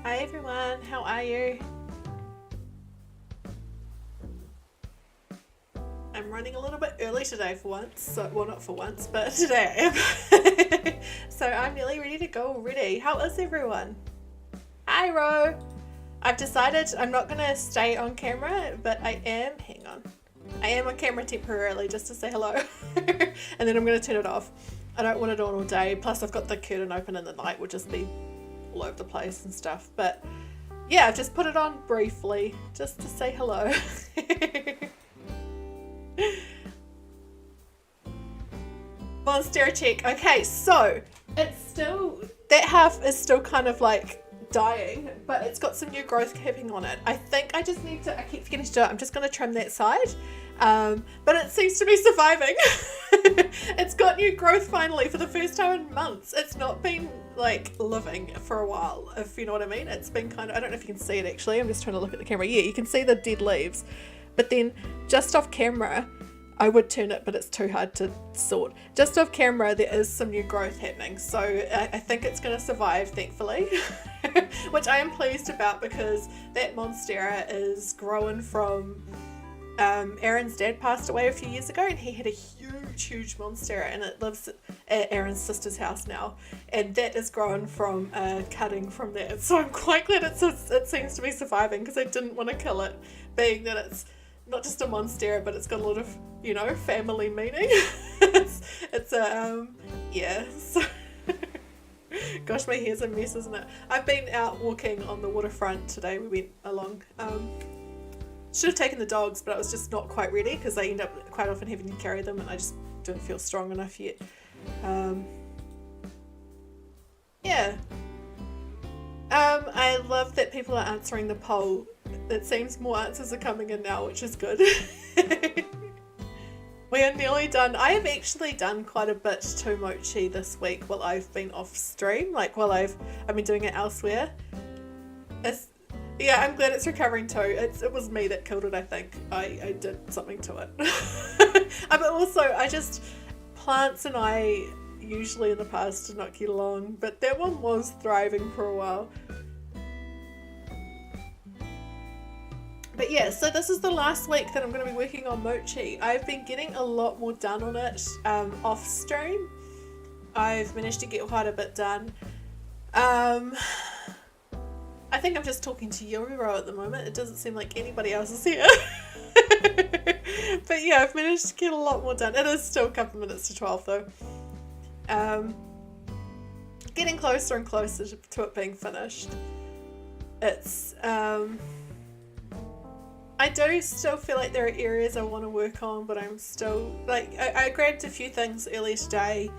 Hi everyone, how are you? I'm running a little bit early today for once, so, well not for once, but today I am. So I'm nearly ready to go already. How is everyone? Hi Ro! I've decided I'm not going to stay on camera, but I am on camera temporarily just to say hello. And then I'm going to turn it off. I don't want it on all day, plus I've got the curtain open and the light will just be all over the place and stuff. But yeah, I've just put it on briefly just to say hello. Monstera check. Okay, so it's still, that half is still kind of like dying, but it's got some new growth capping on it. I think I just need to, I keep forgetting to do it. I'm just going to trim that side. But it seems to be surviving. It's got new growth finally for the first time in months. It's not been like living for a while, if you know what I mean. It's been kind of, I don't know if you can see it actually. I'm just trying to look at the camera. Yeah, you can see the dead leaves. But then just off camera, I would turn it, but it's too hard to sort. Just off camera, there is some new growth happening. So I think it's going to survive, thankfully. Which I am pleased about because that Monstera is growing from... Aaron's dad passed away a few years ago and he had a huge Monstera and it lives at Aaron's sister's house now, and that is grown from cutting from that. So I'm quite glad it seems to be surviving because I didn't want to kill it, being that it's not just a Monstera but it's got a lot of, you know, family meaning. it's a yeah, so gosh, my hair's a mess, isn't it? I've been out walking on the waterfront today. We went along should have taken the dogs, but I was just not quite ready because I end up quite often having to carry them and I just don't feel strong enough yet. Yeah. I love that people are answering the poll. It seems more answers are coming in now, which is good. We are nearly done. I have actually done quite a bit to Mochi this week while I've been off stream, like while I've been doing it elsewhere. Yeah, I'm glad it's recovering too. It was me that killed it, I think. I did something to it. But also, plants and I usually in the past did not get along, but that one was thriving for a while. But yeah, so this is the last week that I'm going to be working on Mochi. I've been getting a lot more done on it off stream. I've managed to get quite a bit done. I think I'm just talking to Yoriro at the moment. It doesn't seem like anybody else is here. But yeah, I've managed to get a lot more done. It is still a couple minutes to 12 though. Getting closer and closer to it being finished. It's, I do still feel like there are areas I want to work on, but I'm still, like, I grabbed a few things earlier today.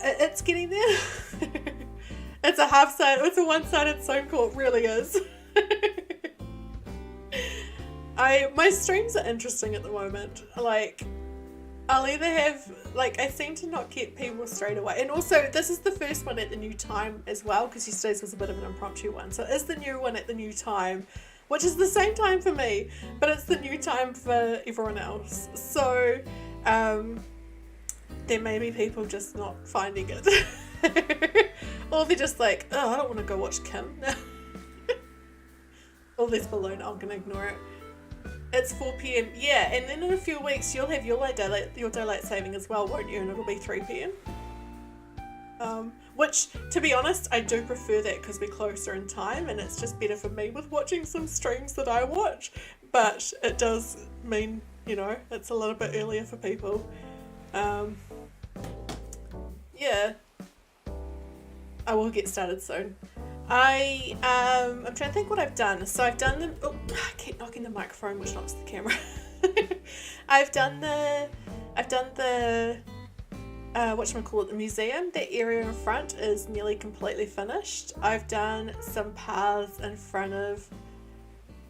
It's getting there. It's a one-sided sewn core, it really is. My streams are interesting at the moment. Like, I'll either have, like, I seem to not get people straight away. And also, this is the first one at the new time as well, because yesterday's was a bit of an impromptu one. So it is the new one at the new time, which is the same time for me, but it's the new time for everyone else. So, there may be people just not finding it. Or they're just like, oh, I don't want to go watch Kim. All this balloon, I'm gonna ignore it. It's 4 p.m. Yeah, and then in a few weeks you'll have your daylight saving as well, won't you? And it'll be 3 p.m. Which, to be honest, I do prefer that because we're closer in time and it's just better for me with watching some streams that I watch. But it does mean, you know, it's a little bit earlier for people. Yeah. I will get started soon. I'm trying to think what I've done. So I've done the, oh, I keep knocking the microphone, which knocks the camera. I've done the whatchamacallit, the museum. That area in front is nearly completely finished. I've done some paths in front of,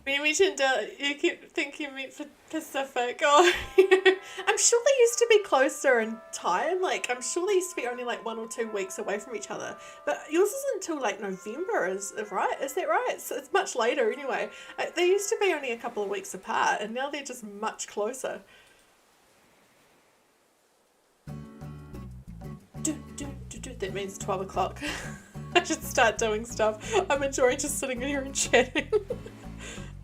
when you mentioned, you keep thinking you meant for Pacific. Oh, I'm sure they used to be closer in time. Like, I'm sure they used to be only like 1 or 2 weeks away from each other. But yours isn't until like November, is right? Is that right? So it's much later anyway. They used to be only a couple of weeks apart, and now they're just much closer. That means 12 o'clock. I should start doing stuff. I'm enjoying just sitting here and chatting.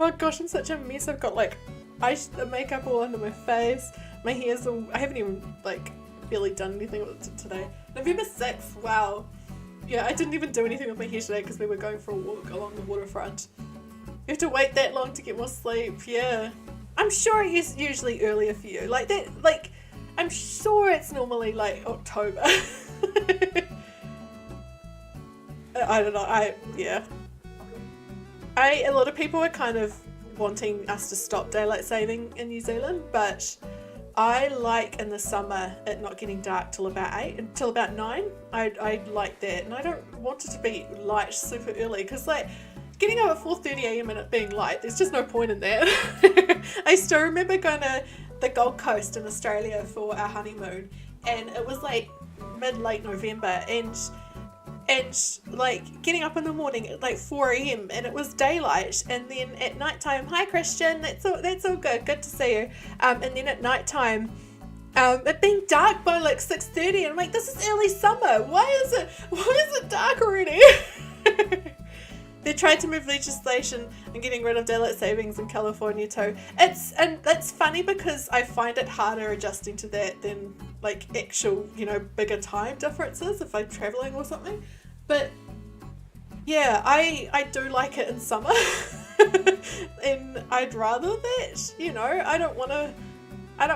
Oh gosh, I'm such a mess. I've got like makeup all under my face. My hair's all, I haven't even like barely done anything with it today. November 6th, wow. Yeah, I didn't even do anything with my hair today because we were going for a walk along the waterfront. You have to wait that long to get more sleep, yeah. I'm sure it's usually earlier for you. Like that, like, I'm sure it's normally like October. I don't know, yeah. A lot of people are kind of wanting us to stop daylight saving in New Zealand, but I like in the summer it not getting dark till about 8, until about 9. I like that, and I don't want it to be light super early, because like getting up at 4:30 a.m. and it being light, there's just no point in that. I still remember going to the Gold Coast in Australia for our honeymoon, and it was like mid-late November, and like getting up in the morning at like 4 a.m. and it was daylight, and then at night time, hi Christian, that's all good to see you, and then at night time it being dark by like 6:30, and I'm like, this is early summer, why is it dark already? They tried to move legislation and getting rid of daylight savings in California too. That's funny because I find it harder adjusting to that than like actual, bigger time differences if I'm traveling or something. But yeah, I do like it in summer. And I'd rather that, I don't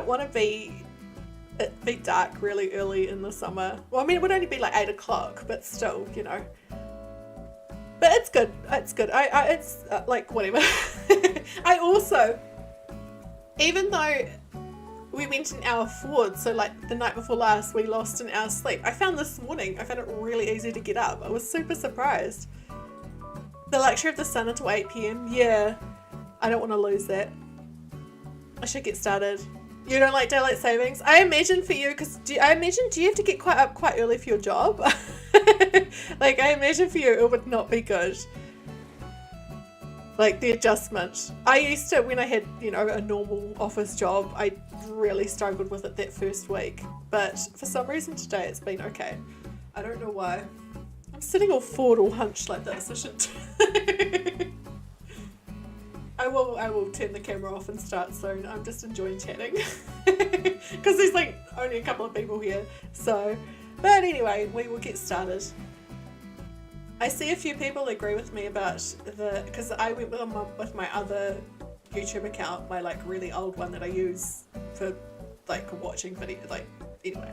want to be dark really early in the summer. Well, I mean, it would only be like 8 o'clock, but still, But it's good. It's good. It's like whatever. I also, even though we went an hour forward, so like the night before last, we lost an hour's sleep. I found it really easy to get up. I was super surprised. The luxury of the sun until 8 p.m. Yeah, I don't want to lose that. I should get started. You don't like daylight savings? I imagine for you, because do you have to get up quite early for your job? Like, I imagine for you it would not be good. Like, the adjustment. I used to, when I had, a normal office job, I really struggled with it that first week. But for some reason today it's been okay. I don't know why. I'm sitting all forward, all hunched like this. I should... I will turn the camera off and start soon. I'm just enjoying chatting. Because there's like only a couple of people here. So, but anyway, we will get started. I see a few people agree with me about because I went with my other YouTube account, my like really old one that I use for like watching video, like anyway.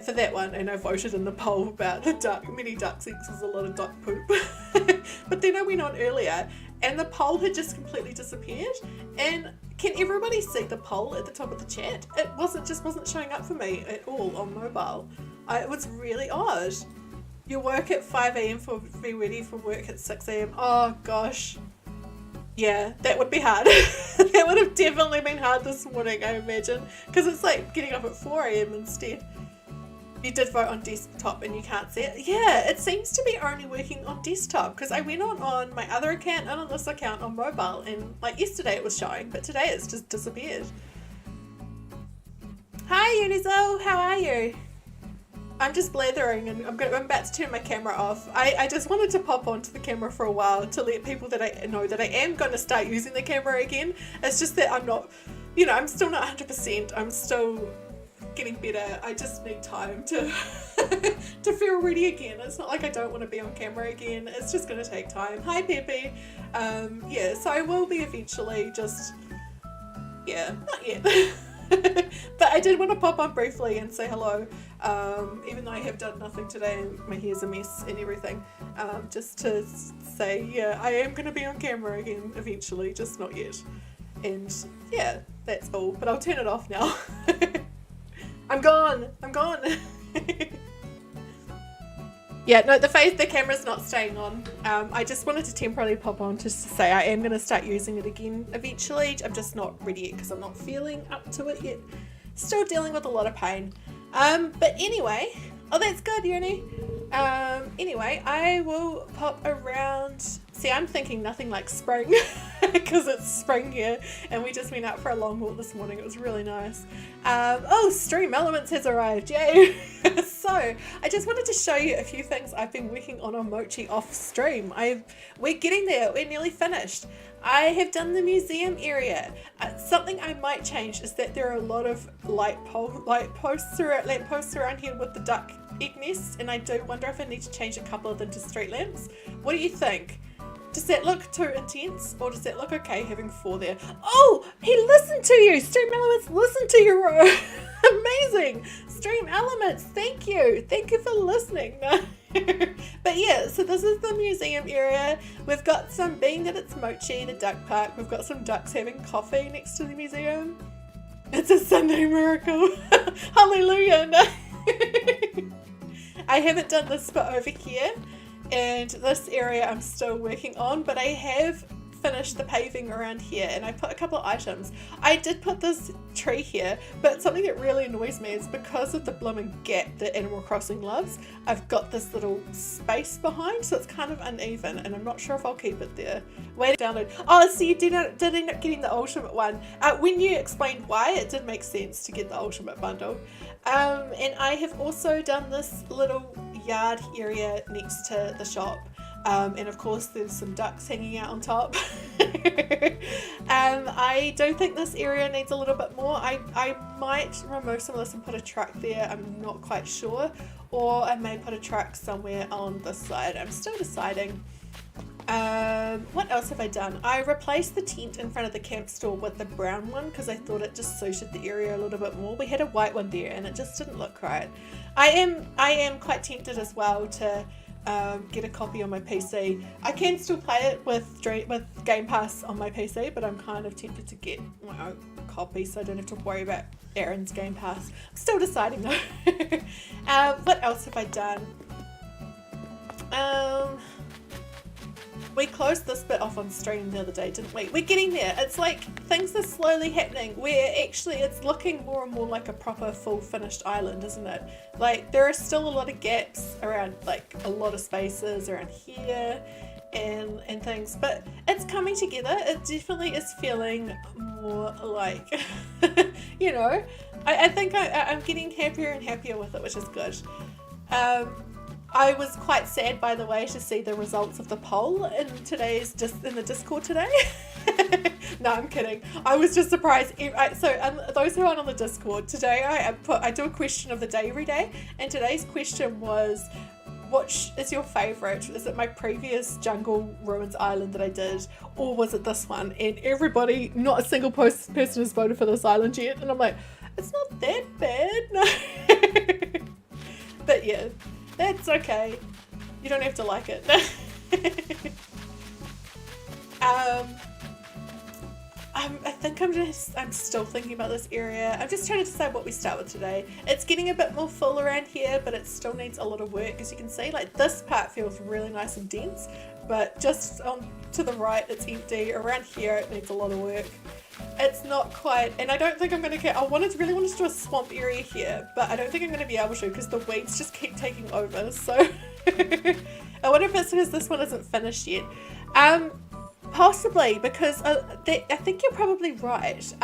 For that one, and I voted in the poll about many ducks equals a lot of duck poop. But then I went on earlier, and the poll had just completely disappeared. And can everybody see the poll at the top of the chat? It wasn't showing up for me at all on mobile. It was really odd. You work at 5 a.m. for be ready for work at 6 a.m. Oh gosh. Yeah, that would be hard. That would have definitely been hard this morning, I imagine. Because it's like getting up at 4 a.m. instead. You did vote on desktop and you can't see it. Yeah, it seems to be only working on desktop. Because I went on my other account and on this account on mobile. And like yesterday it was showing, but today it's just disappeared. Hi Unizo, how are you? I'm just blathering and I'm about to turn my camera off. I just wanted to pop onto the camera for a while to let people that I know that I am going to start using the camera again. It's just that I'm not, I'm still not 100%. I'm still getting better. I just need time to to feel ready again. It's not like I don't want to be on camera again. It's just going to take time. Hi Pepe. Yeah, so I will be eventually, just, yeah, not yet. But I did want to pop on briefly and say hello, even though I have done nothing today and my hair's a mess and everything, just to say, yeah, I am going to be on camera again eventually, just not yet. And yeah, that's all, but I'll turn it off now. I'm gone. Yeah, no, the camera's not staying on. I just wanted to temporarily pop on just to say I am going to start using it again eventually. I'm just not ready yet because I'm not feeling up to it yet. Still dealing with a lot of pain. But anyway, oh, that's good, Uni. Anyway, I will pop around. See, I'm thinking nothing like spring. because it's spring here and we just went out for a long walk this morning. It was really nice. Oh, Stream Elements has arrived, yay! So I just wanted to show you a few things I've been working on Mochi off stream. We're getting there, we're nearly finished. I have done the museum area. Something I might change is that there are a lot of lampposts around here with the duck egg nests, and I do wonder if I need to change a couple of them to street lamps. What do you think? Does that look too intense, or does that look okay having 4 there? Oh, he listened to you! Stream Elements listened to you, Ro! Amazing! Stream Elements, thank you! Thank you for listening. But yeah, so this is the museum area. We've got some, being that it's Mochi, the duck park, we've got some ducks having coffee next to the museum. It's a Sunday miracle. Hallelujah. No. I haven't done this bit over here, and this area I'm still working on, but I have finished the paving around here, and I put a couple of items. I did put this tree here, but something that really annoys me is because of the blooming gap that Animal Crossing loves, I've got this little space behind, so it's kind of uneven, and I'm not sure if I'll keep it there. Wait, download. Oh, so you did end up getting the ultimate one. When you explained why, it did make sense to get the ultimate bundle. And I have also done this little yard area next to the shop. And of course there's some ducks hanging out on top. I do think this area needs a little bit more. I might remove some of this and put a truck there, I'm not quite sure. Or I may put a truck somewhere on this side, I'm still deciding. What else have I done? I replaced the tent in front of the camp store with the brown one because I thought it just suited the area a little bit more. We had a white one there and it just didn't look right. I am quite tempted as well to get a copy on my PC. I can still play it with Game Pass on my PC, but I'm kind of tempted to get my own copy so I don't have to worry about Aaron's Game Pass. I'm still deciding though. What else have I done? We closed this bit off on stream the other day, didn't we? We're getting there. It's like things are slowly happening. It's looking more and more like a proper full finished island, isn't it? Like there are still a lot of gaps around, like a lot of spaces around here and things, but it's coming together. It definitely is feeling more like, you know, I think I'm getting happier and happier with it, which is good. I was quite sad, by the way, to see the results of the poll in the Discord today. No, I'm kidding. I was just surprised. So those who aren't on the Discord, today I do a question of the day every day, and today's question was, what is your favourite? Is it my previous Jungle Ruins Island that I did, or was it this one? And everybody, not a single person has voted for this island yet, and I'm like, it's not that bad. No. But yeah. That's okay. You don't have to like it. I think I'm still thinking about this area. I'm just trying to decide what we start with today. It's getting a bit more full around here, but it still needs a lot of work. As you can see, like this part feels really nice and dense, but just on to the right, it's empty. Around here, it needs a lot of work. It's not quite, and I don't think I'm going to get, really wanted to do a swamp area here, but I don't think I'm going to be able to because the weeds just keep taking over, so I wonder if it's because this one isn't finished yet. Possibly, because I think you're probably right.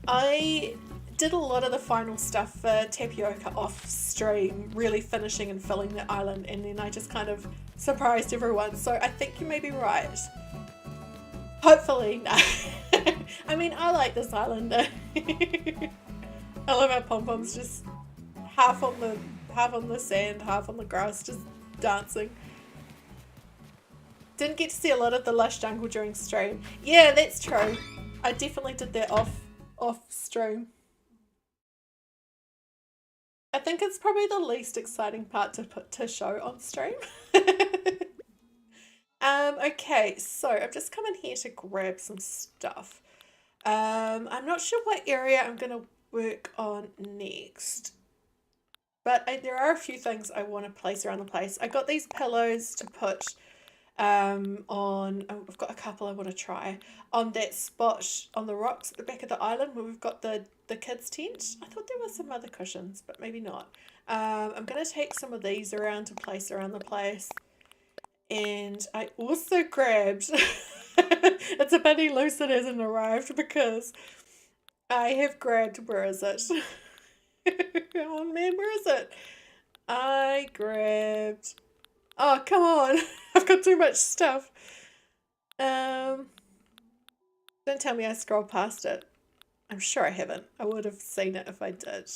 I did a lot of the final stuff for Tapioca off stream, really finishing and filling the island, and then I just kind of surprised everyone, so I think you may be right. Hopefully, no. I mean, I like this island. I love our pom-poms just half on the sand, half on the grass, just dancing. Didn't get to see a lot of the lush jungle during stream. Yeah, that's true. I definitely did that off stream. I think it's probably the least exciting part to show on stream. Okay, so I've just come in here to grab some stuff. I'm not sure what area I'm going to work on next, but there are a few things I want to place around the place. I got these pillows to put on, I've got a couple I want to try, on that spot on the rocks at the back of the island where we've got the kids tent. I thought there were some other cushions, but maybe not. I'm going to take some of these around to place around the place. And I also grabbed, it's a bit loose, it hasn't arrived because I have grabbed, where is it? Come on, man, where is it? I grabbed, oh, come on, I've got too much stuff. Don't tell me I scrolled past it. I'm sure I haven't. I would have seen it if I did.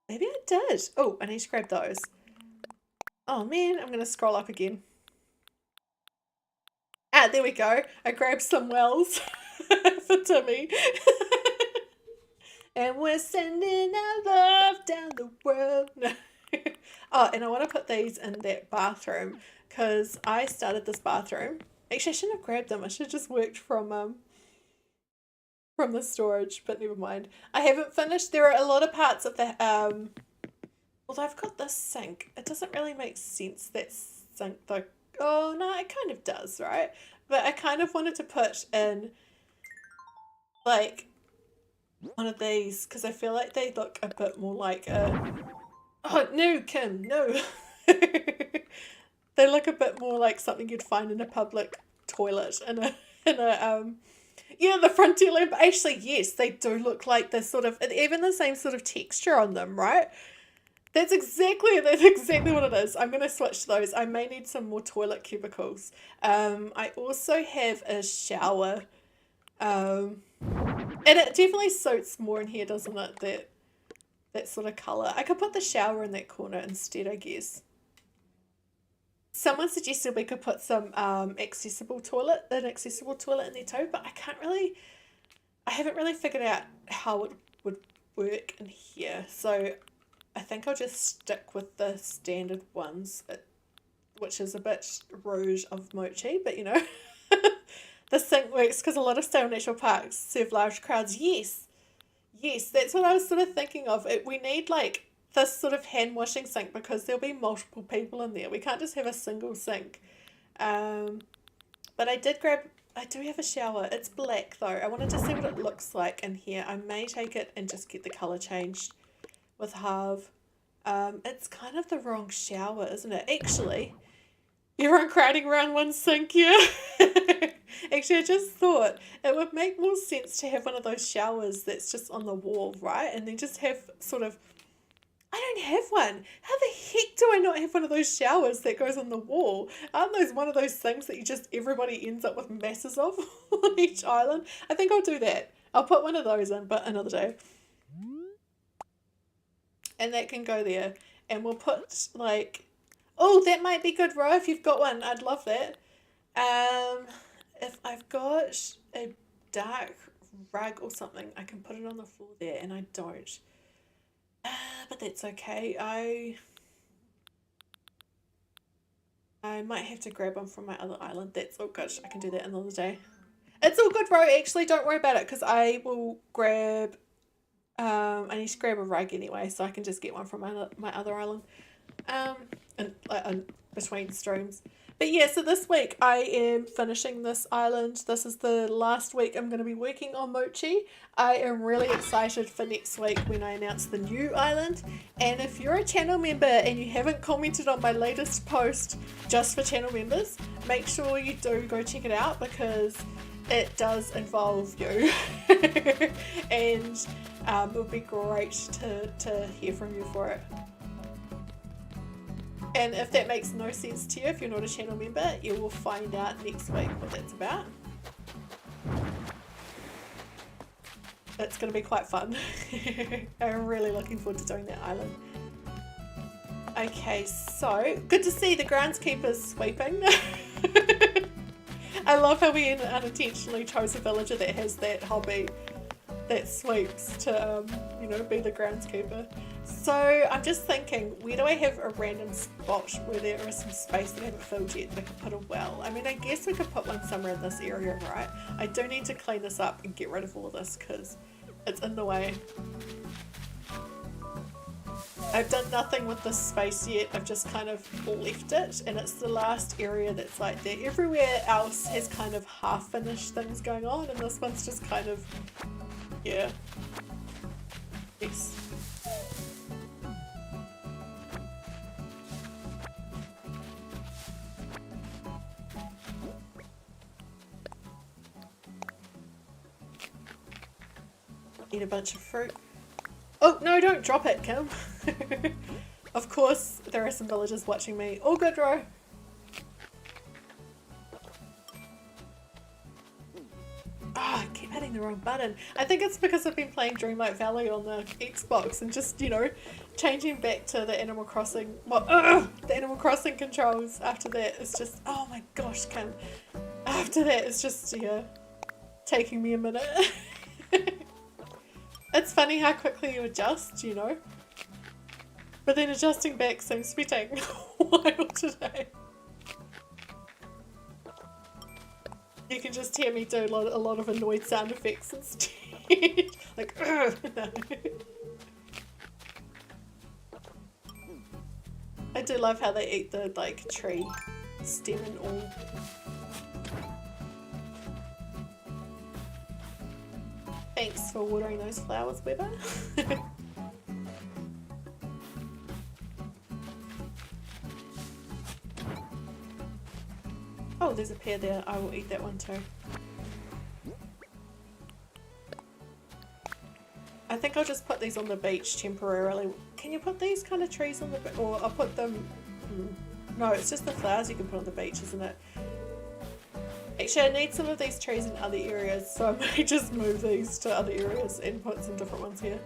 Maybe I did. Oh, I need to grab those. Oh man, I'm going to scroll up again. Ah, there we go. I grabbed some wells for Timmy. And we're sending our love down the world. Oh, and I want to put these in that bathroom because I started this bathroom. Actually, I shouldn't have grabbed them. I should have just worked from the storage, but never mind. I haven't finished. There are a lot of parts of the although I've got this sink. It doesn't really make sense, that sink though. Oh no, it kind of does, right? But I kind of wanted to put in like one of these because I feel like they look a bit more like a, oh no, Kim, no. They look a bit more like something you'd find in a public toilet in a yeah, the frontier lamp. Actually, yes, they do look like this sort of, even the same sort of texture on them, right? That's exactly what it is. I'm going to switch those. I may need some more toilet cubicles. I also have a shower. And it definitely suits more in here, doesn't it? That sort of colour. I could put the shower in that corner instead, I guess. Someone suggested we could put some an accessible toilet in there too, but I haven't really figured out how it would work in here. So I think I'll just stick with the standard ones, which is a bit rouge of Mochi, but you know, the sink works because a lot of stale natural parks serve large crowds. Yes, that's what I was sort of thinking of. We need like this sort of hand washing sink because there'll be multiple people in there. We can't just have a single sink. But I do have a shower. It's black though. I wanted to see what it looks like in here. I may take it and just get the colour changed with Harv. It's kind of the wrong shower, isn't it? Actually, everyone crowding around one sink here. Actually, I just thought it would make more sense to have one of those showers that's just on the wall, right? And then just have sort of, I don't have one. How the heck do I not have one of those showers that goes on the wall? Aren't those one of those things that everybody ends up with masses of on each island? I think I'll do that. I'll put one of those in, but another day. And that can go there. And we'll put like, oh, that might be good, Ro, if you've got one. I'd love that. If I've got a dark rug or something, I can put it on the floor there, and I don't. But that's okay. I might have to grab one from my other island. That's all good. I can do that another day. It's all good, Ro. Actually, don't worry about it because I will grab. I need to grab a rug anyway, so I can just get one from my other island. And between streams. But yeah, so this week I am finishing this island. This is the last week I'm going to be working on Mochi. I am really excited for next week when I announce the new island. And if you're a channel member and you haven't commented on my latest post just for channel members, make sure you do go check it out because it does involve you. And it would be great to hear from you for it. And if that makes no sense to you, if you're not a channel member, you will find out next week what that's about. It's going to be quite fun. I'm really looking forward to doing that island. Okay, so good to see the groundskeepers sweeping. I love how we unintentionally chose a villager that has that hobby, that sweeps to, be the groundskeeper. So I'm just thinking, where do I have a random spot where there is some space that I haven't filled yet that I could put a well? I mean, I guess we could put one somewhere in this area, right? I do need to clean this up and get rid of all of this because it's in the way. I've done nothing with this space yet. I've just kind of left it, and it's the last area that's like that. Everywhere else has kind of half finished things going on, and this one's just kind of, yeah. Yes. Eat a bunch of fruit. Oh, no, don't drop it, Kim. Of course, there are some villagers watching me. All good, Ro. I keep hitting the wrong button. I think it's because I've been playing Dreamlight Valley on the Xbox and just, you know, changing back to the Animal Crossing, the Animal Crossing controls after that is just, oh my gosh, Kim. After that, it's just, yeah, taking me a minute. It's funny how quickly you adjust, you know. But then adjusting back seems to be taking a while today. You can just hear me do a lot of annoyed sound effects instead. Like, no. I do love how they eat the, like, tree stem and all. Thanks for watering those flowers, Weber. Oh, there's a pear there. I will eat that one too. I think I'll just put these on the beach temporarily. Can you put these kind of trees on the beach? Or I'll put them... No, it's just the flowers you can put on the beach, isn't it? Actually, I need some of these trees in other areas, so I may just move these to other areas and put some different ones here.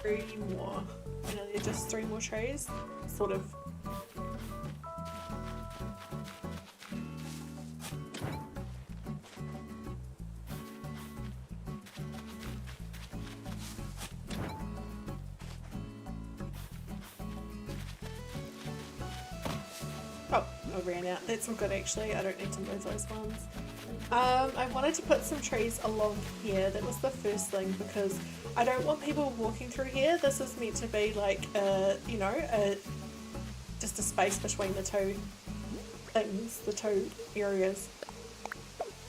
3 more. You know, they're just 3 more trays, sort of. Oh, I ran out. That's all good actually. I don't need to move those ones. I wanted to put some trees along here. That was the first thing because I don't want people walking through here. This is meant to be like you know, just a space between the two things, the two areas.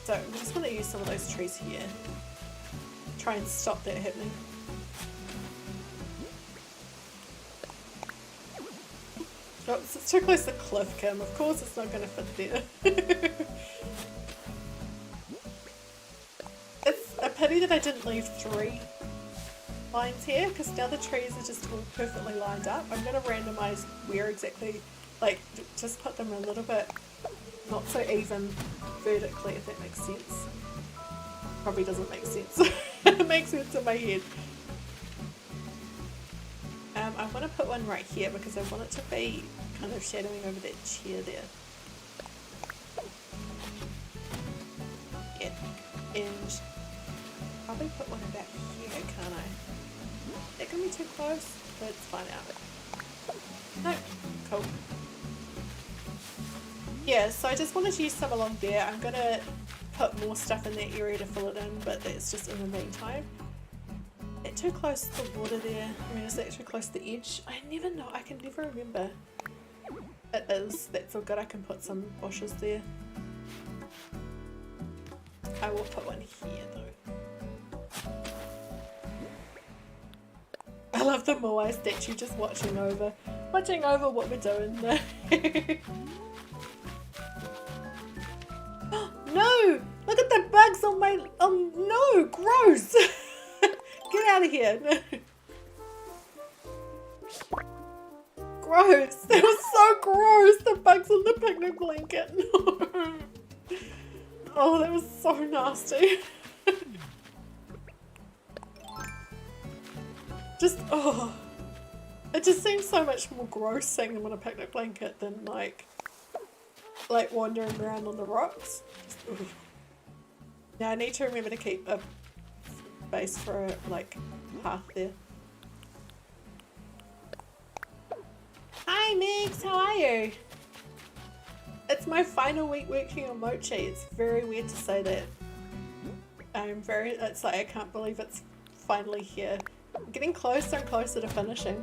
So I'm just going to use some of those trees here. Try and stop that happening. Oops, it's too close to the cliff, Kim. Of course it's not going to fit there. It's a pity that I didn't leave 3 lines here, because now the trees are just all perfectly lined up. I'm going to randomise where exactly, like, just put them a little bit not so even vertically, if that makes sense. Probably doesn't make sense. It makes sense in my head. I want to put one right here because I want it to be kind of shadowing over that chair there. Yeah, and probably put one about here, can't I? That can be too close. Let's find out. No, cool. Yeah, so I just wanted to use some along there. I'm going to put more stuff in that area to fill it in, but that's just in the meantime. Is that too close to the water there? I mean, is that too close to the edge? I never know. I can never remember. It is. That's all good. I can put some bushes there. I will put one here though. I love the Moai statue just watching over what we're doing there. No! Look at the bugs on my... no! Gross! Get out of here! Gross! That was so gross! The bugs on the picnic blanket! No! Oh, that was so nasty. Just, oh. It just seems so much more gross seeing them on a picnic blanket than like wandering around on the rocks. Just, now I need to remember to keep a space for a like path there. Hi Mix, how are you? It's my final week working on Mochi. It's very weird to say that. It's like I can't believe it's finally here. I'm getting closer and closer to finishing,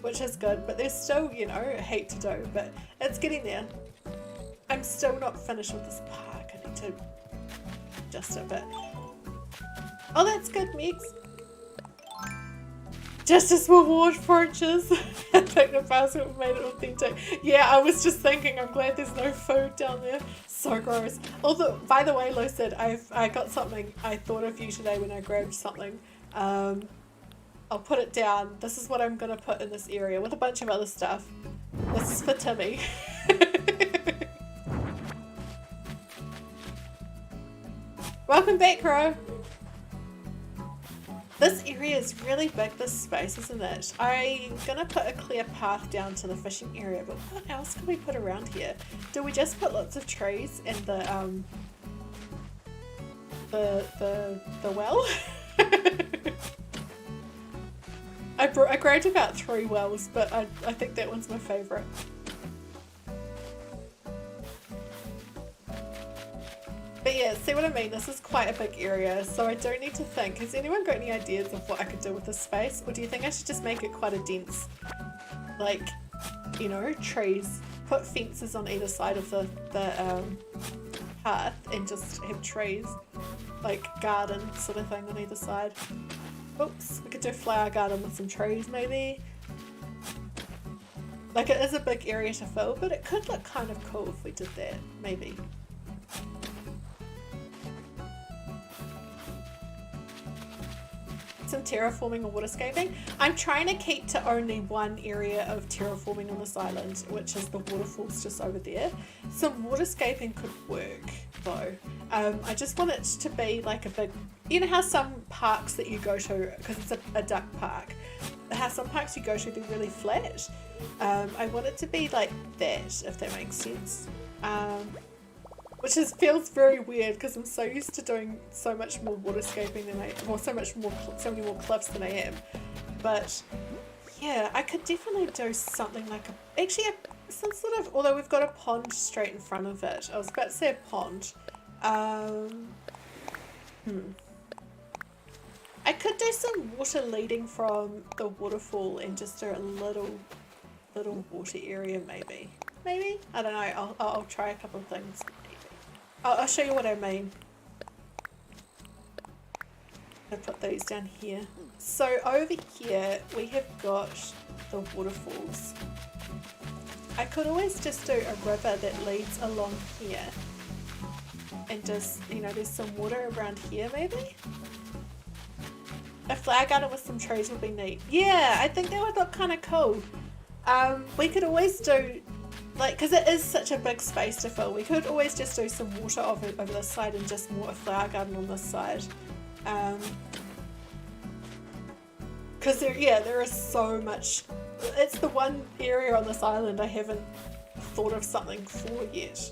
which is good, but there's still, you know, a heap to do, but it's getting there. I'm still not finished with this park. I need to adjust it a bit. Oh, that's good, Megs. Just a small ward for inches. I think the basket made it authentic. Yeah, I was just thinking, I'm glad there's no food down there. So gross. Although, by the way, Lucid, I got something. I thought of you today when I grabbed something. I'll put it down. This is what I'm going to put in this area with a bunch of other stuff. This is for Timmy. Welcome back, Ro. This area is really big, this space, isn't it? I'm gonna put a clear path down to the fishing area, but what else can we put around here? Do we just put lots of trees and the well? I grabbed about 3 wells, but I think that one's my favourite. But yeah, see what I mean? This is quite a big area, so I don't need to think. Has anyone got any ideas of what I could do with this space? Or do you think I should just make it quite a dense, like, you know, trees? Put fences on either side of the path and just have trees, like garden sort of thing on either side. Oops, we could do a flower garden with some trees maybe. Like, it is a big area to fill, but it could look kind of cool if we did that, maybe. Some terraforming or waterscaping. I'm trying to keep to only one area of terraforming on this island, which is the waterfalls just over there. Some waterscaping could work though. I just want it to be like a big, you know how some parks that you go to, because it's a duck park, how some parks you go to they're really flat. I want it to be like that, if that makes sense. Which feels very weird because I'm so used to doing so much more waterscaping than so many more cliffs than I am. But yeah, I could definitely do something like some sort of, although we've got a pond straight in front of it. I was about to say a pond. I could do some water leading from the waterfall and just do a little water area maybe. Maybe? I don't know. I'll try a couple of things. I'll show you what I mean. I'll put these down here. So over here we have got the waterfalls. I could always just do a river that leads along here. And just, you know, there's some water around here maybe? A flower garden with some trees would be neat. Yeah, I think that would look kind of cool. We could always do, like, because it is such a big space to fill, we could always just do some water over this side and just more a flower garden on this side. Because there is so much. It's the one area on this island I haven't thought of something for yet.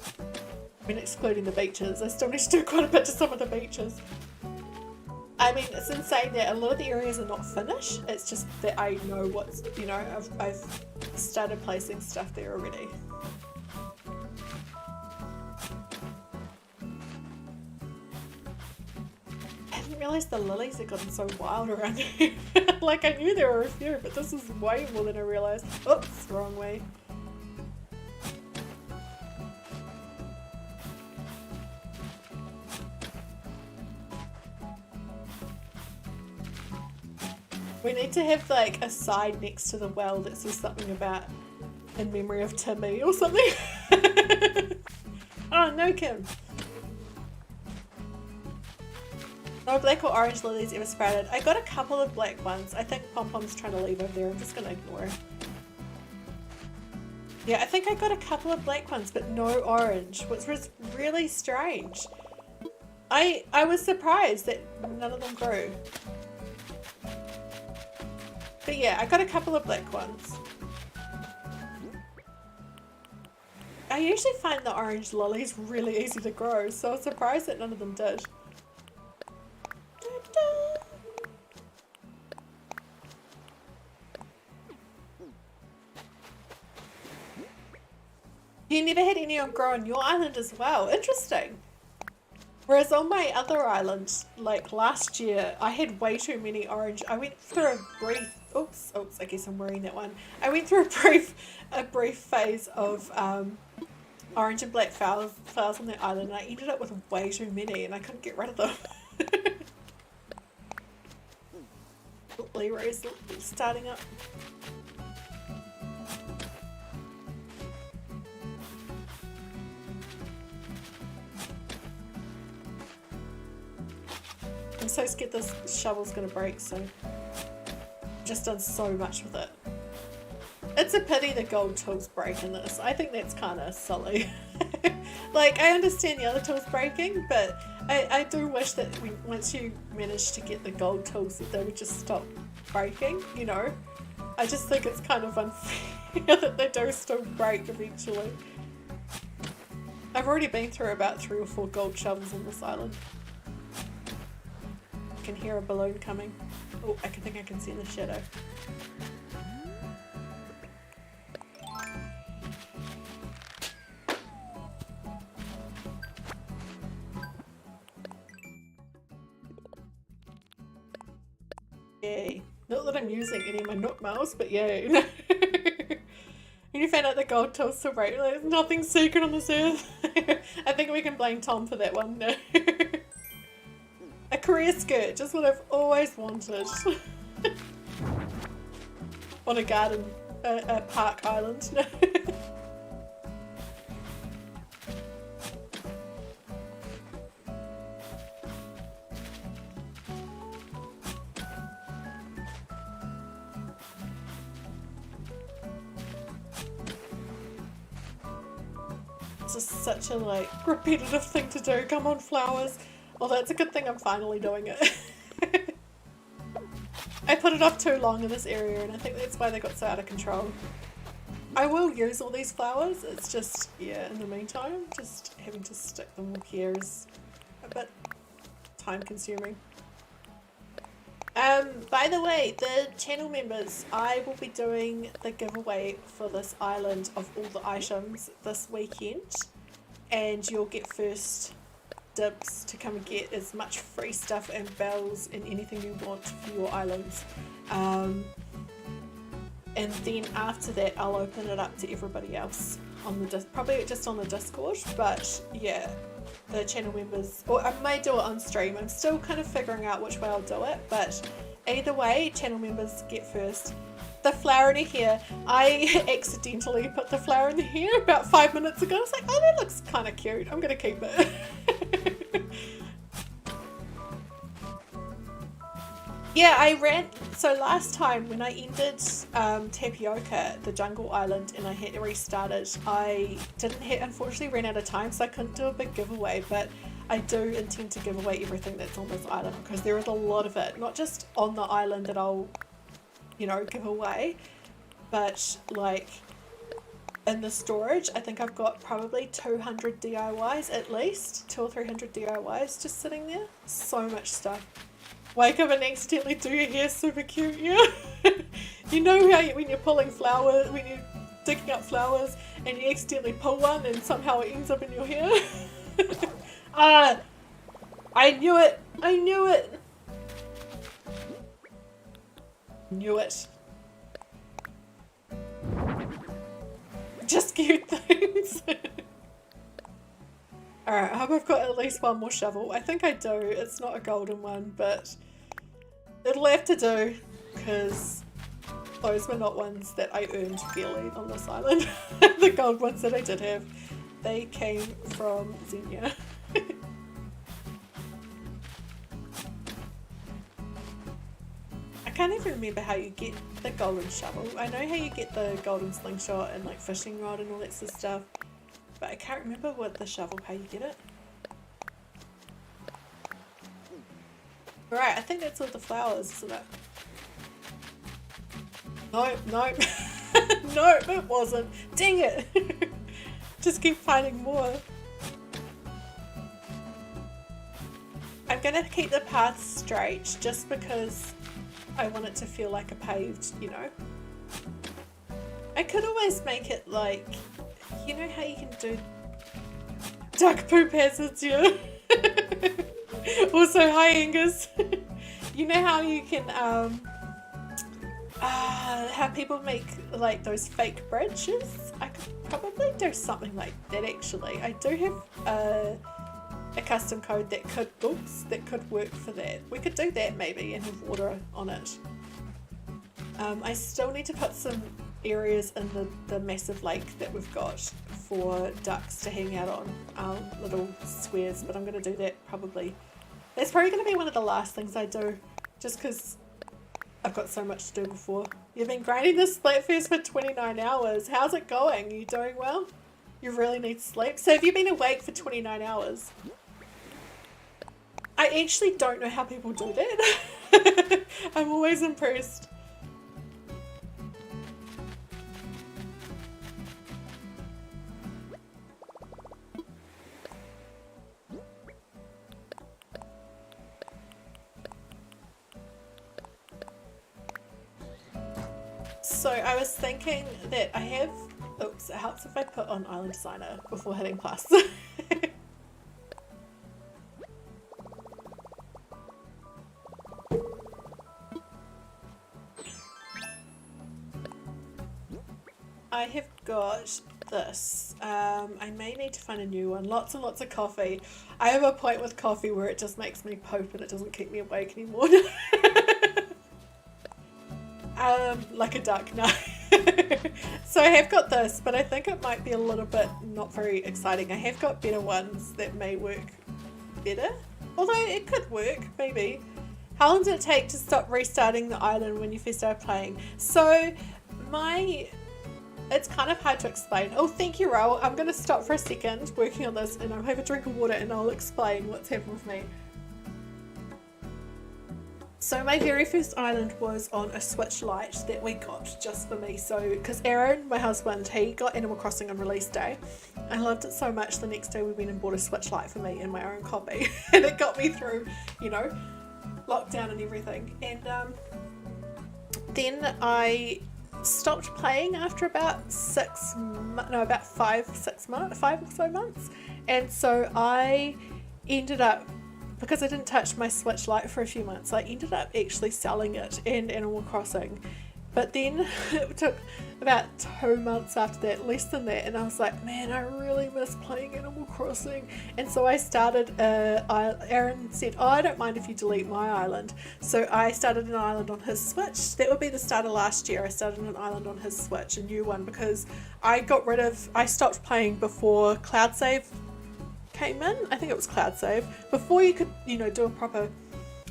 I mean, excluding the beaches. I still need to do quite a bit to some of the beaches. I mean, it's insane that a lot of the areas are not finished. It's just that I know what's, you know, I've started placing stuff there already. I didn't realise the lilies had gotten so wild around here. Like, I knew there were a few, but this is way more than I realised. Oops, wrong way. We need to have like a side next to the well that says something about in memory of Timmy or something. Oh no, Kim. No black or orange lilies ever sprouted. I got a couple of black ones. I think Pom Pom's trying to leave over there. I'm just going to ignore her. Yeah, I think I got a couple of black ones, but no orange, which was really strange. I was surprised that none of them grew. But yeah, I got a couple of black ones. I usually find the orange lilies really easy to grow, so I was surprised that none of them did. You never had any grow on your island as well. Interesting. Whereas on my other island, like last year, I had way too many orange. I went through a brief, oops, I guess I'm wearing that one. I went through a brief phase of orange and black flowers on that island, and I ended up with way too many, and I couldn't get rid of them. Leroy's starting up. I'm so scared this shovel's gonna break, so I've just done so much with it. It's a pity the gold tools break in this. I think that's kind of silly. Like, I understand the other tools breaking, but I do wish that once you manage to get the gold tools that they would just stop breaking, you know? I just think it's kind of unfair that they do still break eventually. I've already been through about 3 or 4 gold shovels on this island. I can hear a balloon coming. Oh, I think I can see in the shadow. Yay. Not that I'm using any of my Nook Miles, but yay. When you found out the gold tools still break, like, there's nothing secret on this earth. I think we can blame Tom for that one. No. A career skirt, just what I've always wanted. On a garden, a park island. It's just such a like repetitive thing to do. Come on, flowers. Although it's a good thing I'm finally doing it. I put it off too long in this area, and I think that's why they got so out of control. I will use all these flowers, it's just, yeah, in the meantime, just having to stick them here is a bit time consuming. By the way, the channel members, I will be doing the giveaway for this island of all the items this weekend, and you'll get first dibs to come and get as much free stuff and bells and anything you want for your islands. And then after that I'll open it up to everybody else on the probably just on the Discord, but yeah, the channel members, or I may do it on stream. I'm still kind of figuring out which way I'll do it, but either way, channel members get first. The flower in here, I accidentally put the flower in here about 5 minutes ago. I was like, oh, that looks kind of cute, I'm gonna keep it. Yeah, I ran, so last time when I ended Tapioca, the jungle island, and I had to restart it, I unfortunately ran out of time, so I couldn't do a big giveaway, but I do intend to give away everything that's on this island, because there is a lot of it, not just on the island that I'll, you know, give away, but like in the storage. I think I've got probably 200 DIYs at least, 200 or 300 DIYs just sitting there. So much stuff. Wake up and accidentally do your hair, super cute, yeah. You know how when you're pulling flowers, when you're digging up flowers and you accidentally pull one and somehow it ends up in your hair? I knew it! I knew it! Knew it. Just cute things. Alright, I hope I've got at least one more shovel. I think I do. It's not a golden one, but it'll have to do, because those were not ones that I earned fairly on this island. The gold ones that I did have, they came from Zenya. I can't even remember how you get the golden shovel. I know how you get the golden slingshot and like fishing rod and all that sort of stuff, but I can't remember what the shovel, how you get it. Right, I think that's all the flowers, isn't it? Nope, nope. Nope, it wasn't. Dang it! Just keep finding more. I'm gonna keep the path straight just because I want it to feel like a paved, you know. I could always make it like, you know how you can do duck poop hazards, yeah? Also, hi Angus. You know how you can, how people make like those fake bridges? I could probably do something like that actually. I do have a custom code that could work for that. We could do that maybe and have water on it. I still need to put some areas in the massive lake that we've got for ducks to hang out on, little squares, but I'm going to do that probably. That's probably going to be one of the last things I do, just because I've got so much to do before. You've been grinding this Splatfest for 29 hours. How's it going? Are you doing well? You really need sleep. So have you been awake for 29 hours? I actually don't know how people do that. I'm always impressed. So I was thinking that I have, oops, it helps if I put on Island Designer before hitting plus. I have got this. I may need to find a new one. Lots and lots of coffee. I have a point with coffee where it just makes me poop and it doesn't keep me awake anymore. Like a duck, no. So I have got this, but I think it might be a little bit not very exciting. I have got better ones that may work better, although it could work, maybe. How long did it take to stop restarting the island when you first started playing? So it's kind of hard to explain. Oh, thank you, Ro. I'm going to stop for a second working on this and I'll have a drink of water and I'll explain what's happened with me. So my very first island was on a Switch Lite that we got just for me. So, because Aaron, my husband, he got Animal Crossing on release day. I loved it so much, the next day we went and bought a Switch Lite for me and my own copy. And it got me through, you know, lockdown and everything. And then I stopped playing after about 5 or so months. And so I ended up, because I didn't touch my Switch Lite for a few months, I ended up actually selling it and Animal Crossing. But then it took about 2 months after that, less than that, and I was like, man, I really miss playing Animal Crossing. And so I started, Aaron said, oh, I don't mind if you delete my island. So I started an island on his Switch. That would be the start of last year. I started an island on his Switch, a new one, because I stopped playing before Cloud Save came in. I think it was Cloud Save. Before you could, you know, do a proper,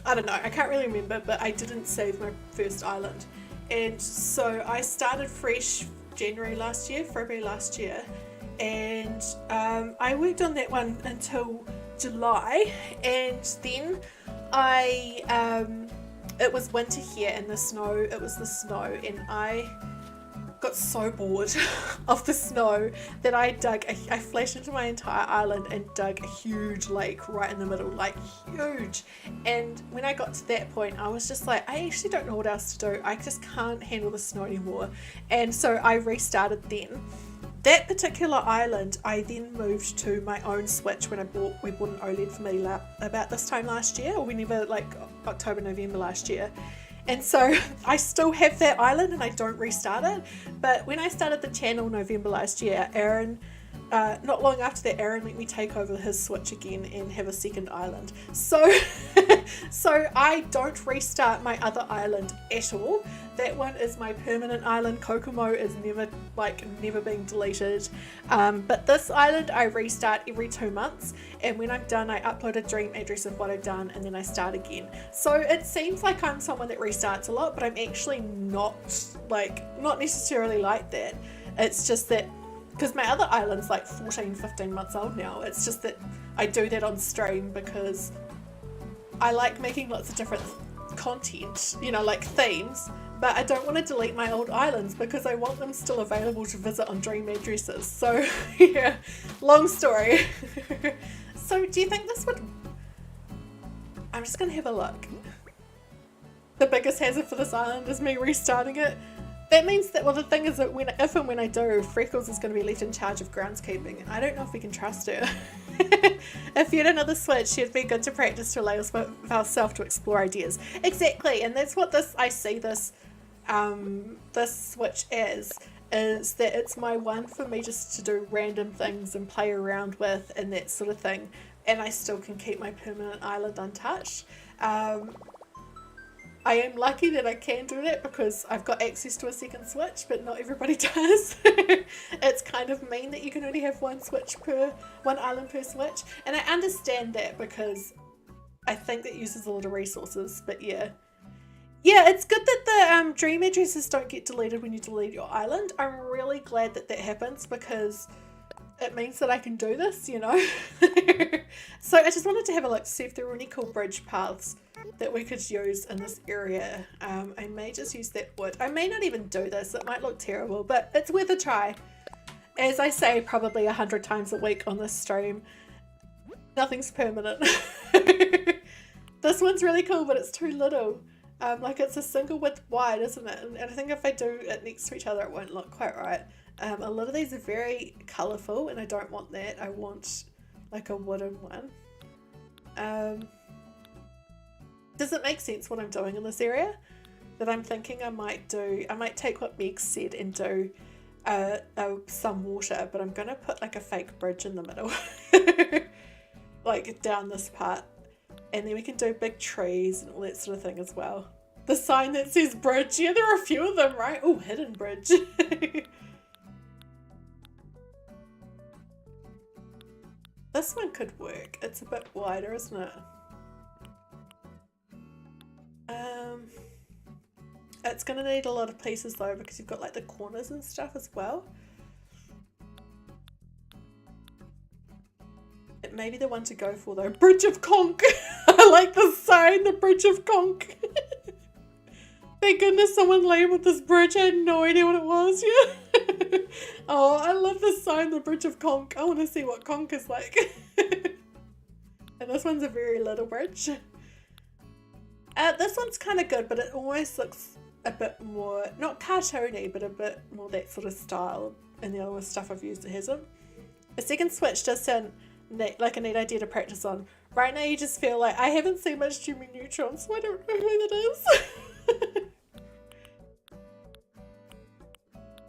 I don't know, I can't really remember, but I didn't save my first island. And so I started fresh February last year, and I worked on that one until July, and then it was winter here and it was the snow, and I got so bored of the snow that I flashed into my entire island and dug a huge lake right in the middle, like huge. And when I got to that point, I was just like, I actually don't know what else to do. I just can't handle the snow anymore. And so I restarted then. That particular island, I then moved to my own Switch when we bought an OLED for me about this time last year, or whenever, like October, November last year. And so I still have that island and I don't restart it. But when I started the channel November last year, Aaron, not long after that, Aaron let me take over his Switch again and have a second island. So, so I don't restart my other island at all. That one is my permanent island. Kokomo is never being deleted. But this island I restart every 2 months, and when I'm done I upload a dream address of what I've done and then I start again. So it seems like I'm someone that restarts a lot, but I'm actually not necessarily like that. It's just that because my other island's like 14-15 months old now. It's just that I do that on stream because I like making lots of different content, you know, like themes, but I don't want to delete my old islands because I want them still available to visit on dream addresses. So yeah, long story. So do you think this would, I'm just gonna have a look. The biggest hazard for this island is me restarting it. That means that, well, the thing is that if and when I do, Freckles is going to be left in charge of groundskeeping, and I don't know if we can trust her. If you had another Switch, she'd be good to practice to allow us with ourselves to explore ideas. Exactly, and that's what I see this Switch as, is that it's my one for me just to do random things and play around with and that sort of thing, and I still can keep my permanent island untouched. I am lucky that I can do that because I've got access to a second switch, but not everybody does. It's kind of mean that you can only have one island per switch, and I understand that because I think that uses a lot of resources, but yeah. Yeah, it's good that the dream addresses don't get deleted when you delete your island. I'm really glad that that happens because it means that I can do this, you know. So I just wanted to have a look to see if there were any cool bridge paths that we could use in this area. I may just use that wood. I may not even do this. It might look terrible, but it's worth a try. As I say probably 100 times a week on this stream, nothing's permanent. This one's really cool, but it's too little. Like it's a single width wide, isn't it? And I think if I do it next to each other, it won't look quite right. A lot of these are very colourful, and I don't want that. I want like a wooden one. Does it make sense what I'm doing in this area? That I'm thinking I might take what Meg said and do some water, but I'm gonna put like a fake bridge in the middle. Like down this part. And then we can do big trees and all that sort of thing as well. The sign that says bridge, yeah, there are a few of them, right? Oh, hidden bridge. This one could work. It's a bit wider, isn't it? It's gonna need a lot of pieces though because you've got like the corners and stuff as well. It may be the one to go for though. Bridge of Conch! I like the sign, the Bridge of Conch. Thank goodness someone labelled this bridge. I had no idea what it was. Yeah. Oh, I love the sign, the Bridge of Conch. I want to see what Conch is like. And this one's a very little bridge. This one's kind of good, but it almost looks a bit more, not cartoony, but a bit more that sort of style. And the other stuff I've used, it hasn't. A second switch does sound like a neat idea to practice on. Right now you just feel like I haven't seen much Jimmy Neutron, so I don't know who that is.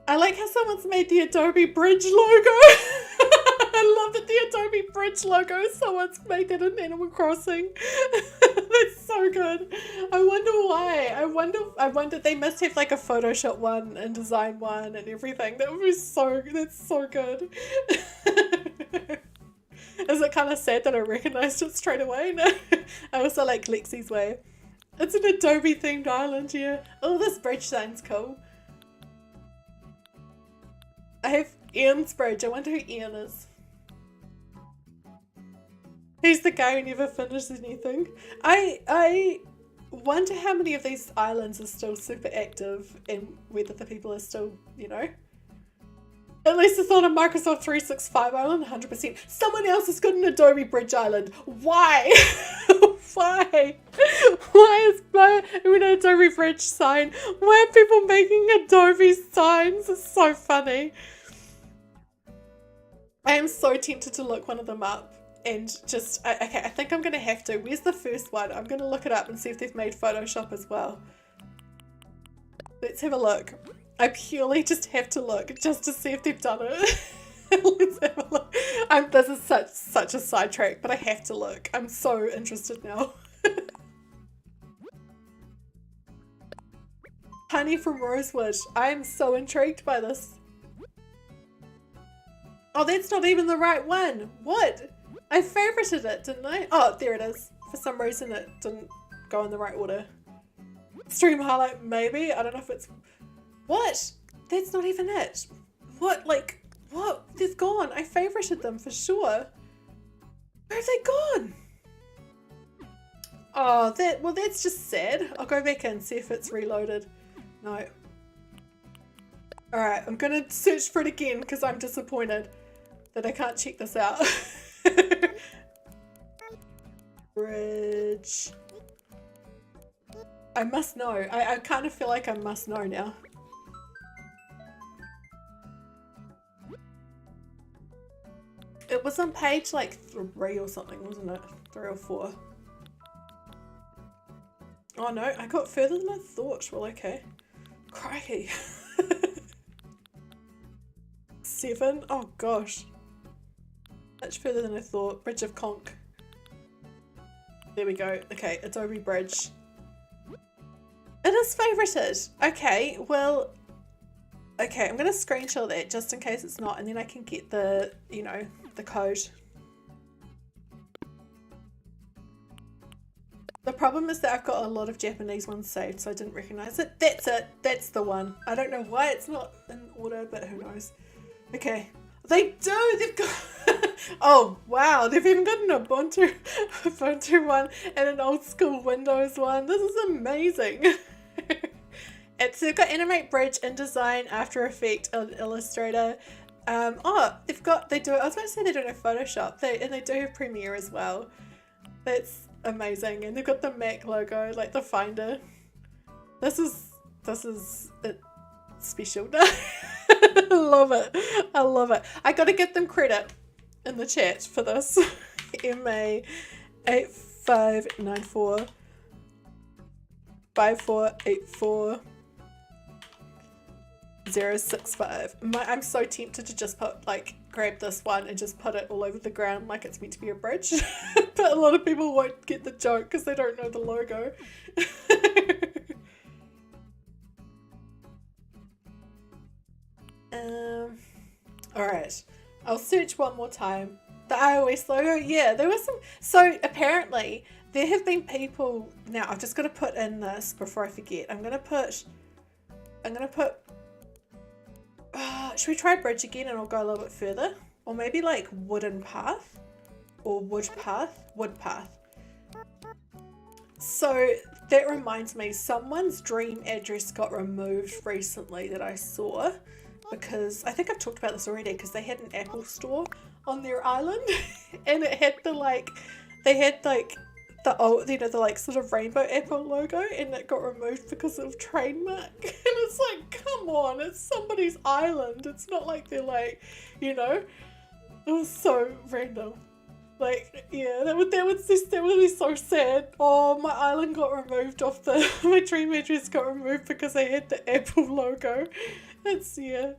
I like how someone's made the Adobe Bridge logo. I love that the Adobe Bridge logo, someone's made that in Animal Crossing. That's so good. I wonder why. I wonder they must have like a Photoshop one and design one and everything. That would be that's so good. Is it kind of sad that I recognised it straight away? No. I also like Lexi's way. It's an Adobe themed island here. Oh, this bridge sounds cool. I have Ian's bridge. I wonder who Ian is. He's the guy who never finishes anything. I wonder how many of these islands are still super active and whether the people are still, you know. At least it's not a Microsoft 365 island, 100%. Someone else has got an Adobe Bridge island. Why? Why? Why is an Adobe Bridge sign? Why are people making Adobe signs? It's so funny. I am so tempted to look one of them up and just, okay, I think I'm going to have to. Where's the first one? I'm going to look it up and see if they've made Photoshop as well. Let's have a look. I purely just have to look just to see if they've done it. Let's have a look. This is such a sidetrack, but I have to look. I'm so interested now. Honey from Rosewood. I am so intrigued by this. Oh, that's not even the right one. What? I favorited it, didn't I? Oh, there it is. For some reason it didn't go in the right order. Stream highlight, maybe. I don't know if it's... What? That's not even it. What? Like, what? They've gone. I favorited them for sure. Where have they gone? Oh, well, that's just sad. I'll go back and see if it's reloaded. No. Alright, I'm gonna search for it again because I'm disappointed that I can't check this out. Bridge. I must know. I kind of feel like I must know now. It was on page like 3 or something, wasn't it? 3 or 4. Oh no, I got further than I thought. Well, okay. Crikey. 7? Oh gosh. Much further than I thought. Bridge of Conch. There we go. Okay, Adobe Bridge. is favorited. Okay, well, okay, I'm going to screenshot that just in case it's not, and then I can get the, you know, the code. The problem is that I've got a lot of Japanese ones saved, so I didn't recognize it. That's it. That's the one. I don't know why it's not in order, but who knows. Okay. They do! They've got... Oh, wow. They've even got an Ubuntu one and an old school Windows one. This is amazing. They've got Animate Bridge, InDesign, After Effects, Illustrator. Oh, they do. I was about to say they don't have Photoshop. And they do have Premiere as well. That's amazing. And they've got the Mac logo, like the Finder. This is it special. I love it. I love it. I gotta give them credit in the chat for this. MA8594 5484 065. I'm so tempted to just grab this one and just put it all over the ground like it's meant to be a bridge. But a lot of people won't get the joke because they don't know the logo. Alright, I'll search one more time. The iOS logo, yeah, there was some. So apparently there have been people. Now I've just got to put in this before I forget. I'm gonna put. Should we try bridge again and I'll go a little bit further, or maybe like wooden path, or wood path. So that reminds me, someone's dream address got removed recently that I saw. Because I think I've talked about this already, because they had an Apple store on their island and it had the old, you know, the like sort of rainbow Apple logo, and it got removed because of trademark. And it's like, come on, it's somebody's island. It's not like they're like, you know, it was so random. Like, yeah, that would be so sad. Oh, my island got removed off my dream address got removed because I had the Apple logo. It's, yeah.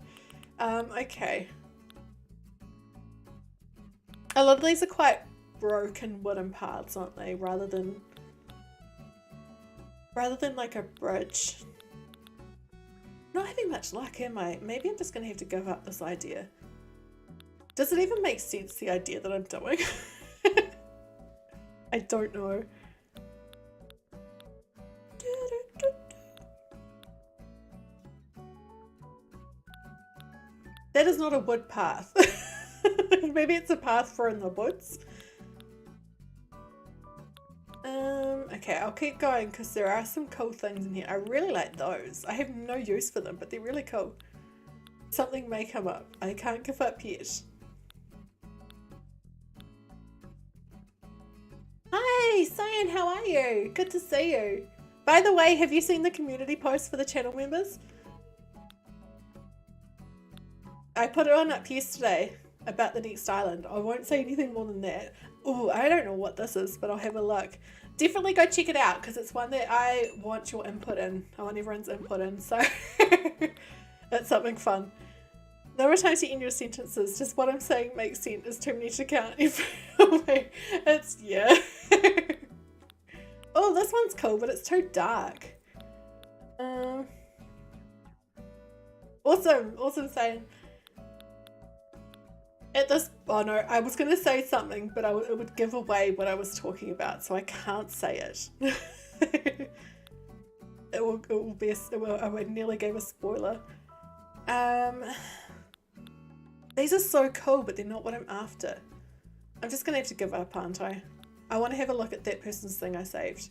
Okay. A lot of these are quite broken wooden paths, aren't they? Rather than like a bridge. Not having much luck, am I? Maybe I'm just gonna have to give up this idea. Does it even make sense, the idea that I'm doing? I don't know. That is not a wood path. Maybe it's a path for in the woods. Okay, I'll keep going because there are some cool things in here. I really like those. I have no use for them, but they're really cool. Something may come up. I can't give up yet. Hi, Cyan, how are you? Good to see you. By the way, have you seen the community post for the channel members? I put it on up yesterday about the next island. I won't say anything more than that. Oh, I don't know what this is, but I'll have a look. Definitely go check it out because it's one that I want your input in. I want everyone's input in, so that's something fun. There are times you end your sentences. Just what I'm saying makes sense. It's too many to count. It's, yeah. Oh, this one's cool, but it's too dark. Awesome saying. At this, oh no, I was going to say something, but it would give away what I was talking about, so I can't say it. It will be I nearly gave a spoiler. These are so cool, but they're not what I'm after. I'm just going to have to give up, aren't I? I want to have a look at that person's thing I saved.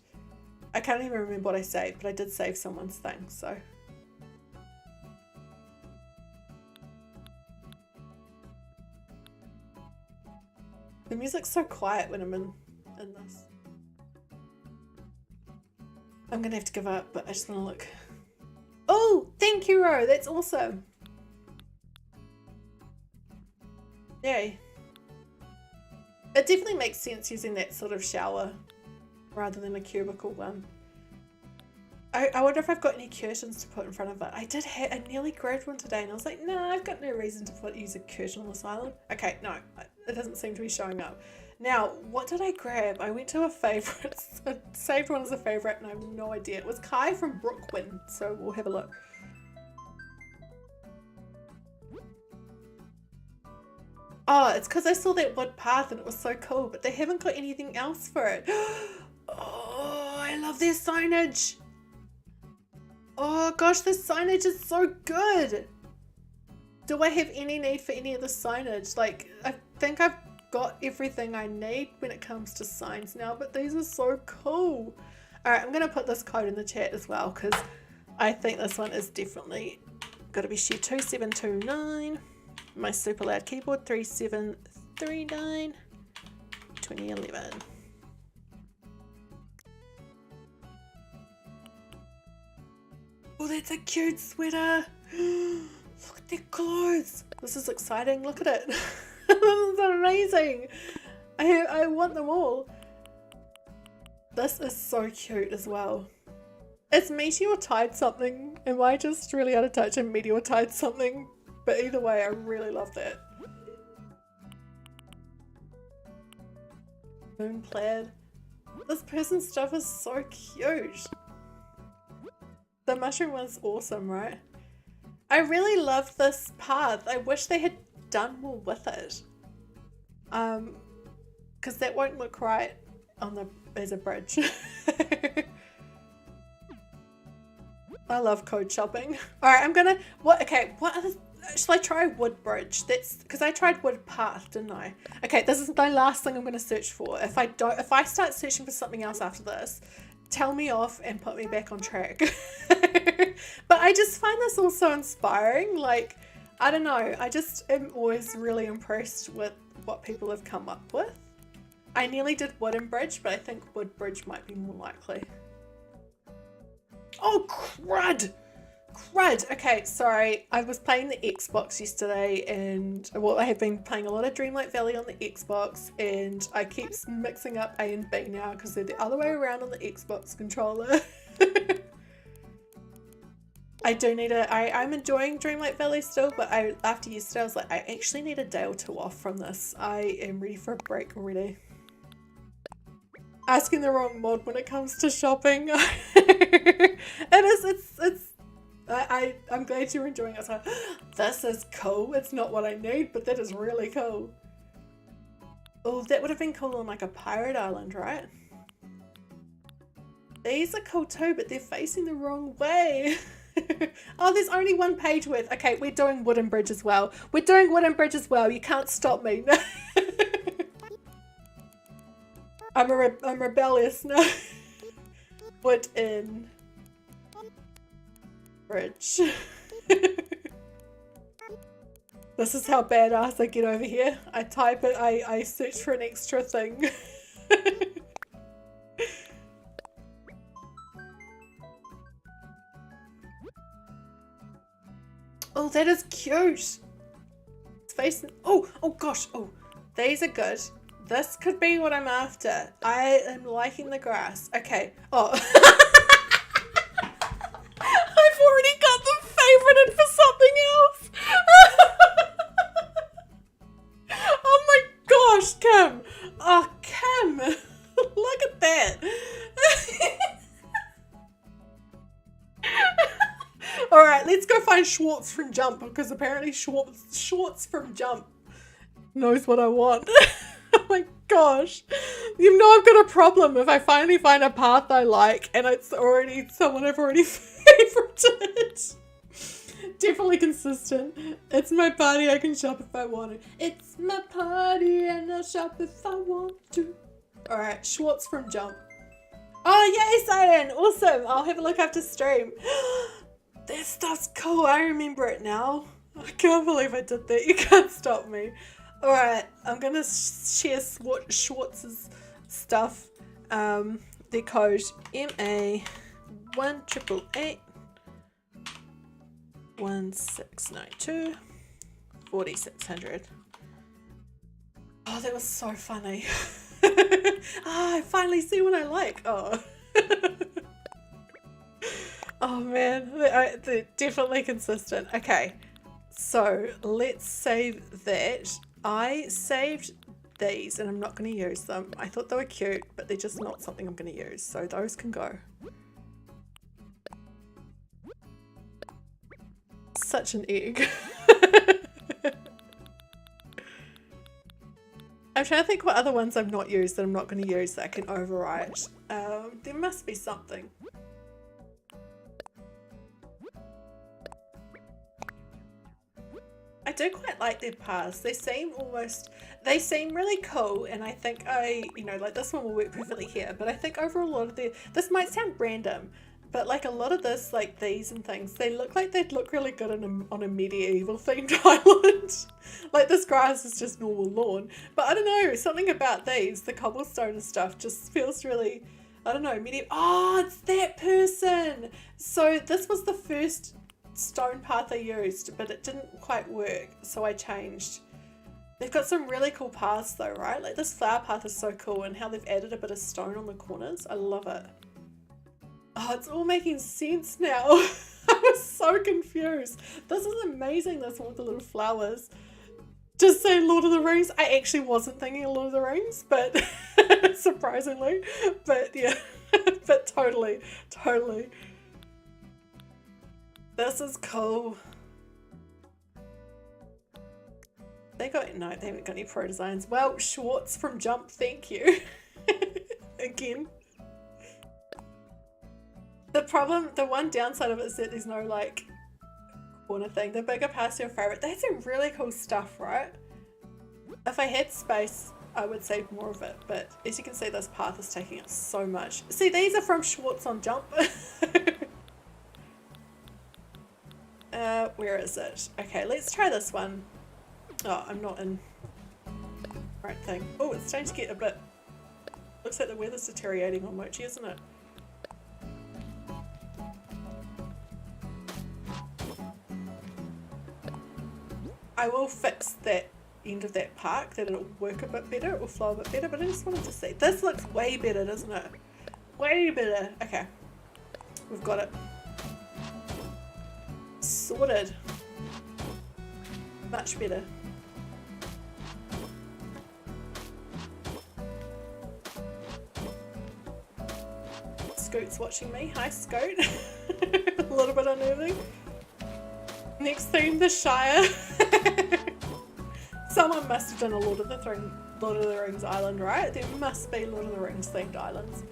I can't even remember what I saved, but I did save someone's thing, so. The music's so quiet when I'm in this. I'm gonna have to give up, but I just want to look. Oh, thank you, Ro. That's awesome. Yay. It definitely makes sense using that sort of shower rather than a cubicle one. I wonder if I've got any curtains to put in front of it. I nearly grabbed one today and I was like, no, I've got no reason to use a curtain on this island. Okay, no, it doesn't seem to be showing up. Now, what did I grab? I went to a favourites. I saved one as a favourite and I have no idea. It was Kai from Brooklyn, so we'll have a look. Oh, it's because I saw that wood path and it was so cool, but they haven't got anything else for it. Oh, I love their signage. Oh gosh, the signage is so good. Do I have any need for any of the signage? Like, I think I've got everything I need when it comes to signs now, but these are so cool. All right, I'm going to put this code in the chat as well because I think this one is definitely got to be shared. 2729. My super loud keyboard 3739 2011. Oh, that's a cute sweater. Look at their clothes. This is exciting. Look at it. This is amazing. I want them all. This is so cute as well. Is Meteor tied something? Am I just really out of touch and Meteor tied something? But either way, I really love that. Moon plaid. This person's stuff is so cute. The mushroom one's awesome, right? I really love this path. I wish they had done more with it. Because that won't look right on the as a bridge. I love code shopping. Alright, I'm gonna what other shall I try wood bridge? That's because I tried wood path, didn't I? Okay, this is my last thing I'm gonna search for. If I start searching for something else after this, tell me off and put me back on track. But I just find this all so inspiring. Like, I don't know, I just am always really impressed with what people have come up with. I nearly did wooden bridge, but I think wood bridge might be more likely. Oh, crud! Crud! Okay, sorry. I was playing the Xbox yesterday and, well, I have been playing a lot of Dreamlight Valley on the Xbox and I keep mixing up A and B now because they're the other way around on the Xbox controller. I do need I'm enjoying Dreamlight Valley still, but after yesterday I was like, I actually need a day or two off from this. I am ready for a break already. Asking the wrong mod when it comes to shopping. I'm glad you're enjoying it. So, this is cool. It's not what I need, but that is really cool. Oh, that would have been cool on like a pirate island, right? These are cool too, but they're facing the wrong way. Oh, there's only one page worth. Okay, we're doing wooden bridge as well. We're doing wooden bridge as well. You can't stop me. I'm rebellious now. Wooden bridge. This is how badass I get over here. I type it, I search for an extra thing. Oh, that is cute. It's facing, oh gosh, oh, these are good. This could be what I'm after. I am liking the grass. Okay, oh. I've already got them favorited for something else. Oh my gosh, Kim. Oh, Kim. Look at that. Alright, let's go find Schwartz from Jump because apparently Schwartz from Jump knows what I want. Oh my gosh. You know I've got a problem if I finally find a path I like and it's already someone I've already favorited. Definitely consistent. It's my party, I can shop if I want to. It's my party and I'll shop if I want to. Alright, Schwartz from Jump. Oh yay, Siren! Awesome! I'll have a look after stream. That stuff's cool, I remember it now. I can't believe I did that. You can't stop me. Alright, I'm gonna share Schwartz's stuff. Their code MA1888 1692 4600. Oh, that was so funny. I finally see what I like. Oh. Oh man, they're definitely consistent. Okay, so let's save that. I saved these, and I'm not going to use them. I thought they were cute, but they're just not something I'm going to use, so those can go. Such an egg. I'm trying to think what other ones I've not used that I'm not going to use that I can overwrite. There must be something. I do quite like their paths. They seem really cool, and I think you know, like this one will work perfectly here, but I think over a lot of this might sound random, but like a lot of this, like these and things, they look like they'd look really good on a medieval themed island. Like this grass is just normal lawn, but I don't know, something about these, the cobblestone and stuff just feels really, I don't know, medieval. Oh, it's that person! So this was the first stone path I used, but it didn't quite work, so I changed. They've got some really cool paths though, right? Like this flower path is so cool, and how they've added a bit of stone on the corners. I love it. Oh, it's all making sense now. I was so confused. This is amazing, this one with the little flowers. Just saying Lord of the Rings. I actually wasn't thinking of Lord of the Rings, but surprisingly, but yeah, but totally. This is cool. They haven't got any pro designs. Well, Schwartz from Jump, thank you. Again. The one downside of it is that there's no like corner thing. The bigger path's your favorite. They had some really cool stuff, right? If I had space, I would save more of it, but as you can see, this path is taking up so much. See, these are from Schwartz on Jump. Where is it? Okay, let's try this one. Oh, I'm not in right thing. Oh, it's starting to get a bit, looks like the weather's deteriorating on Mochi, isn't it? I will fix that end of that park, that it'll work a bit better, it will flow a bit better, but I just wanted to see. This looks way better, doesn't it? Way better. Okay, we've got it. Sorted. Much better. Scoot's watching me. Hi, Scoot. A little bit unnerving. Next theme, the Shire. Someone must have done a Lord of the Rings island, right? There must be Lord of the Rings themed islands.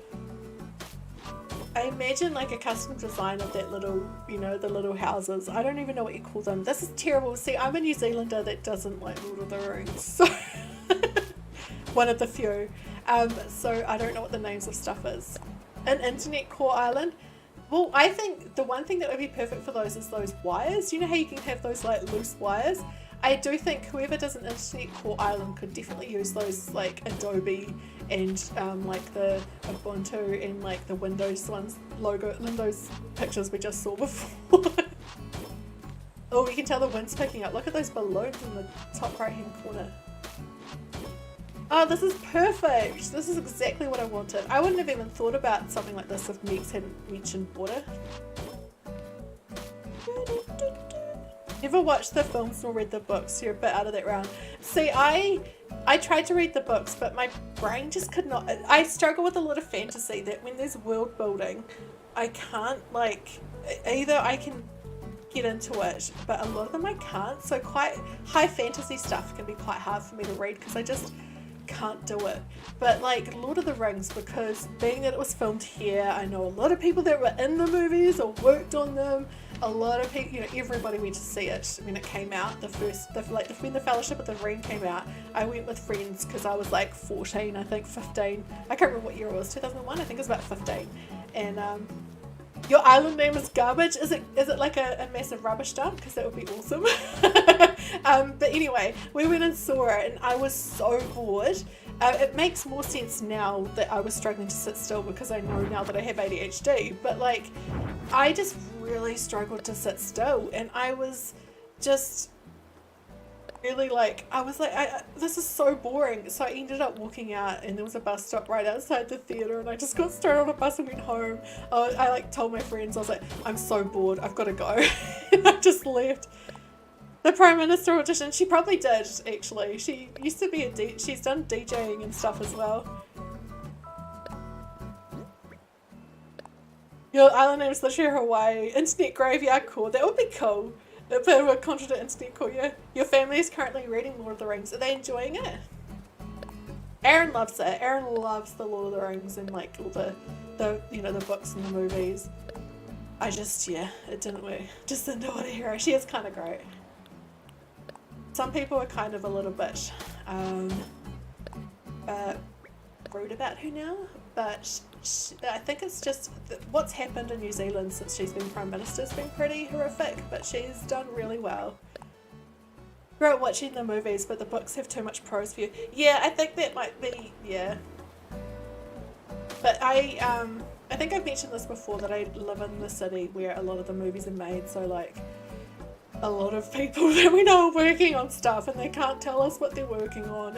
I imagine like a custom design of that little, you know, the little houses. I don't even know what you call them. This is terrible. See, I'm a New Zealander that doesn't like Lord of the Rings, so one of the few. So I don't know what the names of stuff is. An internet core island. Well, I think the one thing that would be perfect for those is those wires. You know how you can have those like loose wires? I do think whoever does an internet core island could definitely use those like Adobe and like the Ubuntu and like the Windows ones Windows pictures we just saw before. Oh, you can tell the wind's picking up. Look at those balloons in the top right hand corner. Oh, this is perfect. This is exactly what I wanted. I wouldn't have even thought about something like this if Meeks hadn't mentioned water. Never watched the films nor read the books. You're a bit out of that round. See, I tried to read the books, but my brain just could not. I struggle with a lot of fantasy that when there's world building, I can't like, either I can get into it, but a lot of them I can't. So quite high fantasy stuff can be quite hard for me to read because I just can't do it. But like Lord of the Rings, because being that it was filmed here, I know a lot of people that were in the movies or worked on them. A lot of people, you know, everybody went to see it when it came out. When the Fellowship of the Ring came out, I went with friends because I was like 14, I think 15. I can't remember what year it was. 2001, I think it was about 15. And your island name is garbage. Is it like a massive rubbish dump? Because that would be awesome. But anyway, we went and saw it, and I was so bored. It makes more sense now that I was struggling to sit still because I know now that I have ADHD. But like, I just really struggled to sit still, and I was just really like, this is so boring. So I ended up walking out, and there was a bus stop right outside the theatre, and I just got straight on a bus and went home. I like told my friends, I was like, I'm so bored, I've got to go. And I just left. The Prime Minister audition. She probably did, actually. She used to be she's done DJing and stuff as well. Your island name is literally Hawaii. Internet graveyard call. That would be cool. A bit of a contradict internet call, yeah. Your family is currently reading Lord of the Rings. Are they enjoying it? Aaron loves it. Aaron loves the Lord of the Rings and like all the the books and the movies. I just, yeah, it didn't work. Just didn't know what a hero. She is kind of great. Some people are kind of a little bit rude about her now, but I think it's just what's happened in New Zealand since she's been Prime Minister has been pretty horrific, but she's done really well. Grew up watching the movies, but the books have too much prose for you. Yeah, I think that might be, yeah. But I think I've mentioned this before, that I live in the city where a lot of the movies are made, so like a lot of people that we know are working on stuff and they can't tell us what they're working on.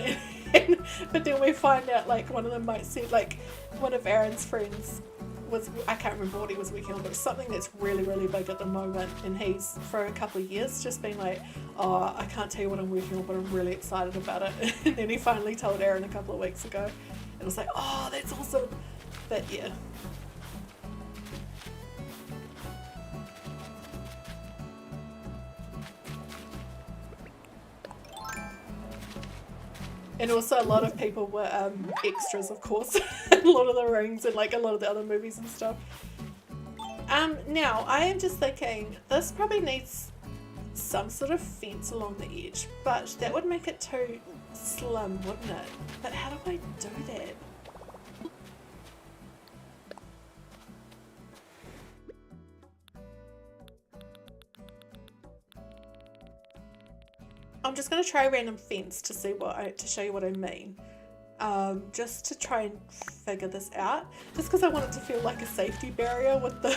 But then we find out like one of them might say, like one of Aaron's friends was, I can't remember what he was working on, but it's something that's really, really big at the moment, and he's for a couple of years just been like, oh, I can't tell you what I'm working on, but I'm really excited about it. And then he finally told Aaron a couple of weeks ago, and it was like, oh, that's awesome. But yeah. And also a lot of people were extras, of course, in Lord of the Rings and like a lot of the other movies and stuff. Now, I am just thinking, this probably needs some sort of fence along the edge, but that would make it too slim, wouldn't it? But how do I do that? I'm just going to try a random fence to see to show you what I mean. Just to try and figure this out. Just because I want it to feel like a safety barrier with the,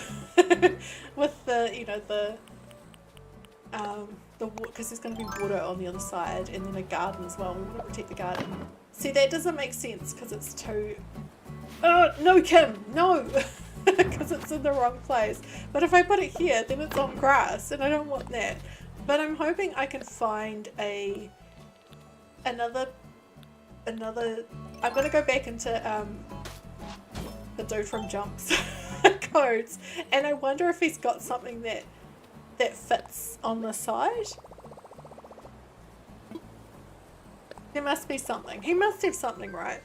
because there's going to be water on the other side, and then a garden as well. We want to protect the garden. See, that doesn't make sense because it's too. Oh no, Kim, no, because it's in the wrong place. But if I put it here, then it's on grass, and I don't want that. But I'm hoping I can find another. I'm gonna go back into the dude from Jumps codes, and I wonder if he's got something that fits on the side. There must be something. He must have something, right?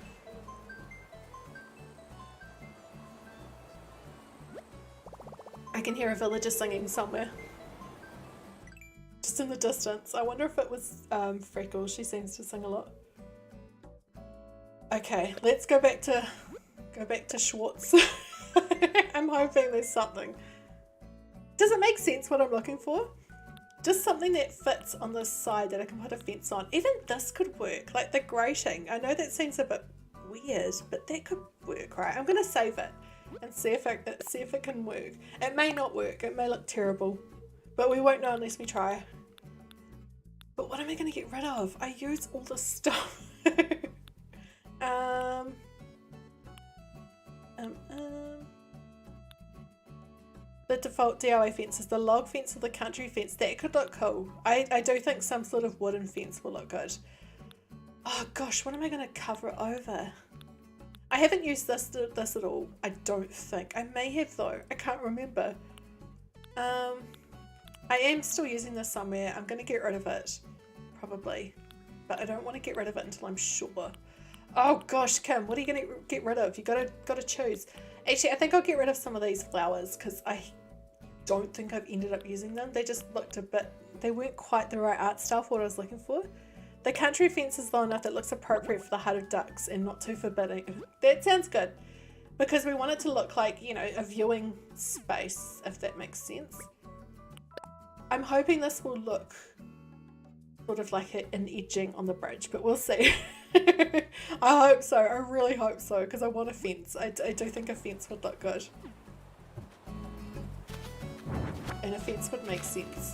I can hear a villager singing somewhere. Just in the distance. I wonder if it was Freckles. She seems to sing a lot. Okay, let's go back to Schwartz. I'm hoping there's something. Does it make sense what I'm looking for? Just something that fits on this side that I can put a fence on. Even this could work, like the grating. I know that seems a bit weird, but that could work, right? I'm gonna save it and see if it can work. It may not work. It may look terrible. But we won't know unless we try. But what am I going to get rid of? I use all this stuff. The default DIY fence is the log fence or the country fence. That could look cool. I do think some sort of wooden fence will look good. Oh gosh, what am I going to cover it over? I haven't used this at all. I don't think. I may have though. I can't remember. I am still using this somewhere. I'm going to get rid of it, probably. But I don't want to get rid of it until I'm sure. Oh gosh, Kim, what are you going to get rid of? You got to choose. Actually, I think I'll get rid of some of these flowers because I don't think I've ended up using them. They just looked a bit, they weren't quite the right art style for what I was looking for. The country fence is low enough that looks appropriate for the hut of ducks and not too forbidding. That sounds good. Because we want it to look like, you know, a viewing space, if that makes sense. I'm hoping this will look sort of like an edging on the bridge, but we'll see. I hope so. I really hope so, because I want a fence. I do think a fence would look good. And a fence would make sense.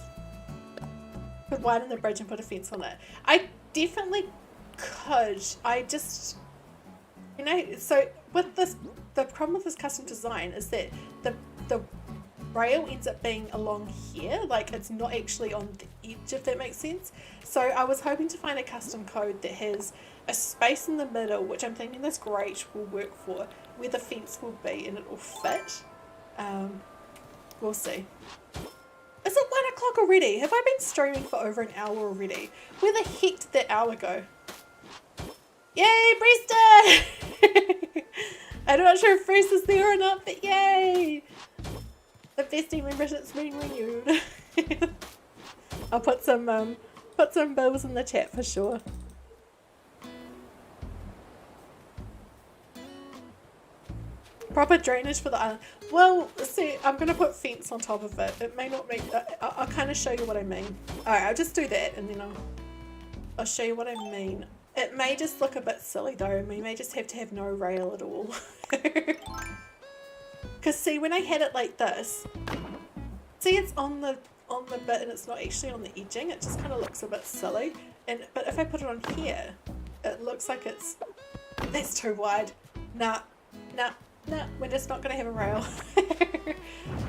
Could widen the bridge and put a fence on it. I definitely could. I just, you know, so with this, the problem with this custom design is that the rail ends up being along here, like it's not actually on the edge, if that makes sense. So I was hoping to find a custom code that has a space in the middle, which I'm thinking this grate will work for, where the fence will be and it will fit. We'll see. Is it 1 o'clock already? Have I been streaming for over an hour already? Where the heck did that hour go? Yay, Bresta! I'm not sure if Bresta's there or not, but yay! The bestie membership's been renewed. I'll put some bills in the chat for sure. Proper drainage for the island. Well, see, I'm going to put fence on top of it. It may not make... I'll kind of show you what I mean. Alright, I'll just do that and then I'll show you what I mean. It may just look a bit silly though. We may just have to have no rail at all. Because see, when I had it like this, see it's on the bit and it's not actually on the edging. It just kind of looks a bit silly. But if I put it on here, it looks like it's... That's too wide. Nah, we're just not going to have a rail.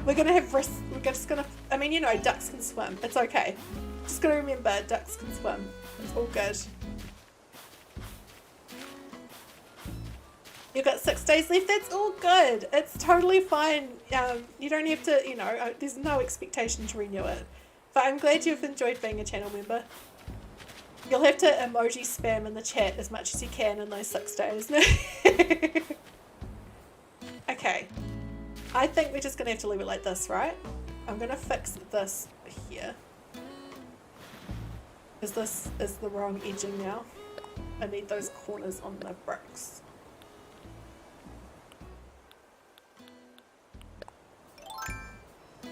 We're going to have wrists. We're just going to... I mean, you know, ducks can swim. It's okay. Just got to remember, ducks can swim. It's all good. You've got 6 days left. That's all good. It's totally fine. You don't have to, you know, there's no expectation to renew it. But I'm glad you've enjoyed being a channel member. You'll have to emoji spam in the chat as much as you can in those 6 days. Okay, I think we're just going to have to leave it like this, right? I'm going to fix this here. Because this is the wrong edging now. I need those corners on the bricks.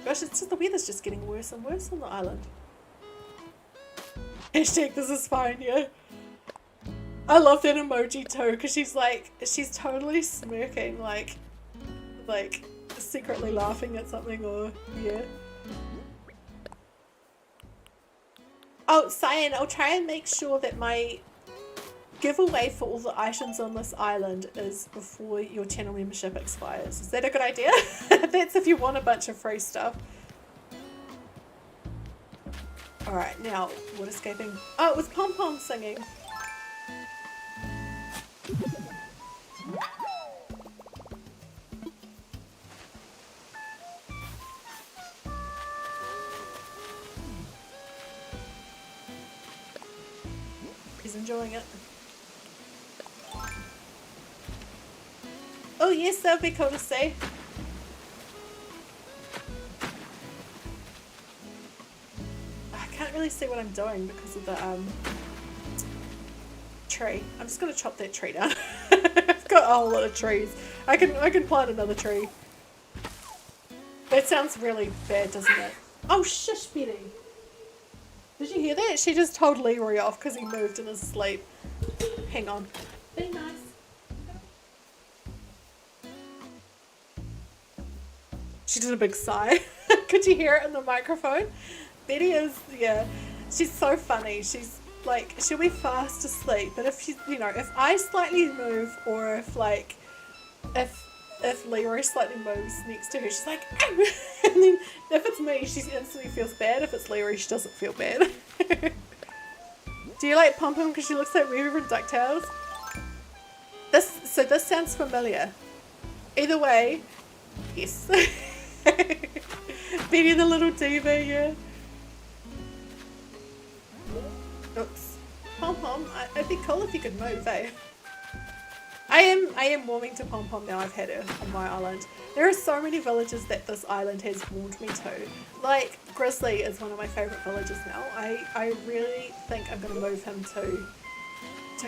Gosh, it's just the weather's just getting worse and worse on the island. Hashtag this is fine, yeah. I love that emoji too, because she's like, she's totally smirking, like secretly laughing at something, or yeah. Oh, Cyan, I'll try and make sure that my giveaway for all the items on this island is before your channel membership expires. Is that a good idea? That's if you want a bunch of free stuff. Alright, now, water escaping. Oh, it was Pom Pom singing. He's enjoying it. Oh yes, that would be cool to see. I can't really see what I'm doing because of the tree. I'm just gonna chop that tree down. I've got a whole lot of trees. I can plant another tree. That sounds really bad, doesn't it? Oh shush, Betty. Did you hear that? She just told Leroy off because he moved in his sleep. Hang on. Be nice. She did a big sigh. Could you hear it in the microphone? Betty is, yeah, she's so funny. She's like, she'll be fast asleep, but if she's, you know, if I slightly move, or if like, if Leroy slightly moves next to her, she's like, and then if it's me, she instantly feels bad. If it's Leroy, she doesn't feel bad. Do you like Pom Pom because she looks like Weaver from DuckTales? So this sounds familiar. Either way, yes. Betty the little diva, yeah. Oops. Pom Pom, it'd be cool if you could move, eh? I am warming to Pom Pom now. I've had her on my island. There are so many villages that this island has warmed me to. Like, Grizzly is one of my favourite villages now. I really think I'm going to move him to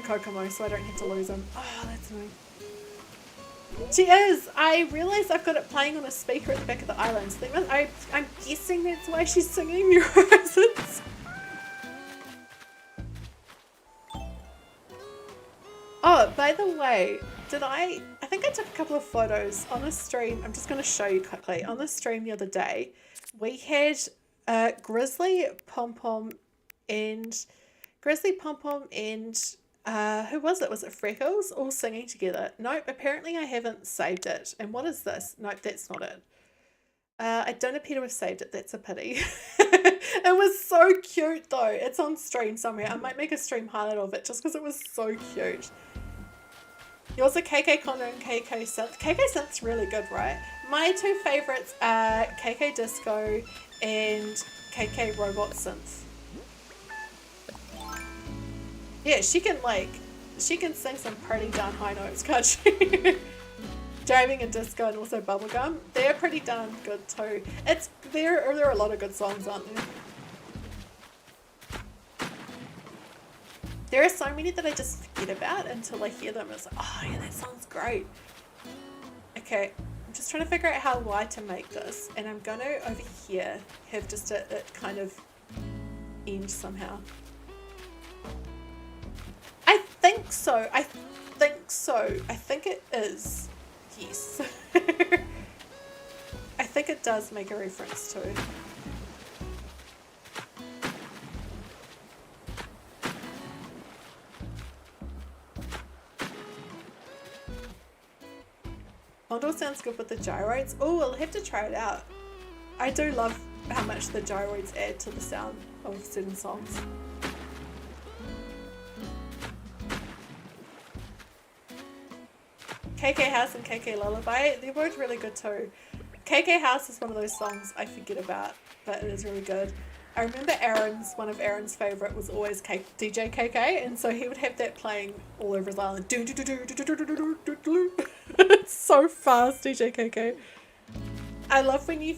Kokomo so I don't have to lose him. Oh, that's annoying. She is! I realise I've got it playing on a speaker at the back of the island. So I'm guessing that's why she's singing New Horizons. Oh, by the way, I think I took a couple of photos on a stream. I'm just going to show you quickly. On the stream the other day, we had Grizzly, Pom Pom, and who was it? Was it Freckles? All singing together. Nope, apparently I haven't saved it. And what is this? Nope, that's not it. I don't appear to have saved it. That's a pity. It was so cute though. It's on stream somewhere. I might make a stream highlight of it just because it was so cute. Yours are KK Connor and KK Synth. KK Synth's really good, right? My two favourites are KK Disco and KK Robot Synth. Yeah, she can sing some pretty darn high notes, can't she? Driving and Disco and also Bubblegum. They're pretty darn good too. There are a lot of good songs, aren't there? There are so many that I just forget about until I hear them. It's like, oh yeah, that sounds great. Okay, I'm just trying to figure out how wide to make this. And I'm going to, over here, have just it kind of end somehow. I think so. I think it is. Yes. I think it does make a reference to. Mondo sounds good with the gyroids. Oh, I'll have to try it out. I do love how much the gyroids add to the sound of certain songs. KK House and KK Lullaby, they're both really good too. KK House is one of those songs I forget about, but it is really good. I remember one of Aaron's favourite was always DJ KK, and so he would have that playing all over his island. It's so fast, DJ KK. I love when you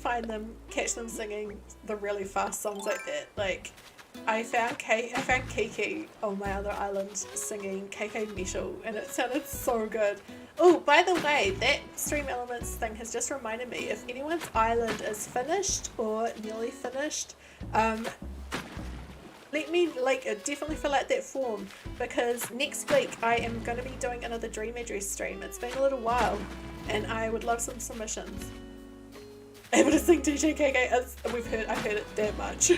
catch them singing the really fast songs like that. Like, I found Kiki on my other island singing KK Metal, and it sounded so good. Oh, by the way, that Stream Elements thing has just reminded me, if anyone's island is finished or nearly finished, let me definitely fill out that form, because next week I am going to be doing another Dream Address stream. It's been a little while and I would love some submissions. Able to sing DJ KK, I've heard it that much.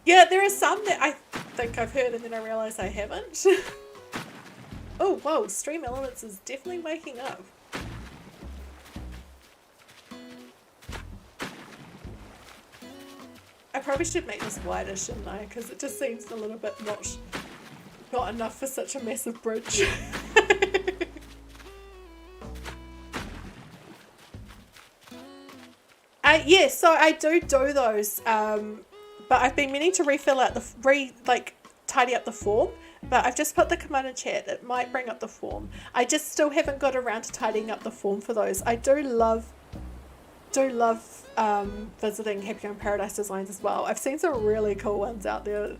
Yeah, there are some that I think I've heard and then I realise I haven't. Oh, whoa, Stream Elements is definitely waking up. I probably should make this wider, shouldn't I? Because it just seems a little bit not enough for such a massive bridge. Yeah, so I do those, but I've been meaning to tidy up the form. But I've just put the command in chat. It might bring up the form. I just still haven't got around to tidying up the form for those. I do love visiting Happy Home Paradise designs as well. I've seen some really cool ones out there.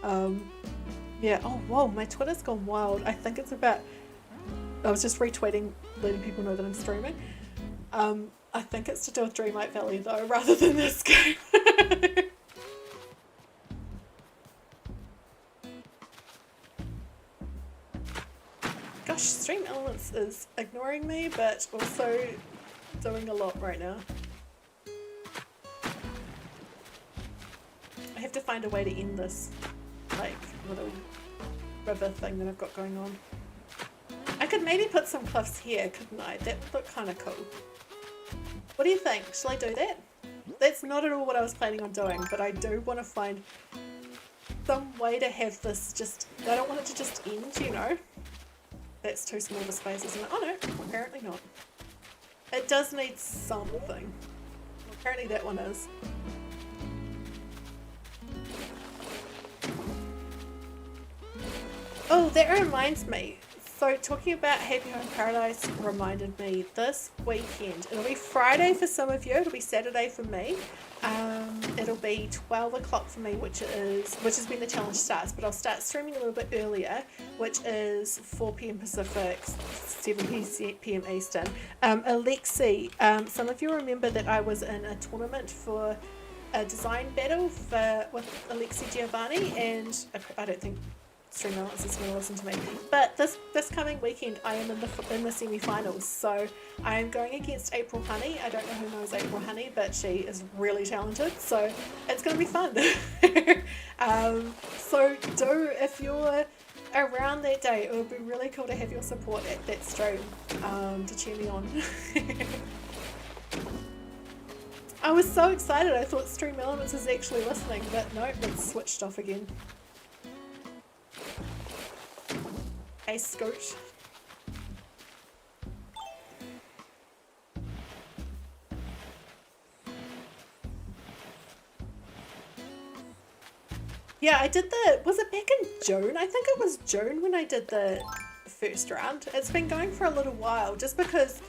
Yeah. Oh, whoa, my Twitter's gone wild. I think it's about... I was just retweeting, letting people know that I'm streaming. I think it's to do with Dreamlight Valley though, rather than this game. Gosh, Stream Elements is ignoring me, but also doing a lot right now. I have to find a way to end this, little river thing that I've got going on. I could maybe put some cliffs here, couldn't I? That would look kind of cool. What do you think? Shall I do that? That's not at all what I was planning on doing, but I do want to find some way to have this I don't want it to just end, you know? That's too small of a space, isn't it? Oh no, apparently not. It does need something. Well, apparently that one is. Oh, that reminds me. So talking about Happy Home Paradise reminded me this weekend. It'll be Friday for some of you. It'll be Saturday for me. It'll be 12 o'clock for me, which is when the challenge starts. But I'll start streaming a little bit earlier, which is 4 p.m. Pacific, 7 p.m. Eastern. Alexi, some of you remember that I was in a tournament for a design battle with Alexi Giovanni, and I don't think Stream Elements is going to listen to me. But this coming weekend, I am in the semi-finals, so I am going against April Honey. I don't know who knows April Honey, but she is really talented, so it's going to be fun. So if you're around that day, it would be really cool to have your support at that stream to cheer me on. I was so excited. I thought Stream Elements was actually listening, but no, it's switched off again. Hey, Scoot. Yeah, I did was it back in June? I think it was June when I did the first round. It's been going for a little while just because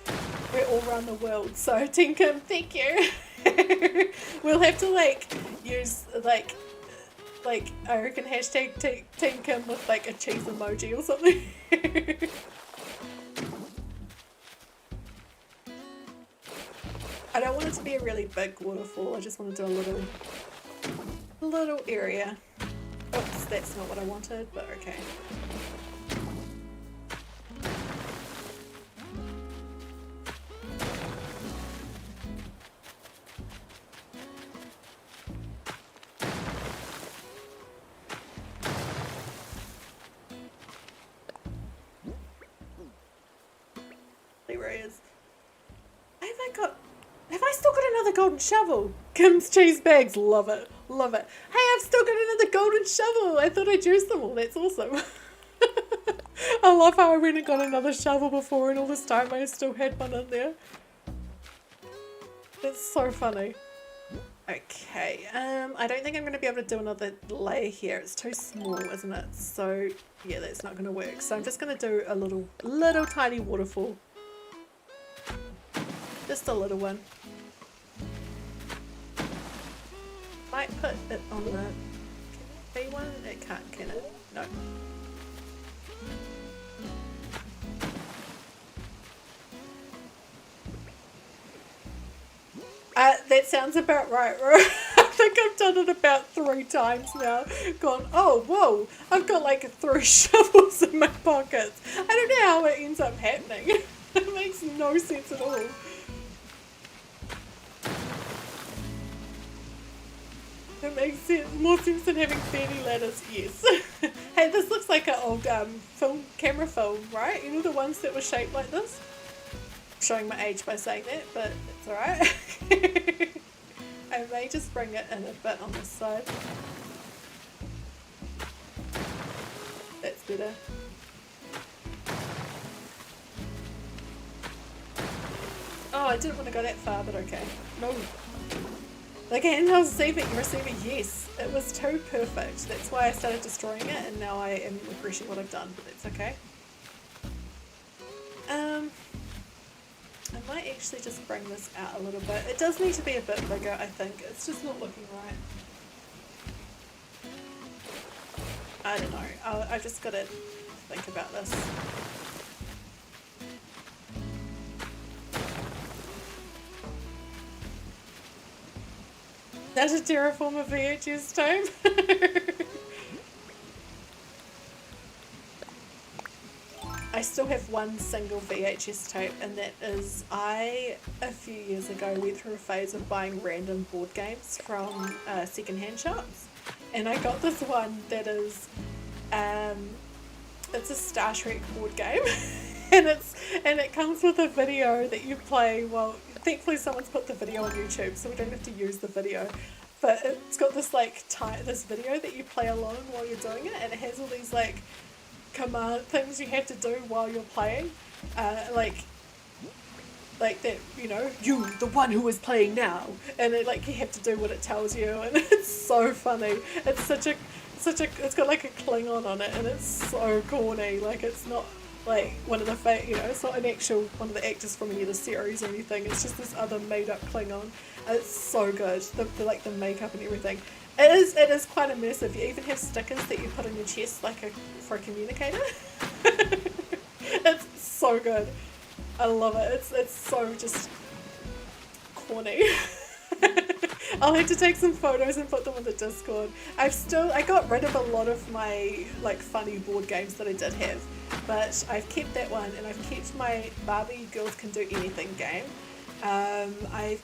we're all around the world. So Team Kim, thank you. We'll have to like use like I reckon hashtag Team Kim with like a cheese emoji or something. I don't want it to be a really big waterfall. I just want to do a little area. Oops, that's not what I wanted, but okay. Have I still got another golden shovel? Kim's cheese bags, love it, love it. Hey, I've still got another golden shovel. I thought I'd used them all, that's awesome. I love how I went and got another shovel before and all this time I still had one in there. That's so funny. Okay, I don't think I'm going to be able to do another layer here. It's too small, isn't it? So, yeah, that's not going to work. So I'm just going to do a little tiny waterfall. Just a little one. Might put it on the B one. It can't, can it? No. That sounds about right. I think I've done it about 3 times now. Gone, oh, whoa, I've got like 3 shovels in my pockets. I don't know how it ends up happening. It makes no sense at all. It makes more sense than having 30 ladders, yes. Hey, this looks like an old camera film, right? You know the ones that were shaped like this? I'm showing my age by saying that, but it's alright. I may just bring it in a bit on this side. That's better. Oh, I didn't want to go that far, but okay. No. Like a handheld receiver, yes. It was too perfect. That's why I started destroying it, and now I am regretting what I've done, but that's okay. I might actually just bring this out a little bit. It does need to be a bit bigger, I think. It's just not looking right. I don't know. I've just got to think about this. That's a terraform of VHS tape. I still have one single VHS tape, and that is a few years ago went through a phase of buying random board games from second-hand shops, and I got this one that is it's a Star Trek board game. and it comes with a video that you play. Well, thankfully someone's put the video on YouTube, so we don't have to use the video, but it's got this this video that you play along while you're doing it, and it has all these like command things you have to do while you're playing, like that, you know, you, the one who is playing now, and it, like, you have to do what it tells you, and it's so funny. It's it's got like a Klingon on it, and it's so corny. Like, it's not like one of the it's not an actual one of the actors from any of the series or anything. It's just this other made up Klingon. And it's so good. The like the makeup and everything. It is quite immersive. You even have stickers that you put on your chest like for a communicator. It's so good. I love it. It's so just corny. I'll have to take some photos and put them on the Discord. I got rid of a lot of my like funny board games that I did have, but I've kept that one, and I've kept my Barbie Girls Can Do Anything game. I've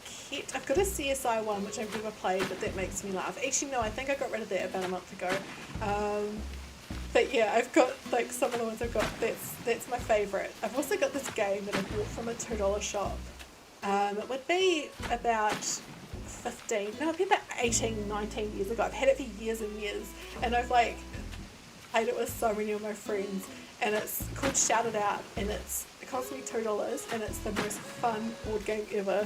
got a CSI one which I've never played, but that makes me laugh. Actually no, I think I got rid of that about a month ago. But yeah, I've got like some of the ones I've got. That's my favourite. I've also got this game that I bought from a $2 shop. It would be about 15, no, maybe about 18, 19 years ago. I've had it for years and years, and I've like played it with so many of my friends, and it's called Shout It Out, and it cost me $2, and it's the most fun board game ever.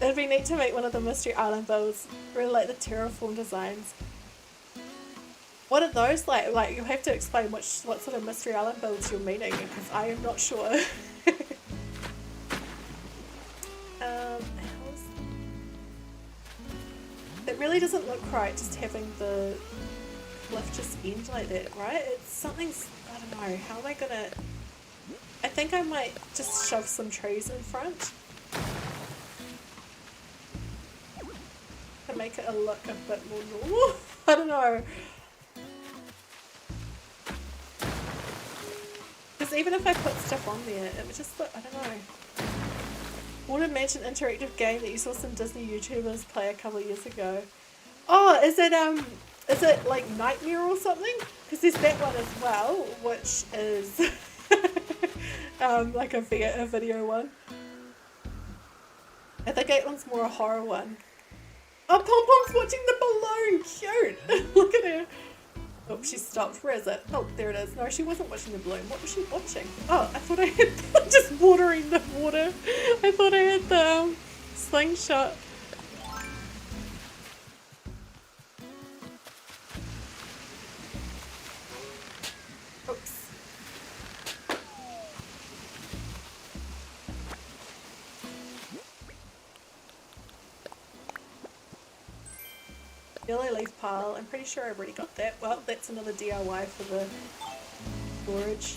It'd be neat to make one of the Mystery Island builds. Really like the terraform designs. What are those like? Like, you'll have to explain what sort of Mystery Island builds you're meaning, because I am not sure. It really doesn't look right just having the lift just end like that, right? It's something's, I don't know, how am I gonna... I think I might just shove some trees in front to make it look a bit more normal. I don't know. Because even if I put stuff on there, it would just look, I don't know. What a mention interactive game that you saw some Disney YouTubers play a couple of years ago. Oh, is it like Nightmare or something? Because there's that one as well, which is like a video one. I think that one's more a horror one. Oh, Pom Pom's watching the balloon! Cute! Look at her. Oh, she stopped. Where is it? Oh, there it is. No, she wasn't watching the balloon. What was she watching? Oh, I thought I had just watering the water. I thought I had the slingshot. Oops. Yellow leaf pile. I'm pretty sure I've already got that. Well, that's another DIY for the storage.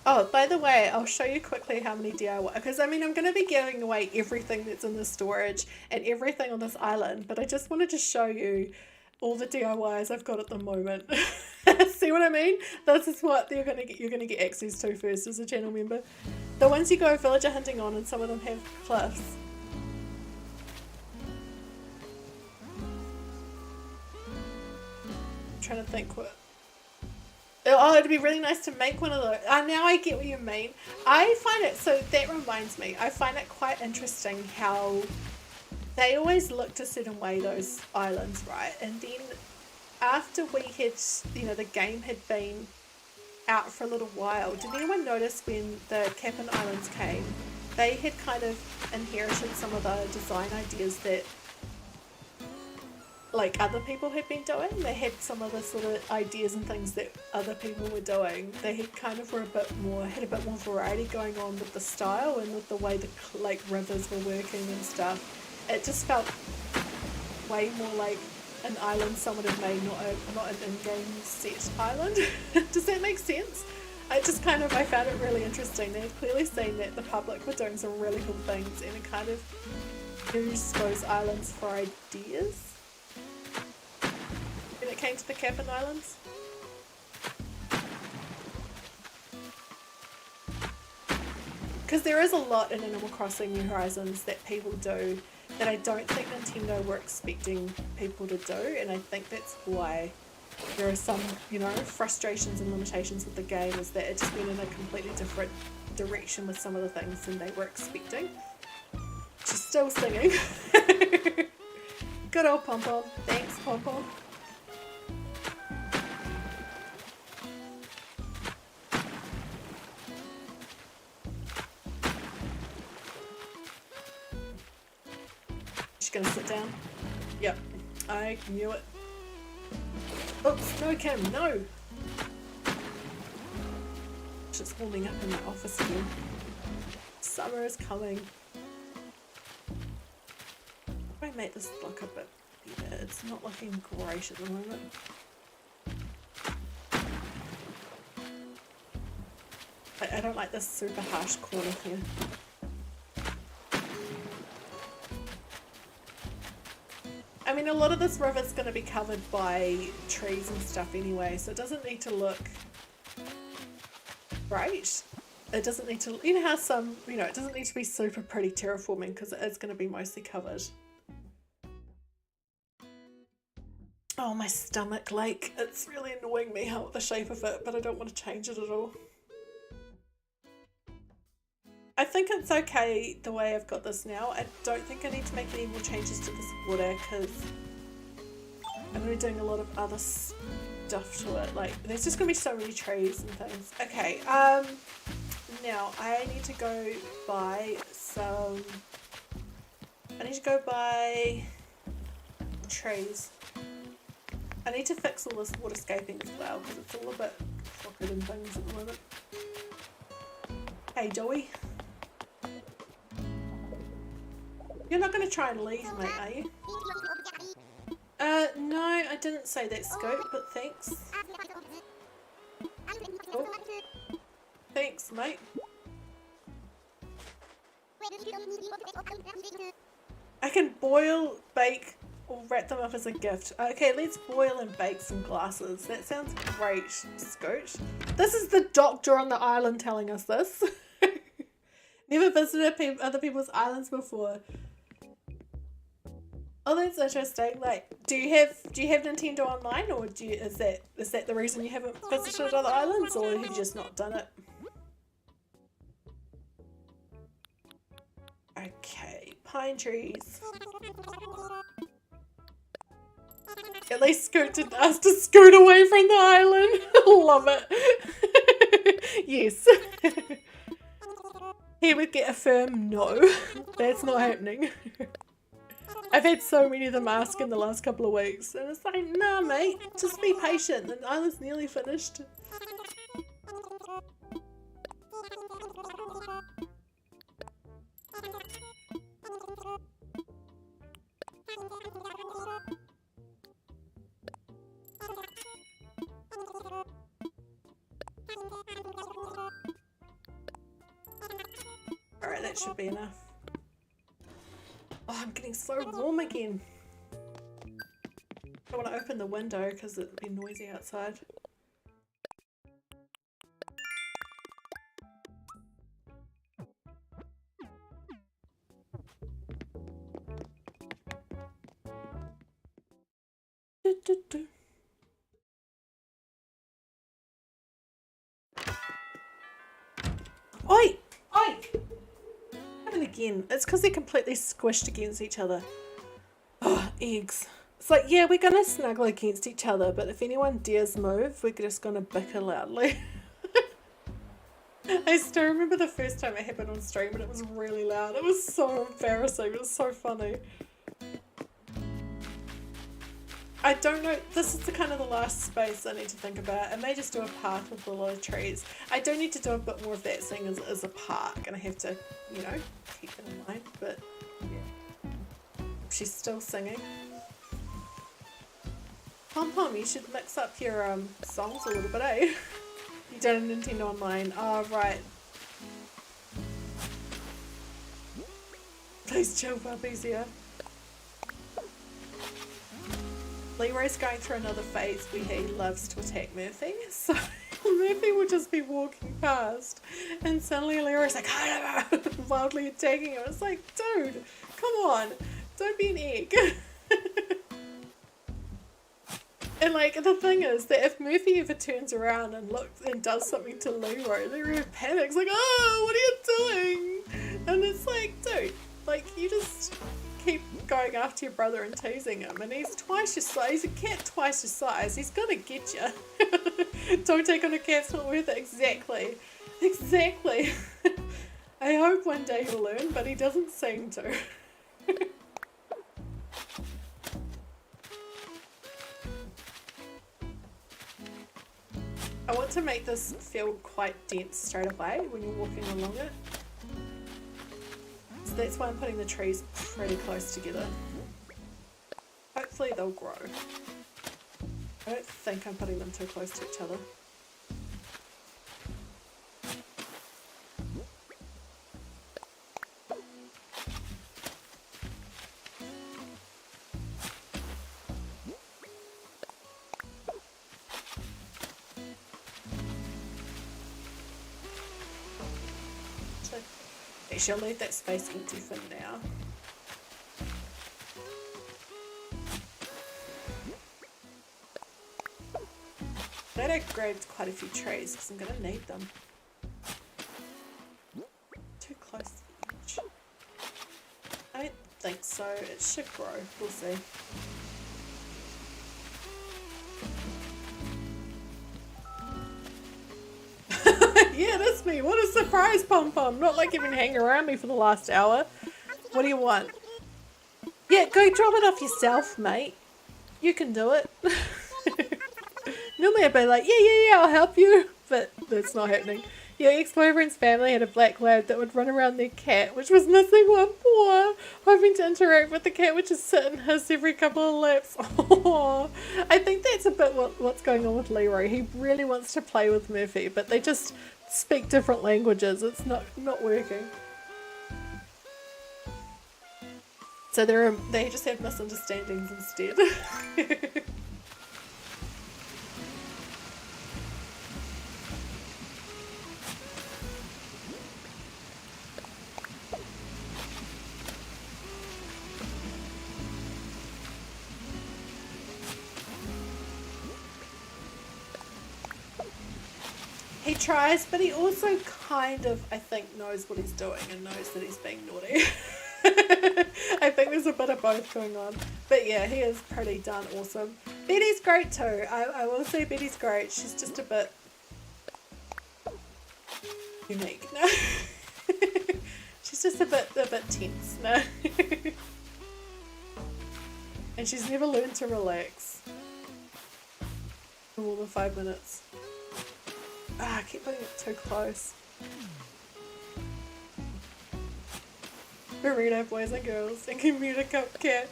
Oh, by the way, I'll show you quickly how many DIY, because I mean, I'm going to be giving away everything that's in the storage and everything on this island, but I just wanted to show you all the DIYs I've got at the moment. See what I mean? This is what you're going to get access to first as a channel member. The ones you go villager hunting on, and some of them have cliffs. I'm trying to think what... Oh, it'd be really nice to make one of those. Now I get what you mean. I find it, so that reminds me, I find it quite interesting how they always looked a certain way, those islands, right? And then after we had, you know, the game had been out for a little while, did anyone notice when the Cap'n Islands came, they had kind of inherited some of the design ideas that like other people had been doing? They had some of the sort of ideas and things that other people were doing. They had kind of had a bit more variety going on with the style and with the way the like rivers were working and stuff. It just felt way more like an island someone had made, not an in-game set island. Does that make sense? I found it really interesting. They had clearly seen that the public were doing some really cool things, and it kind of used those islands for ideas. When it came to the Cap'n Islands. Because there is a lot in Animal Crossing New Horizons that people do that I don't think Nintendo were expecting people to do, and I think that's why there are some, you know, frustrations and limitations with the game, is that it just went in a completely different direction with some of the things than they were expecting. She's still singing. Good old Pom Pom. Thanks, Pom Pom. Gonna sit down. Yep, I knew it. Oops, no Kim, no! Just warming up in my office again. Summer is coming. How do I make this look a bit better? It's not looking great at the moment. I don't like this super harsh corner here. I mean, a lot of this river's going to be covered by trees and stuff anyway, so it doesn't need to look great. It doesn't need to, you know how some, you know, it doesn't need to be super pretty terraforming because it is going to be mostly covered. Oh, my stomach, like, it's really annoying me how the shape of it, but I don't want to change it at all. I think it's okay the way I've got this now. I don't think I need to make any more changes to this water because I'm going to be doing a lot of other stuff to it. Like, there's just going to be so many trees and things. Okay, now I need to go buy some... I need to go buy trees. I need to fix all this waterscaping as well because it's a little bit crooked and things at the moment. Hey Joey. You're not going to try and leave, mate, are you? No, I didn't say that, Scope, but thanks. Oh. Thanks, mate. I can boil, bake, or wrap them up as a gift. Okay, let's boil and bake some glasses. That sounds great, Scoot. This is the doctor on the island telling us this. Never visited other people's islands before. Oh, that's interesting. Like, do you have Nintendo Online, or is that the reason you haven't visited other islands, or have you just not done it? Okay, pine trees. At least Scoot didn't ask to scoot away from the island. Love it. Yes. He would get a firm no. That's not happening. I've had so many of them ask in the last couple of weeks, and it's like, nah, mate, just be patient. The island's nearly finished. Alright, that should be enough. Oh, I'm getting so warm again. I want to open the window because it'd be noisy outside. Oi! Oi! And again, it's because they're completely squished against each other. Oh, eggs. It's like, yeah, we're gonna snuggle against each other, but if anyone dares move, we're just gonna bicker loudly. I still remember the first time it happened on stream, and it was really loud. It was so embarrassing. It was so funny. I don't know, this is the kind of the last space I need to think about. I may just do a park with a lot of trees. I do need to do a bit more of that, seeing as it is a park, and I have to, you know, keep it in mind, but yeah. She's still singing. Pom Pom, you should mix up your songs a little bit, eh? You done a Nintendo Online. Oh, right. Please chill, puppies, yeah. Leroy's going through another phase where he loves to attack Murphy, so Murphy will just be walking past and suddenly Leroy's like wildly attacking him. It's like, dude, come on, don't be an egg. And like, the thing is that if Murphy ever turns around and looks and does something to Leroy panics like, oh, what are you doing? And it's like, dude, like, you just keep going after your brother and teasing him, and he's twice your size. He's a cat twice your size. He's gonna get you. Don't take on a cat's not worth it. Exactly. Exactly. I hope one day he'll learn, but he doesn't seem to. I want to make this feel quite dense straight away when you're walking along it. So that's why I'm putting the trees pretty close together. Hopefully they'll grow. I don't think I'm putting them too close to each other. Actually, I'll leave that space empty for now. Glad I grabbed quite a few trees because I'm going to need them. Too think so. It should grow. We'll see. Yeah, that's me. What a surprise, Pom Pom. Not like you've been hanging around me for the last hour. What do you want? Yeah, go drop it off yourself, mate. You can do it. Normally I'd be like, yeah, I'll help you. But that's not happening. Your ex-boyfriend's family had a black lab that would run around their cat, which was missing one paw, hoping to interact with the cat, which is sit and hiss every couple of laps. Oh, I think that's a bit what's going on with Leroy. He really wants to play with Murphy, but they just speak different languages. It's not working. So they just have misunderstandings instead. He tries, but he also kind of, I think, knows what he's doing and knows that he's being naughty. I think there's a bit of both going on. But yeah, he is pretty darn awesome. Betty's great too. I will say Betty's great. She's just a bit unique. No. She's just a bit tense. No. And she's never learned to relax for more than 5 minutes. Ah, I keep putting it too close. Burrito boys and girls and commuter cup cat.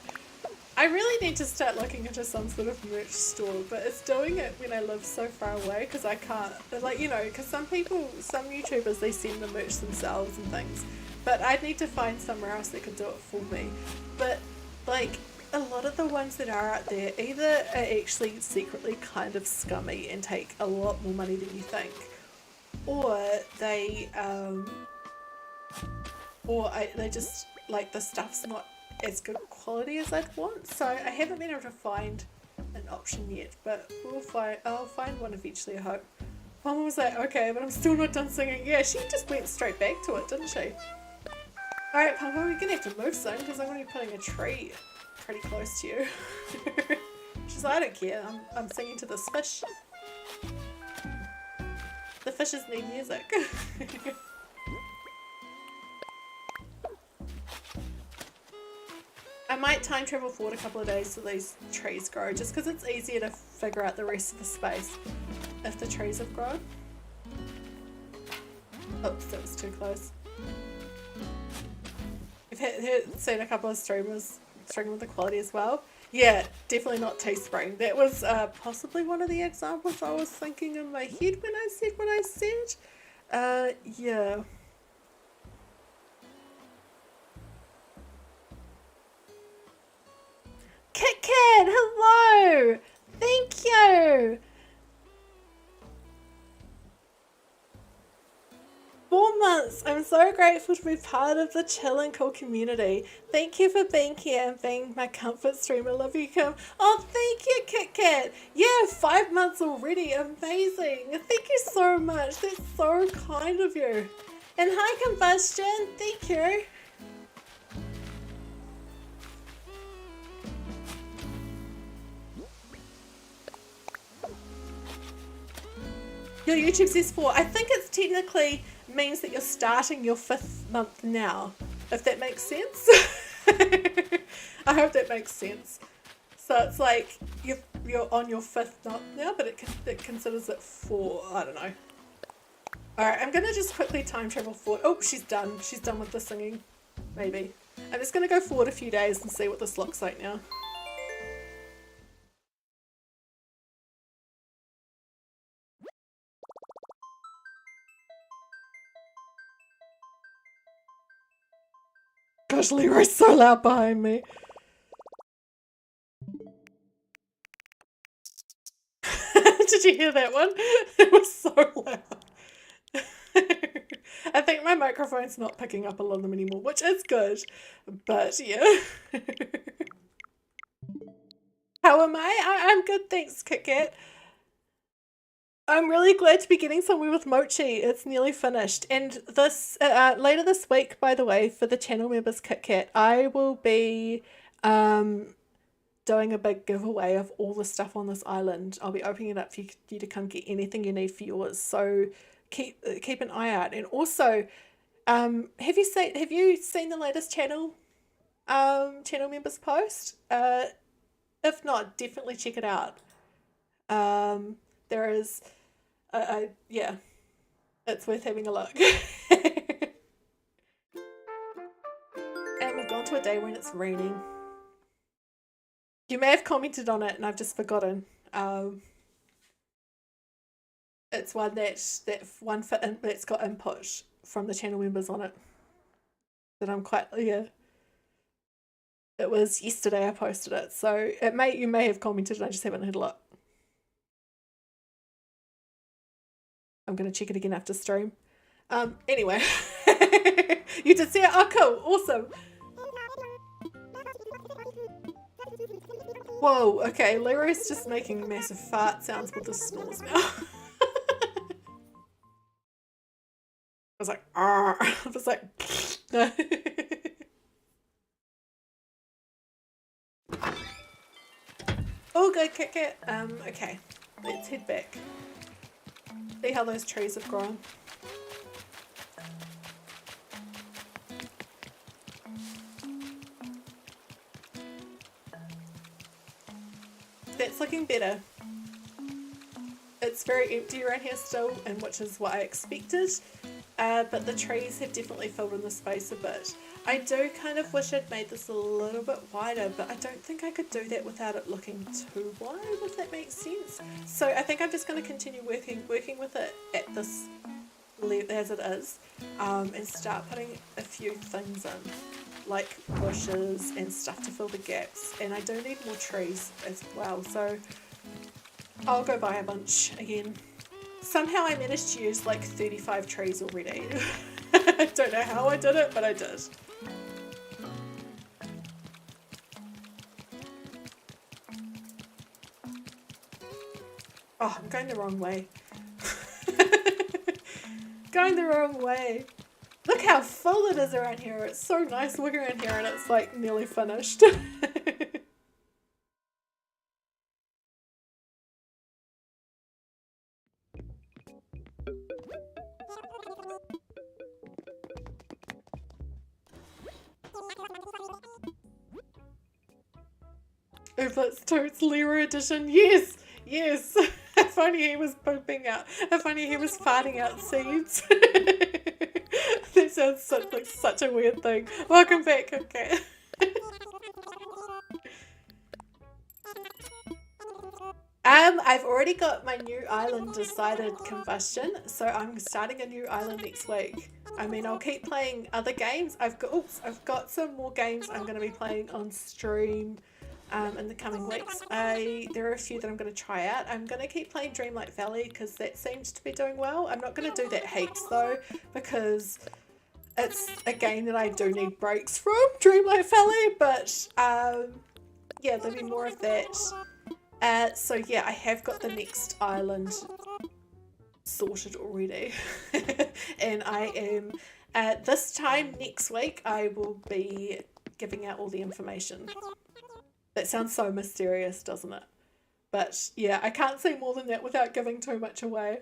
I really need to start looking into some sort of merch store, but it's doing it when I live so far away because I can't, like, you know, because some YouTubers, they send the merch themselves and things, but I'd need to find somewhere else that could do it for me. But like a lot of the ones that are out there either are actually secretly kind of scummy and take a lot more money than you think, or they just, like, the stuff's not as good quality as I'd want. So I haven't been able to find an option yet, but I'll find one eventually, I hope. Mama was like, okay, but I'm still not done singing. Yeah, she just went straight back to it, didn't she? Alright, Papa, we're gonna have to move soon because I'm gonna be putting a tree pretty close to you. She's like, I don't care, I'm singing to this fish. The fishes need music. I might time travel forward a couple of days so these trees grow, just because it's easier to figure out the rest of the space if the trees have grown. Oops, that was too close. I've seen a couple of streamers struggling with the quality as well. Yeah, definitely not Teespring. That was possibly one of the examples I was thinking in my head when I said what I said. Yeah. Kit Kat, hello! Thank you! 4 months! I'm so grateful to be part of the chill and cool community. Thank you for being here and being my comfort stream. I love you, Kim. Oh, thank you, Kit Kat! Yeah, 5 months already. Amazing! Thank you so much. That's so kind of you. And hi, Combustion. Thank you. Your YouTube says 4. I think it's technically means that you're starting your 5th month now, if that makes sense. I hope that makes sense. So it's like you're on your 5th month now, but it considers it 4. I don't know. Alright, I'm gonna just quickly time travel forward. Oh, she's done. She's done with the singing. Maybe. I'm just gonna go forward a few days and see what this looks like now. Gosh, Leroy's so loud behind me. Did you hear that one? It was so loud. I think my microphone's not picking up a lot of them anymore, which is good. But yeah. How am I? I'm good, thanks, Kit Kat. I'm really glad to be getting somewhere with Mochi. It's nearly finished. And this later this week, by the way, for the channel members Kit Kat, I will be doing a big giveaway of all the stuff on this island. I'll be opening it up for you to come get anything you need for yours. So keep an eye out. And also, have you seen the latest channel members post? If not, definitely check it out. There is, yeah, it's worth having a look. And we've gone to a day when it's raining. You may have commented on it and I've just forgotten. It's one that's got input from the channel members on it. That I'm quite, yeah. It was yesterday I posted it, so you may have commented and I just haven't had a look. I'm gonna check it again after stream. Anyway. You did see it? Oh cool, awesome. Whoa, okay, Leroy's just making massive fart sounds with the snores now. I was like, argh. I was like, no. Oh, good, Kit Kat. Okay, let's head back. See how those trees have grown. That's looking better. It's very empty around here still, and which is what I expected. But the trees have definitely filled in the space a bit. I do kind of wish I'd made this a little bit wider, but I don't think I could do that without it looking too wide, if that makes sense. So I think I'm just going to continue working with it at this level as it is, and start putting a few things in, like bushes and stuff to fill the gaps. And I do need more trees as well, so I'll go buy a bunch again. Somehow I managed to use like 35 trees already. I don't know how I did it, but I did. Oh, I'm going the wrong way. Going the wrong way. Look how full it is around here. It's so nice looking around here and it's like nearly finished. Oops, Totes Leroy edition. Yes, yes. If only he was pooping out. If only he was farting out seeds. That sounds like such a weird thing. Welcome back, okay. I've already got my new island decided, Combustion, so I'm starting a new island next week. I mean, I'll keep playing other games. I've got some more games I'm going to be playing on stream in the coming weeks. There are a few that I'm going to try out. I'm going to keep playing Dreamlight Valley because that seems to be doing well. I'm not going to do that heaps though, because it's a game that I do need breaks from, Dreamlight Valley, but yeah, there'll be more of that. So yeah, I have got the next island sorted already. And I am, this time next week, I will be giving out all the information. That sounds so mysterious, doesn't it? But yeah, I can't say more than that without giving too much away.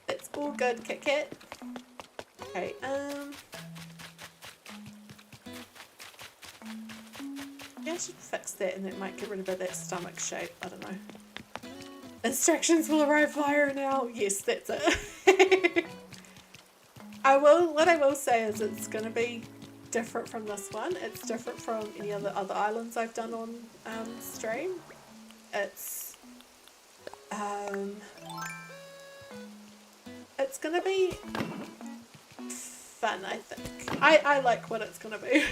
It's all good, Kit Kat. Okay, yeah, I should fix that and that might get rid of that stomach shape. I don't know. Instructions will arrive via now. Yes, that's it. What I will say is it's going to be different from this one. It's different from any other islands I've done on stream. It's going to be fun, I think. I like what it's going to be.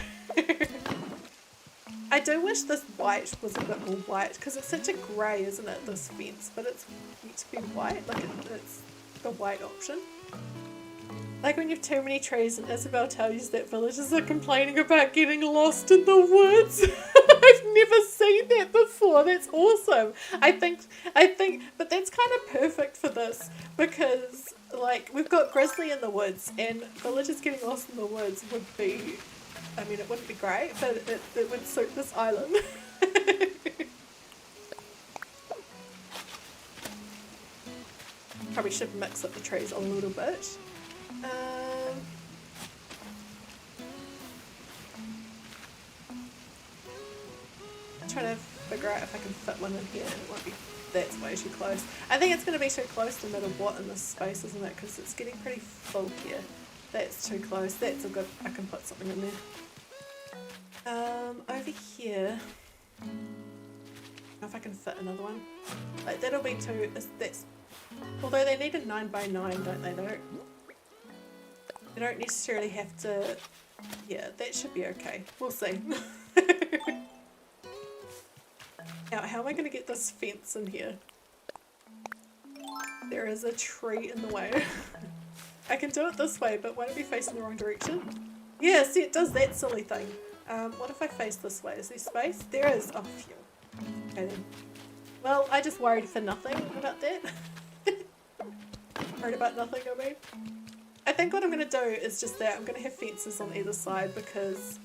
I do wish this white was a bit more white, because it's such a grey, isn't it, this fence, but it's meant to be white, like it's the white option. Like when you have too many trees and Isabel tells you that villagers are complaining about getting lost in the woods. I've never seen that before. That's awesome. I think, but that's kind of perfect for this because, like, we've got grizzly in the woods, and villagers getting lost in the woods would be, I mean, it wouldn't be great, but it would suit this island. Probably should mix up the trees a little bit. I'm trying to figure out if I can fit one in here, and it won't be, that's way too close. I think it's going to be too close no matter what in this space, isn't it? Because it's getting pretty full here. That's too close. That's a good, I can put something in there. Over here, I don't know if I can fit another one. Like, that'll be too, that's, although they need a 9x9, don't they? They don't necessarily have to, yeah, that should be okay. We'll see. Now, how am I going to get this fence in here? There is a tree in the way. I can do it this way, but won't it be facing the wrong direction? Yeah, see, it does that silly thing. What if I face this way? Is there space? There is. Oh, phew. Okay then. Well, I just worried for nothing about that. Worried about nothing, I mean. I think what I'm going to do is just that. I'm going to have fences on either side because,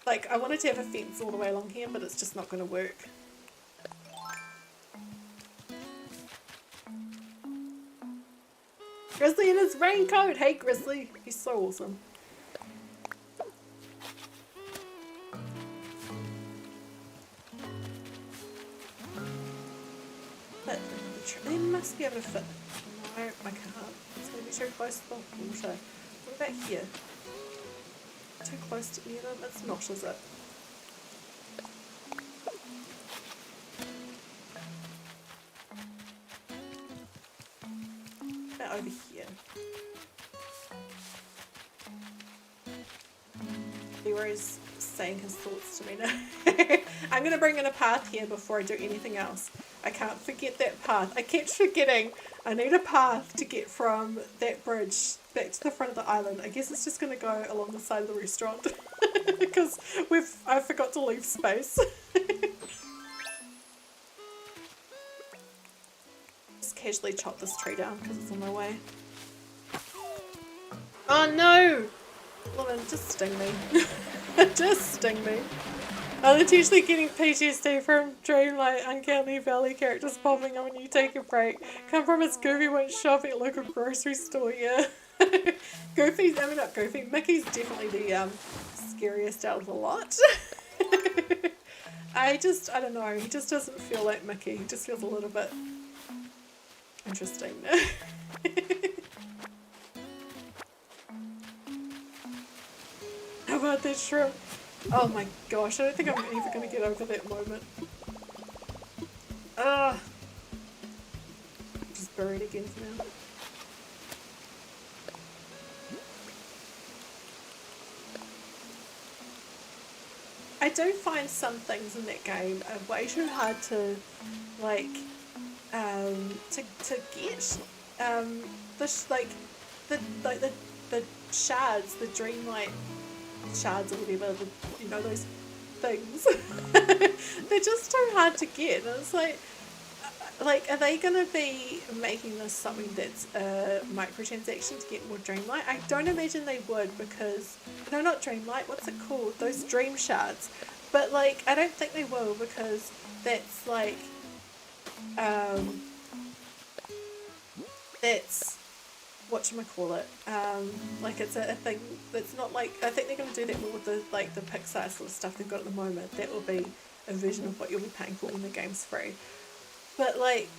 like, I wanted to have a fence all the way along here, but it's just not going to work. Grizzly in his raincoat! Hey Grizzly! He's so awesome. But they must be able to fit. No, I can't. It's going to be too close to the water. What about here? Too close to near them? It's not, is it? About over here. Leroy's saying his thoughts to me now. I'm going to bring in a path here before I do anything else. I can't forget that path. I kept forgetting I need a path to get from that bridge back to the front of the island. I guess it's just going to go along the side of the restaurant because I forgot to leave space. Just casually chop this tree down because it's on my way. Oh no! Woman, just sting me. Just sting me. I'm usually getting PTSD from dreamlike uncanny valley characters popping up when you take a break. Come from a Goofy went shopping at local grocery store, yeah. Goofy's, I mean not Goofy, Mickey's definitely the scariest out of the lot. I don't know, he just doesn't feel like Mickey, he just feels a little bit interesting. How about that shrimp? Oh my gosh, I don't think I'm ever going to get over that moment. Just buried again for now. I do find some things in that game are way too hard to, like, to get. The shards, the dreamlight shards or whatever, you know, those things. They're just too hard to get, and it's like, are they gonna be making this something that's a microtransaction to get more dreamlight? I don't imagine they would, because, no, not dreamlight, what's it called, those dream shards, but like I don't think they will, because that's like that's whatchamacallit, like it's a thing that's not like, I think they're going to do that more with the, like, the Pixar sort of stuff they've got at the moment. That will be a version of what you'll be paying for when the game's free. But like,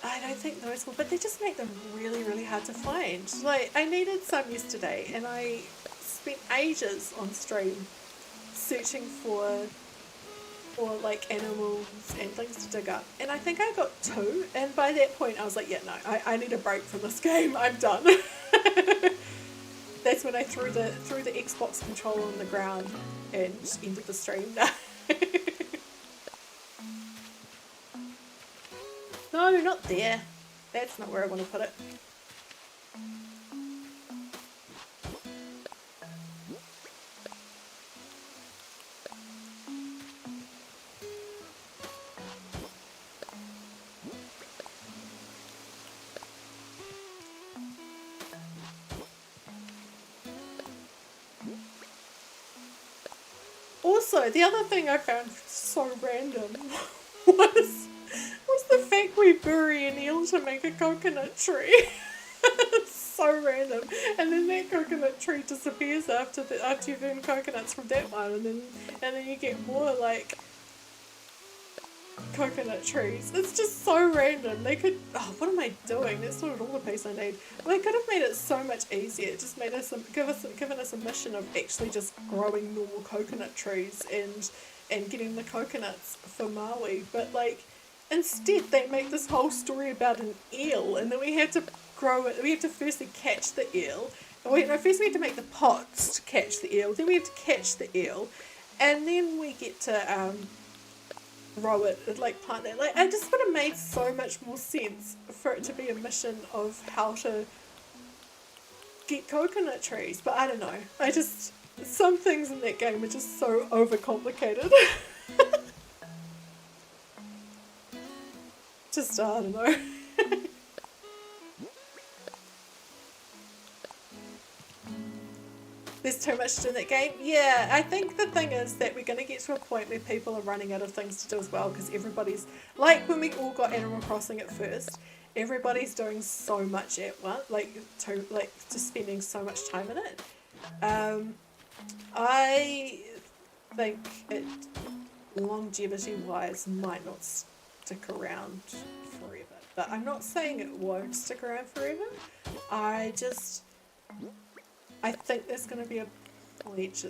I don't think those will, but they just make them really, really hard to find. Like, I needed some yesterday and I spent ages on stream searching for like animals and things to dig up, and I think I got 2, and by that point I was like, yeah, no, I need a break from this game, I'm done. That's when I threw the Xbox controller on the ground and ended the stream. No, not there. That's not where I want to put it. Also, the other thing I found so random was the fact we bury an eel to make a coconut tree. It's so random. And then that coconut tree disappears after you've earned coconuts from that one, and then you get more like coconut trees. It's just so random. They could, oh, what am I doing? That's not at all the piece I need. Well, they could have made it so much easier. It just made us given us a mission of actually just growing normal coconut trees and getting the coconuts for Maui. But like, instead they make this whole story about an eel, and then we have to grow it. We have to firstly catch the eel. First we have to make the pots to catch the eel. Then we have to catch the eel, and then we get to grow it, like plant it. Like, I just would have made so much more sense for it to be a mission of how to get coconut trees. But I don't know. Some things in that game are just so overcomplicated. Just, I don't know. There's too much to do in that game. Yeah, I think the thing is that we're going to get to a point where people are running out of things to do as well, because everybody's, like when we all got Animal Crossing at first, everybody's doing so much at once, just spending so much time in it. I think it, longevity-wise, might not stick around forever. But I'm not saying it won't stick around forever. I think there's going to be a point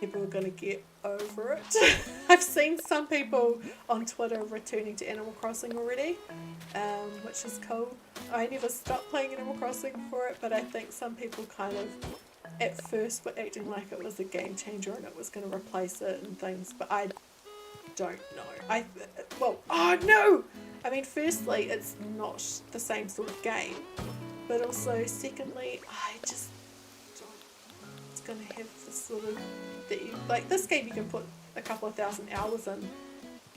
people are going to get over it. I've seen some people on Twitter returning to Animal Crossing already, which is cool. I never stopped playing Animal Crossing for it, but I think some people kind of at first were acting like it was a game changer and it was going to replace it and things, but I don't know. Oh no! I mean, firstly, it's not the same sort of game. But also, secondly, I just don't. It's going to have this sort of like this game. You can put a couple of thousand hours in.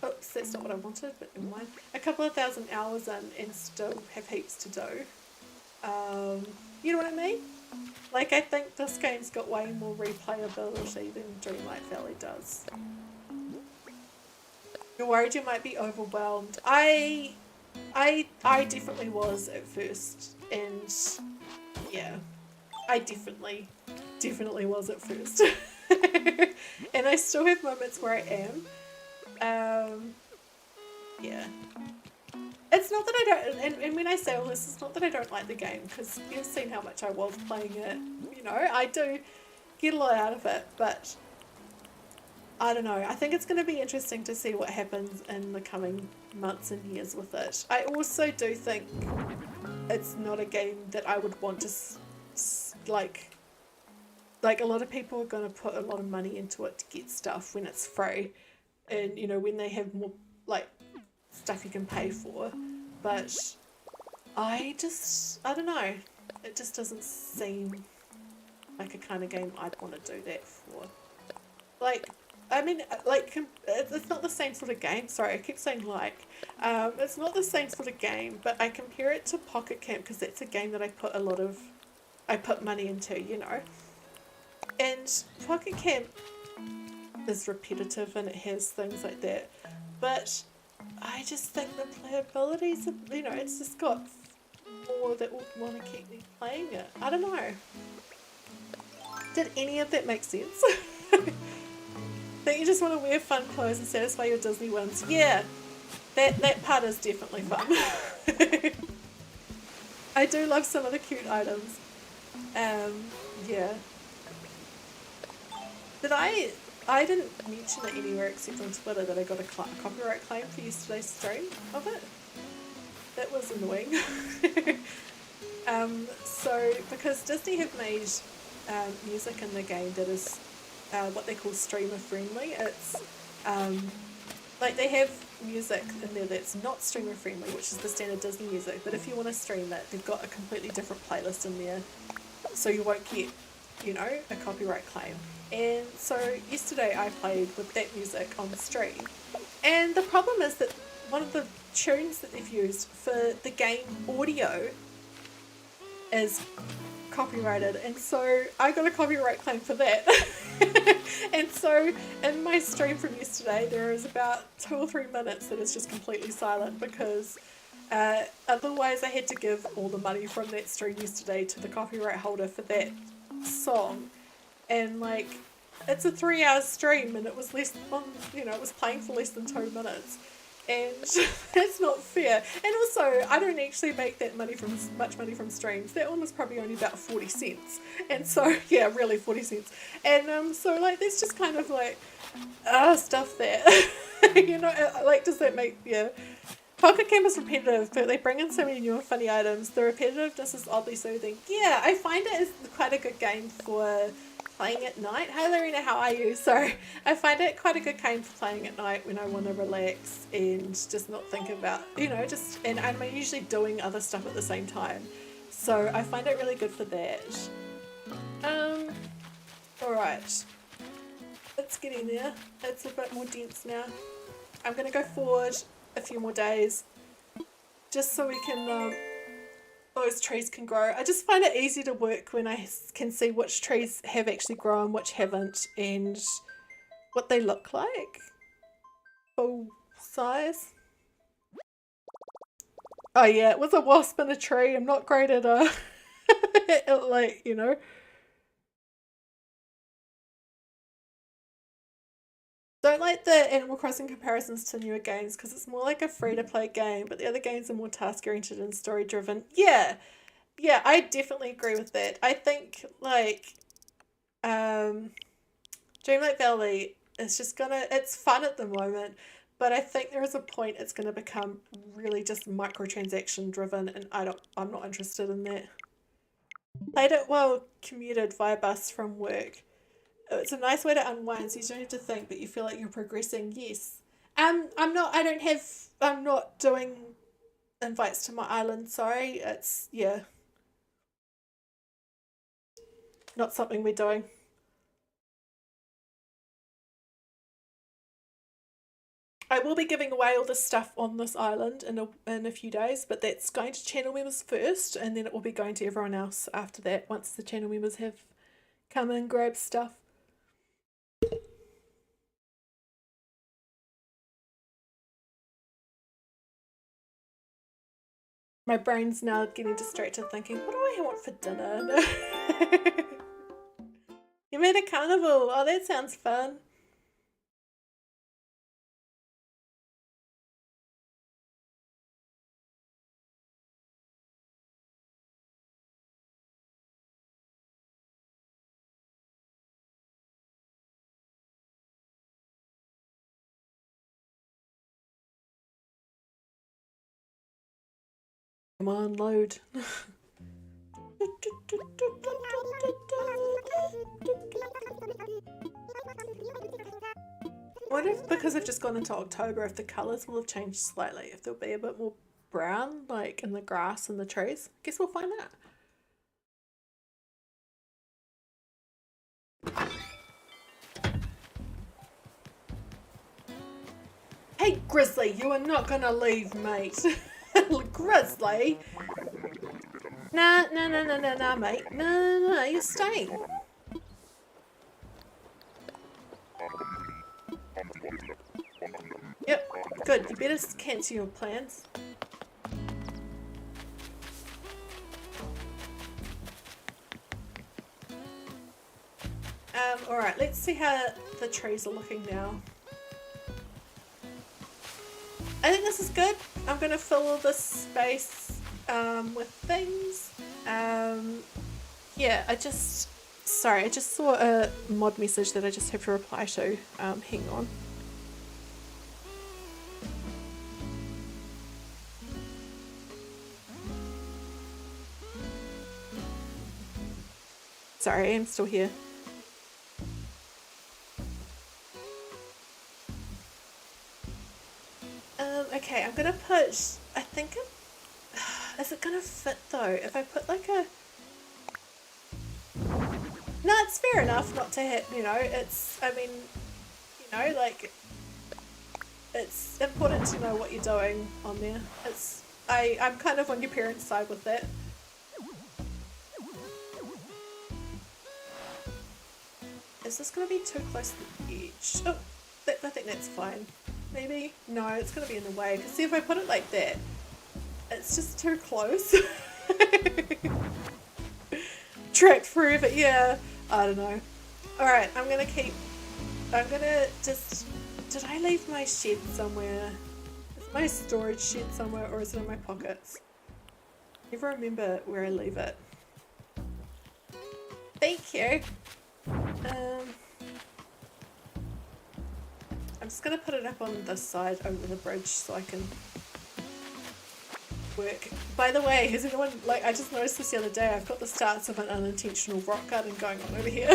Oops, that's not what I wanted. But never mind. A couple of thousand hours in, and still have heaps to do. You know what I mean? Like, I think this game's got way more replayability than Dreamlight Valley does. You're worried you might be overwhelmed. I definitely was at first, and yeah, I definitely was at first. And I still have moments where I am. Yeah. It's not that I don't, and when I say all this, it's not that I don't like the game, because you've seen how much I was playing it. You know, I do get a lot out of it, but I don't know. I think it's going to be interesting to see what happens in the coming months and years with it. I also do think it's not a game that I would want to, like a lot of people are going to put a lot of money into it to get stuff when it's free. And, you know, when they have more, like, stuff you can pay for. But I don't know. It just doesn't seem like a kind of game I'd want to do that for. Like, I mean, like, it's not the same sort of game. Sorry, I keep saying like. It's not the same sort of game, but I compare it to Pocket Camp because that's a game that I put money into, you know. And Pocket Camp is repetitive and it has things like that. But I just think the playability's, you know, it's just got more that would want to keep me playing it. I don't know. Did any of that make sense? That you just want to wear fun clothes and satisfy your Disney whims. Yeah, that part is definitely fun. I do love some of the cute items. Yeah. I didn't mention it anywhere except on Twitter that I got a copyright claim for yesterday's stream of it. That was annoying. So, because Disney have made music in the game that is what they call streamer friendly. It's like they have music in there that's not streamer friendly, which is the standard Disney music, but if you want to stream it, they've got a completely different playlist in there, so you won't get, you know, a copyright claim. And so yesterday I played with that music on the stream, and the problem is that one of the tunes that they've used for the game audio is copyrighted, and so I got a copyright claim for that. And so in my stream from yesterday there is about 2 or 3 minutes that is just completely silent because otherwise I had to give all the money from that stream yesterday to the copyright holder for that song, and like it's a 3-hour stream and it was less than, you know, it was playing for less than 2 minutes, and that's not fair. And also I don't actually make that money from much money from streams. That one was probably only about 40 cents, and so yeah, really 40 cents. And so like there's just kind of like stuff there. You know, like does that make, yeah. Pocket Camp is repetitive, but they bring in so many new and funny items. The repetitiveness is oddly soothing. Yeah, I find it is quite a good game for playing at night. Hi Lorena, how are you? So I find it quite a good game for playing at night when I want to relax and just not think about, you know, just, and I'm usually doing other stuff at the same time. So I find it really good for that. Alright. It's getting there. It's a bit more dense now. I'm going to go forward a few more days just so we can those trees can grow. I just find it easy to work when I can see which trees have actually grown, which haven't, and what they look like full size. Oh yeah, it was a wasp in a tree. I'm not great at like, you know. Don't like the Animal Crossing comparisons to newer games because it's more like a free-to-play game, but the other games are more task-oriented and story-driven. Yeah, I definitely agree with that. I think, like, Dreamlight Valley is just gonna, it's fun at the moment, but I think there is a point it's gonna become really just microtransaction-driven, and I'm not interested in that. Played it while commuted via bus from work. It's a nice way to unwind, so you don't have to think, but you feel like you're progressing. Yes. I'm not doing invites to my island, sorry. It's, yeah. Not something we're doing. I will be giving away all this stuff on this island in a few days, but that's going to channel members first, and then it will be going to everyone else after that, once the channel members have come and grabbed stuff. My brain's now getting distracted thinking, what do I want for dinner? You made a carnival. Oh, that sounds fun. Come on, load. What if, because I've just gone into October, if the colours will have changed slightly, if there'll be a bit more brown, like in the grass and the trees? Guess we'll find out. Hey Grizzly, you are not gonna leave, mate. Grizzly? Nah, mate. No, you're staying. Yep, good. You better cancel your plans. Alright, let's see how the trees are looking now. I think this is good. I'm going to fill all this space with things. Yeah, I just saw a mod message that I just have to reply to. Hang on. Sorry, I am still here. Okay, I'm gonna put, I think is it gonna fit though? If I put like a, no, it's fair enough not to hit, you know, it's, I mean, you know, like, it's important to know what you're doing on there. It's, I'm kind of on your parents' side with that. is this going to be too close to the edge? Oh, I think that's fine. Maybe? No, it's going to be in the way. Because see, if I put it like that, it's just too close. Trapped forever, yeah. I don't know. Alright, I'm going to just... Did I leave my shed somewhere? Is my storage shed somewhere, or is it in my pockets? Never remember where I leave it. Thank you. I'm just gonna put it up on this side over the bridge so I can work. By the way, has anyone, like, I just noticed this the other day, I've got the starts of an unintentional rock garden going on over here.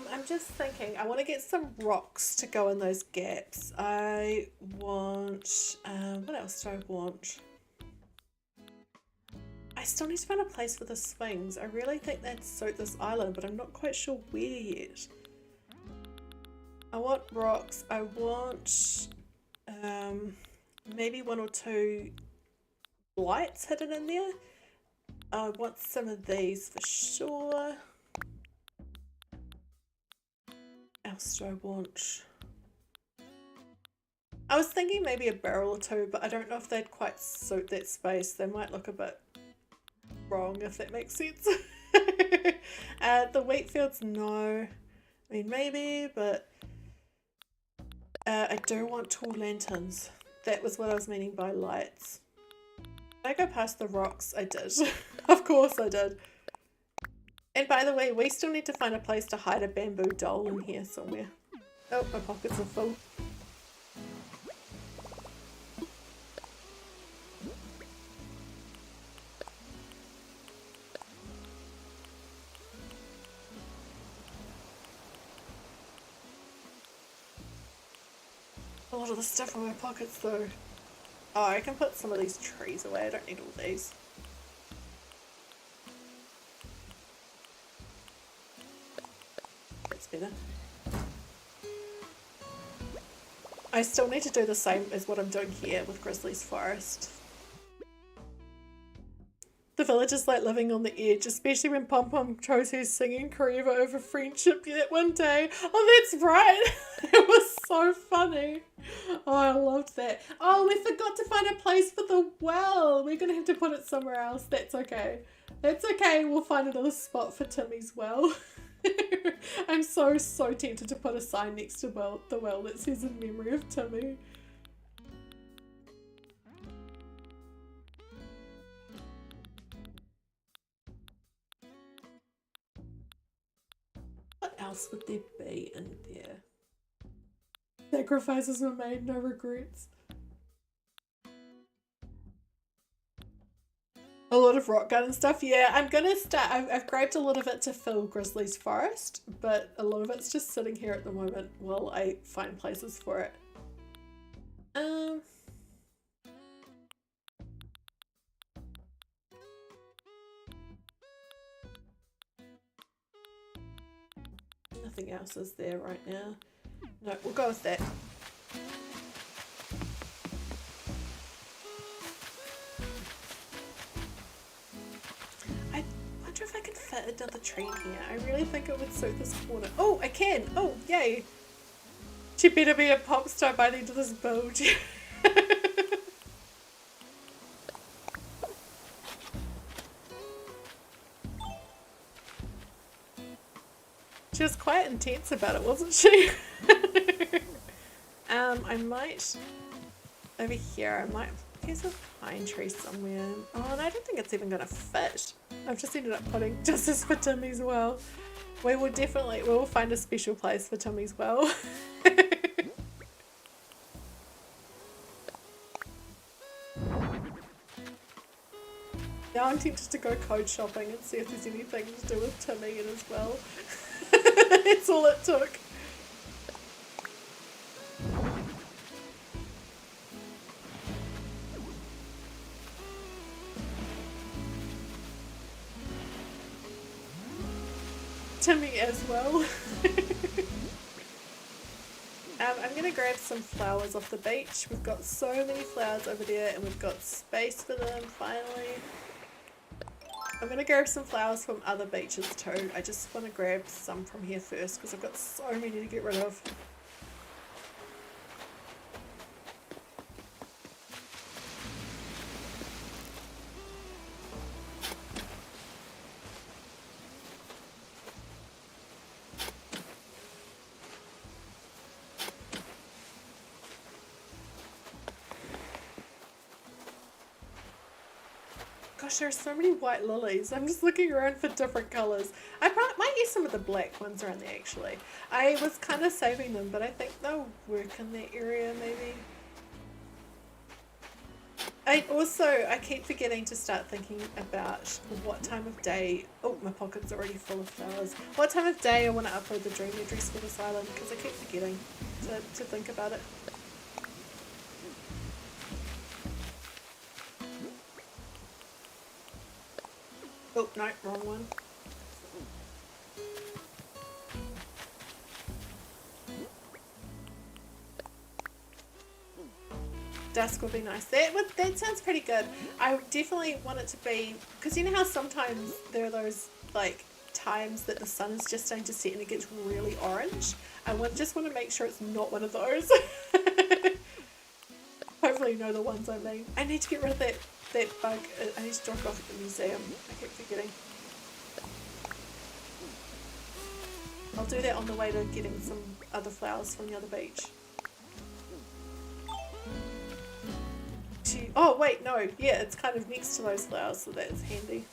I'm just thinking, I want to get some rocks to go in those gaps. I want, what else do I want? I still need to find a place for the swings. I really think they'd suit this island, but I'm not quite sure where yet. I want rocks. I want maybe 1 or 2 lights hidden in there. I want some of these for sure. What else do I want? I was thinking maybe a barrel or 2, but I don't know if they'd quite suit that space. They might look a bit wrong, if that makes sense. The wheat fields, no. I mean, maybe, but I do want tall lanterns. That was what I was meaning by lights. Did I go past the rocks? I did. Of course I did. And by the way, we still need to find a place to hide a bamboo doll in here somewhere. Oh, my pockets are full. A lot of the stuff in my pockets though. Oh, I can put some of these trees away. I don't need all these. That's better. I still need to do the same as what I'm doing here with Grizzly's Forest. The villagers like living on the edge, especially when Pom Pom chose her singing forever over friendship that one day. Oh, that's right. It was so funny. Oh, I loved that. Oh, we forgot to find a place for the well. We're going to have to put it somewhere else. That's okay. That's okay. We'll find another spot for Timmy's well. I'm so tempted to put a sign next to the well that says in memory of Timmy. What else would there be in there? Sacrifices were made, no regrets. A lot of rock garden stuff. Yeah, I'm gonna start. I've grabbed a lot of it to fill Grizzly's Forest, but a lot of it's just sitting here at the moment while I find places for it. Nothing else is there right now. No, we'll go with that. I wonder if I could fit another tree in here. I really think it would suit this corner. Oh, I can! Oh, yay! She better be a pop star by the end of this build. She was quite intense about it, wasn't she? I might, over here, here's a pine tree somewhere. Oh, and I don't think it's even gonna fit. I've just ended up putting justice for Timmy's well. We will find a special place for Timmy's well. Now I'm tempted to go code shopping and see if there's anything to do with Timmy and his well. That's all it took. Timmy as well. I'm going to grab some flowers off the beach. We've got so many flowers over there and we've got space for them finally. I'm going to grab some flowers from other beaches too. I just want to grab some from here first because I've got so many to get rid of. Gosh, there's so many white lilies. I'm just looking around for different colours. I might use some of the black ones around there actually. I was kind of saving them, but I think they'll work in that area maybe. I keep forgetting to start thinking about what time of day. Oh, my pocket's already full of flowers. What time of day I want to upload the dream address for this island because I keep forgetting to think about it. Oh, no, wrong one. Dusk would be nice. That sounds pretty good. I definitely want it to be, because you know how sometimes there are those like times that the sun is just starting to set and it gets really orange. Just want to make sure it's not one of those. Hopefully you know the ones I mean. I need to get rid of that bug. I need to drop it off at the museum. I keep forgetting. I'll do that on the way to getting some other flowers from the other beach. Oh wait, no, yeah, it's kind of next to those flowers, so that's handy.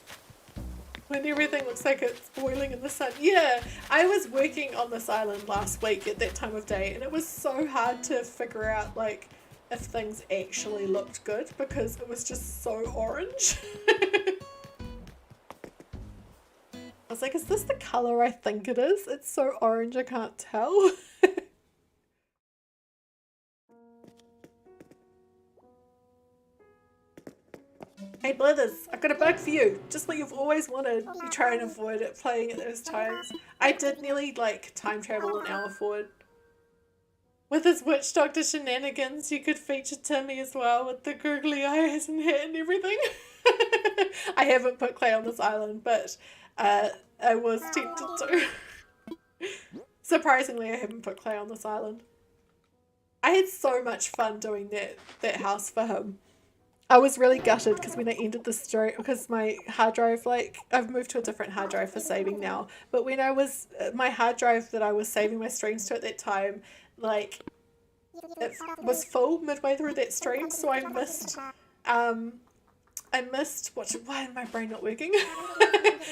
When everything looks like it's boiling in the sun. Yeah, I was working on this island last week at that time of day, and it was so hard to figure out like if things actually looked good because it was just so orange. I was like, is this the colour I think it is? It's so orange I can't tell. Hey Blithers, I've got a bug for you. Just what you've always wanted. You try and avoid it playing at those times. I did nearly like time travel an hour forward. With his witch doctor shenanigans, you could feature Timmy as well with the googly eyes and hair and everything. I haven't put Clay on this island, but I was tempted to. Surprisingly, I haven't put Clay on this island. I had so much fun doing that house for him. I was really gutted because when I ended the story, because my hard drive, like, I've moved to a different hard drive for saving now, but when I was, my hard drive that I was saving my streams to at that time, like, it was full midway through that stream, so I missed, why is my brain not working?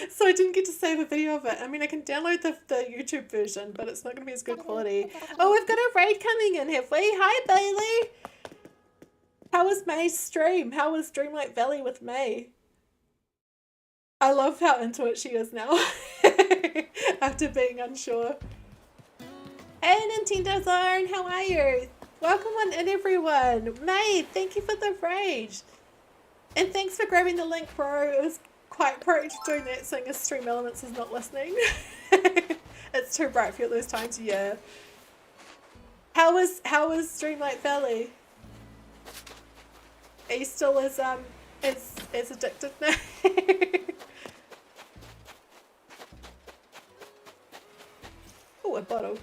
So I didn't get to save a video of it. I mean, I can download the YouTube version, but it's not going to be as good quality. Oh, we've got a raid coming in, have we? Hi, Bailey! How was May's stream? How was Dreamlight Valley with May? I love how into it she is now. After being unsure. Hey Nintendo Zone, how are you? Welcome on in everyone. May, thank you for the raid. And thanks for grabbing the link, bro. It was quite proactive doing that, seeing as Stream Elements is not listening. It's too bright for you at those times, yeah. How was Dreamlight Valley? Are you still as addicted now? Oh, a bottle.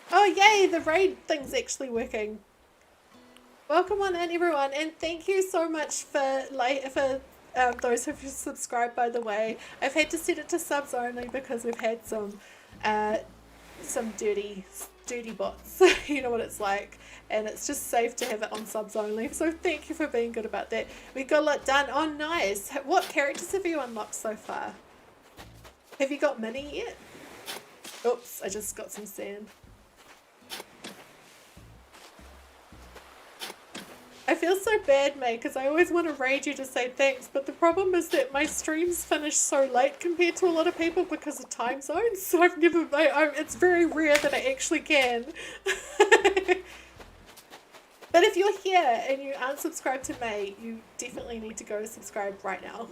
Oh yay, the raid thing's actually working. Welcome on in everyone, and thank you so much for those who've subscribed, by the way. I've had to set it to subs only because we've had some dirty bots. You know what it's like, and it's just safe to have it on subs only, so thank you for being good about that. We got a lot done. Oh nice. What characters have you unlocked so far? Have you got Minnie yet? Oops, I just got some sand. I feel so bad, mate, because I always want to raid you to say thanks, but the problem is that my streams finish so late compared to a lot of people because of time zones, so it's very rare that I actually can. But if you're here and you aren't subscribed to May, you definitely need to go subscribe right now.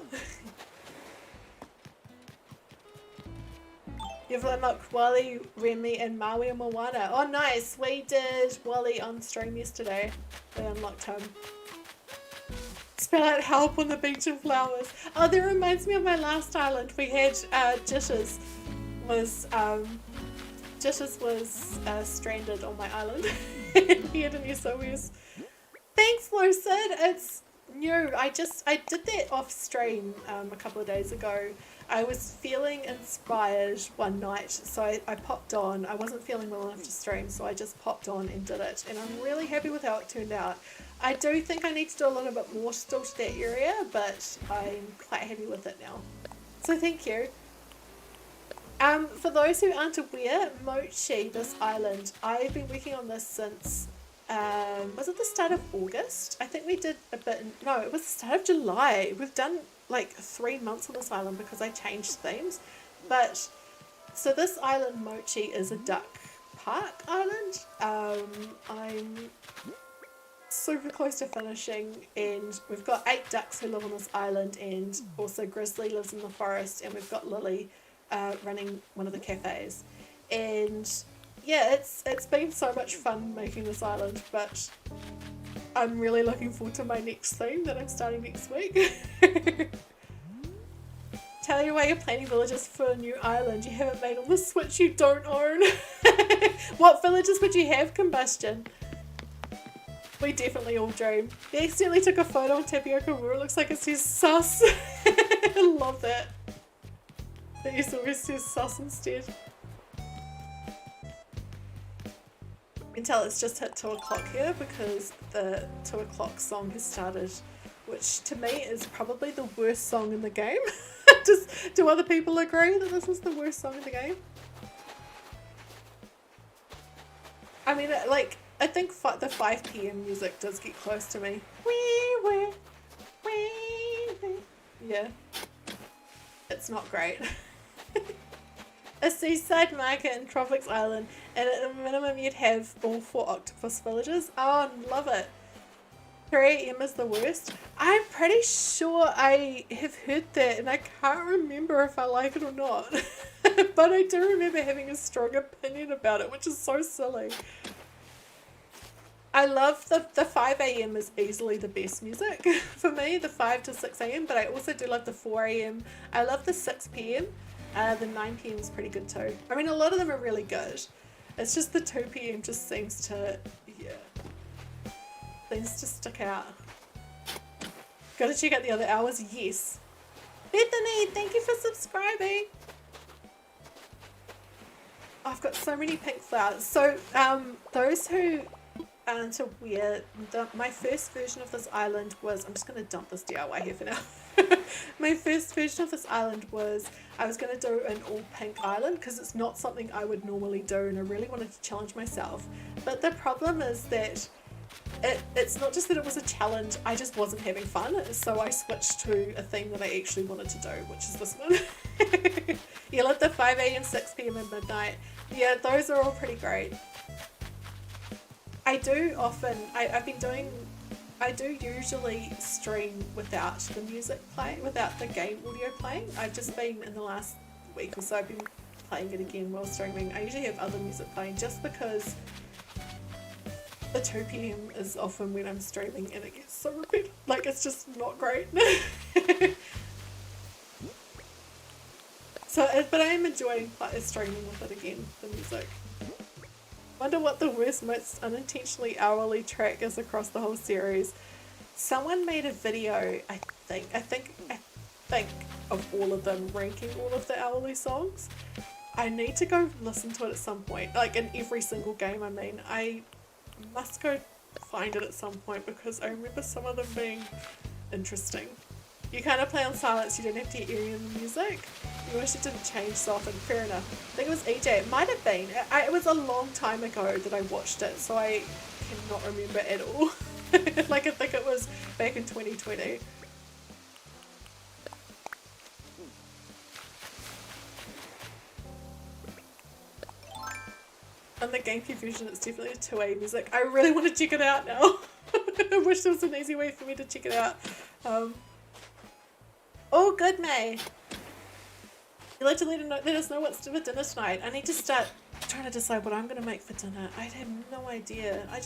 You've unlocked Wally, Remy, and Maui and Moana. Oh, nice. We did Wally on stream yesterday. We unlocked him. Spell out help on the beach of flowers. Oh, that reminds me of my last island. We had Dishes was stranded on my island. He had an SOS. Thanks, Lucid. It's new. I did that off stream a couple of days ago. I was feeling inspired one night, so I popped on. I wasn't feeling well enough to stream, so I just popped on and did it. And I'm really happy with how it turned out. I do think I need to do a little bit more still to that area, but I'm quite happy with it now. So thank you. For those who aren't aware, Mochi, this island, I've been working on this since, was it the start of August? I think we did a bit, no, it was the start of July. We've done like 3 months on this island because I changed themes. But, so this island, Mochi, is a duck park island. I'm super close to finishing, and we've got 8 ducks who live on this island, and also Grizzly lives in the forest, and we've got Lily running one of the cafes. And yeah, it's been so much fun making this island, but I'm really looking forward to my next theme that I'm starting next week. Tell you why you're planning villages for a new island you haven't made on the Switch you don't own. What villages would you have, Combustion? We definitely all dream. They accidentally took a photo on Tapioca where it looks like it says sus. I love that. That used to always says sus instead. You can tell it's just hit 2 o'clock here because the 2 o'clock song has started, which to me is probably the worst song in the game. Do other people agree that this is the worst song in the game? I mean, like, I think the 5 PM music does get close to me. Wee. Yeah. It's not great. A seaside market in Tropics Island, and at a minimum you'd have all 4 octopus villages. Oh, love it. 3 AM is the worst. I'm pretty sure I have heard that, and I can't remember if I like it or not. But I do remember having a strong opinion about it, which is so silly. I love the 5 AM is easily the best music for me, the 5 to 6 AM, but I also do love the 4 AM. I love the 6 PM. The 9 PM is pretty good too. I mean, a lot of them are really good. It's just the 2 PM just seems to, yeah, seems to stick out. Gotta check out the other hours, yes. Bethany, thank you for subscribing. I've got so many pink flowers. So, those who aren't aware, my first version of this island was, I'm just going to dump this DIY here for now. My first version of this island was, I was going to do an all pink island because it's not something I would normally do, and I really wanted to challenge myself. But the problem is that it's not just that it was a challenge, I just wasn't having fun, so I switched to a theme that I actually wanted to do, which is this one. Yeah, like the 5 AM, 6 PM and midnight. Yeah, those are all pretty great. I do often, I do usually stream without the music playing, without the game audio playing. I've just been, in the last week or so, I've been playing it again while streaming. I usually have other music playing just because the 2 PM is often when I'm streaming and it gets so repetitive. Like, it's just not great. So, but I am enjoying streaming with it again, the music. Wonder what the worst, most unintentionally hourly track is across the whole series. Someone made a video, I think of all of them, ranking all of the hourly songs. I need to go listen to it at some point, like in every single game. I mean, I must go find it at some point because I remember some of them being interesting. You kind of play on silence, you don't have to hear any of the music. You wish it didn't change so often. Fair enough. I think it was EJ. It might have been. It was a long time ago that I watched it, so I cannot remember at all. Like, I think it was back in 2020. On the GameCube version, it's definitely a 2A music. I really want to check it out now. I wish there was an easy way for me to check it out. Oh, good, May. You like to let us know what's for dinner tonight. I need to start trying to decide what I'm going to make for dinner. I have no idea. I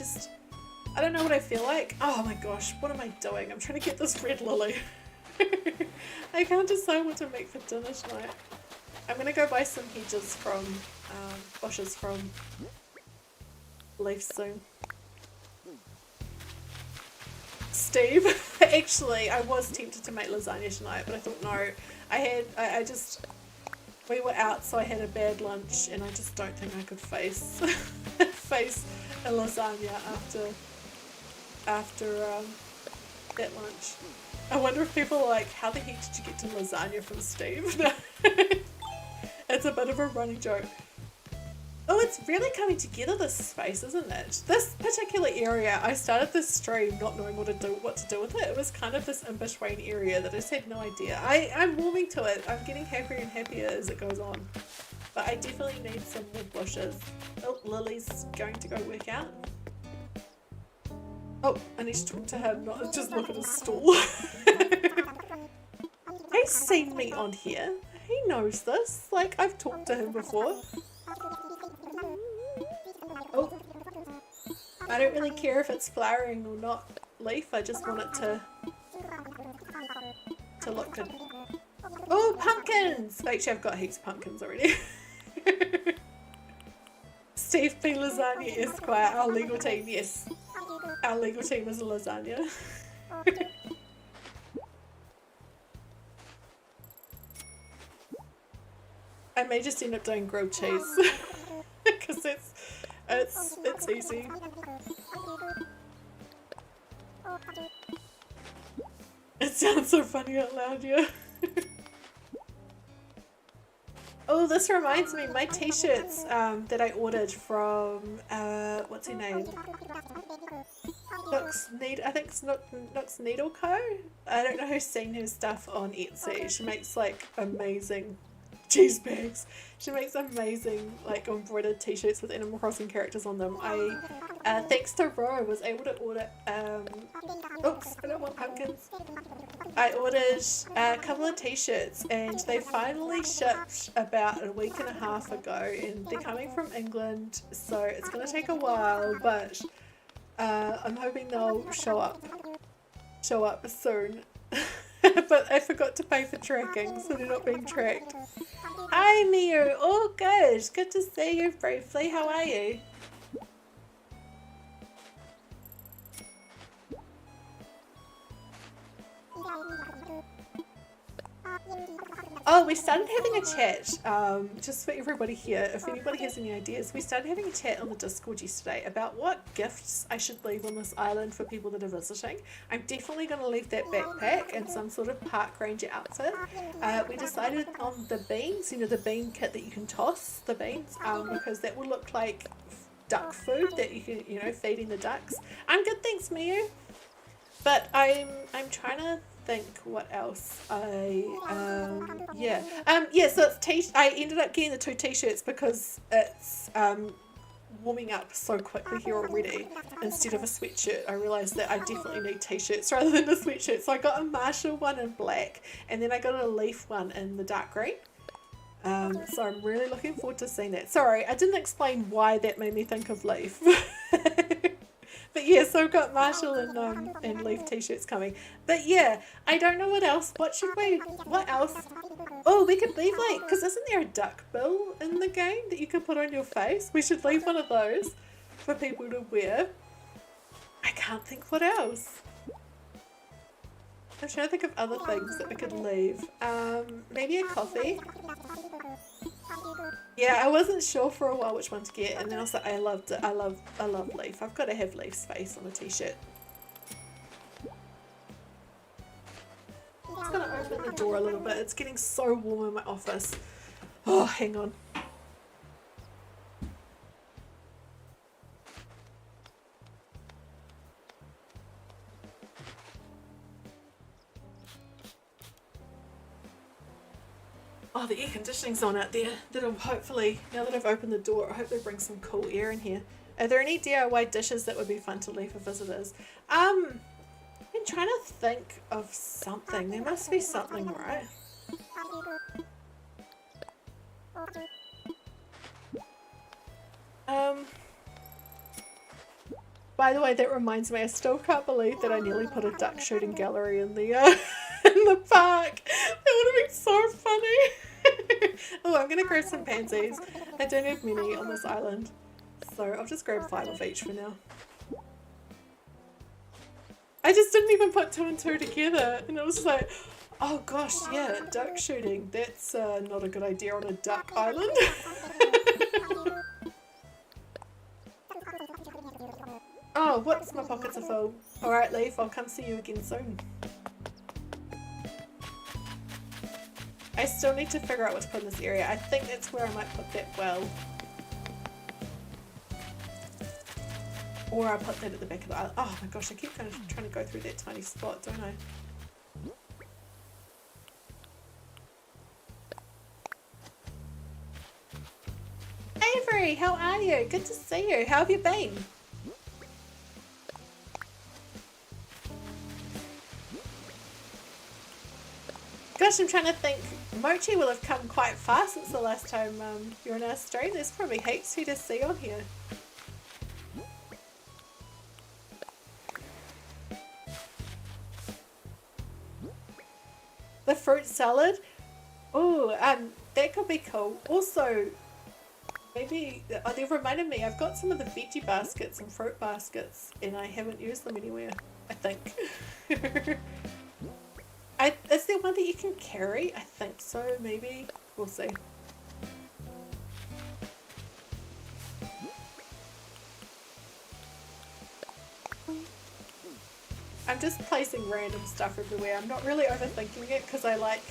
don't know what I feel like. Oh my gosh, what am I doing? I'm trying to get this red lily. I can't decide what to make for dinner tonight. I'm going to go buy some hedges from, bushes from Leaf soon. Steve, actually, I was tempted to make lasagna tonight, but I thought no. We were out, so I had a bad lunch, and I just don't think I could face a lasagna after that lunch. I wonder if people are like, how the heck did you get to lasagna from Steve? It's a bit of a running joke. Oh, it's really coming together, this space, isn't it? This particular area, I started this stream not knowing what to do with it. It was kind of this in-between area that I just had no idea. I'm warming to it. I'm getting happier and happier as it goes on. But I definitely need some more bushes. Oh, Lily's going to go work out. Oh, I need to talk to him, not just look at his stool. He's seen me on here. He knows this. Like, I've talked to him before. Oh, I don't really care if it's flowering or not, Leaf. I just want it to look good. Oh, pumpkins! Actually, I've got heaps of pumpkins already. Steve P. Lasagna Esquire, our legal team, yes. Our legal team is a lasagna. I may just end up doing grilled cheese. Because it's easy. It sounds so funny out loud, yeah. Oh, this reminds me, my t-shirts that I ordered from, what's her name? I think it's Nook's Needle Co. I don't know who's seen her stuff on Etsy. She makes like amazing cheese bags. She makes amazing like embroidered t-shirts with Animal Crossing characters on them. I thanks to Ro, was able to order oops, I don't want pumpkins. I ordered a couple of t-shirts and they finally shipped about a week and a half ago, and they're coming from England, so it's gonna take a while, but I'm hoping they'll show up soon. But I forgot to pay for tracking, so they're not being tracked. Hi Mio, oh good to see you briefly, how are you? Oh, we started having a chat, just for everybody here, if anybody has any ideas, we started having a chat on the Discord yesterday about what gifts I should leave on this island for people that are visiting. I'm definitely going to leave that backpack and some sort of park ranger outfit. We decided on the beans, you know, the bean kit that you can toss, the beans, because that will look like duck food that you can, you know, feeding the ducks. I'm good, thanks Miu. But I'm trying to think what else so it's I ended up getting the 2 t-shirts because it's warming up so quickly here already. Instead of a sweatshirt, I realized that I definitely need t-shirts rather than a sweatshirt, so I got a Marshall one in black and then I got a Leaf one in the dark green. So I'm really looking forward to seeing that. Sorry, I didn't explain why that made me think of Leaf. But yeah, so I've got Marshall and Leaf t-shirts coming. But yeah, I don't know what else. What else? Oh, we could leave like, because isn't there a duck bill in the game that you could put on your face? We should leave one of those for people to wear. I can't think what else. I'm trying to think of other things that we could leave. Maybe a coffee. Yeah, I wasn't sure for a while which one to get, and then I was like, I loved it. I love Leaf. I've got to have Leaf's face on a t-shirt. I'm just gonna open the door a little bit. It's getting so warm in my office. Oh, hang on. Oh, the air conditioning's on out there. That'll hopefully, now that I've opened the door, I hope they bring some cool air in here. Are there any DIY dishes that would be fun to leave for visitors? I've been trying to think of something. There must be something, right? By the way, that reminds me, I still can't believe that I nearly put a duck shooting gallery in the in the park. That would have been so funny. Oh, I'm gonna grab some pansies. I don't have many on this island, so I'll just grab 5 of each for now. I just didn't even put 2 and 2 together, and it was like, oh gosh, yeah, duck shooting. That's not a good idea on a duck island. Oh, whoops, my pockets are full. Alright, Leaf, I'll come see you again soon. I still need to figure out what to put in this area. I think that's where I might put that well. Or I'll put that at the back of the island. Oh my gosh, I keep kind of trying to go through that tiny spot, don't I? Avery, how are you? Good to see you. How have you been? Gosh, I'm trying to think. Mochi will have come quite fast since the last time you were in our stream. There's probably heaps for you to see on here. The fruit salad? Oh, that could be cool. Also, maybe, they've reminded me, I've got some of the veggie baskets and fruit baskets and I haven't used them anywhere, I think. Is there one that you can carry? I think so, maybe. We'll see. I'm just placing random stuff everywhere. I'm not really overthinking it because I like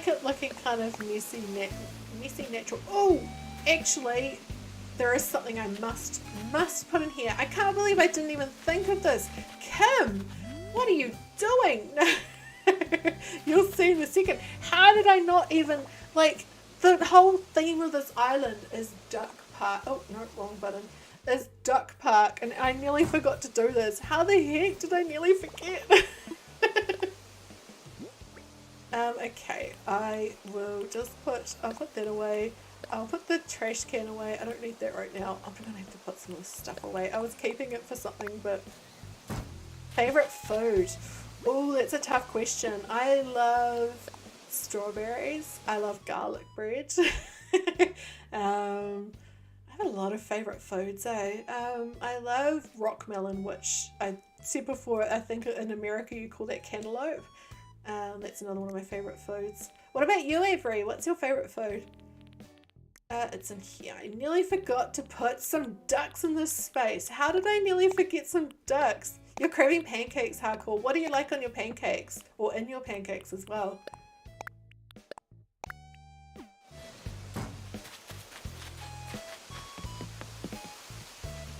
it looking kind of messy natural. Oh, actually, there is something I must put in here. I can't believe I didn't even think of this. Kim, what are you doing? You'll see in a second. How did I not even, like, the whole theme of this island is Duck Park. Oh, no, wrong button. Is Duck Park, and I nearly forgot to do this. How the heck did I nearly forget? Okay, I'll put that away. I'll put the trash can away. I don't need that right now. I'm gonna have to put some of this stuff away. I was keeping it for something, but... Favourite food? Oh, that's a tough question. I love strawberries. I love garlic bread. I have a lot of favourite foods, eh? I love rock melon, which I said before, I think in America you call that cantaloupe. That's another one of my favourite foods. What about you, Avery? What's your favourite food? It's in here. I nearly forgot to put some ducks in this space. How did I nearly forget some ducks? You're craving pancakes, hardcore. What do you like on your pancakes? Or in your pancakes as well?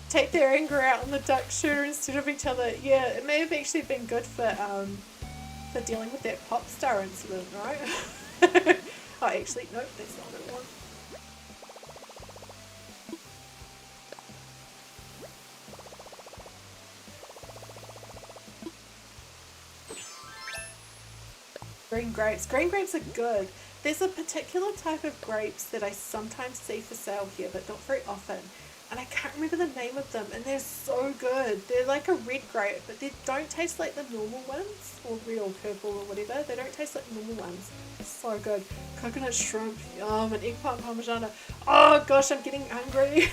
Take their anger out on the duck shooter instead of each other. Yeah, it may have actually been good for dealing with that pop star incident, right? Oh, actually, nope, that's not what I want. Green grapes. Green grapes are good. There's a particular type of grapes that I sometimes see for sale here, but not very often. And I can't remember the name of them, and they're so good. They're like a red grape, but they don't taste like the normal ones, or red or purple or whatever. They don't taste like normal ones. So good. Coconut shrimp, yum, and eggplant parmigiana. Oh gosh, I'm getting hungry.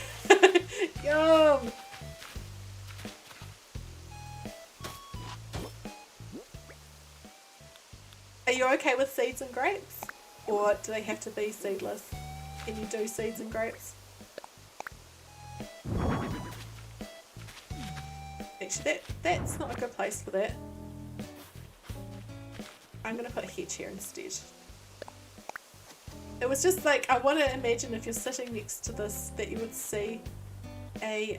Yum. Are you okay with seeds and grapes? Or do they have to be seedless? Can you do seeds and grapes? Actually, that's not a good place for that. I'm going to put a hedge here instead. It was just like, I want to imagine if you're sitting next to this that you would see a...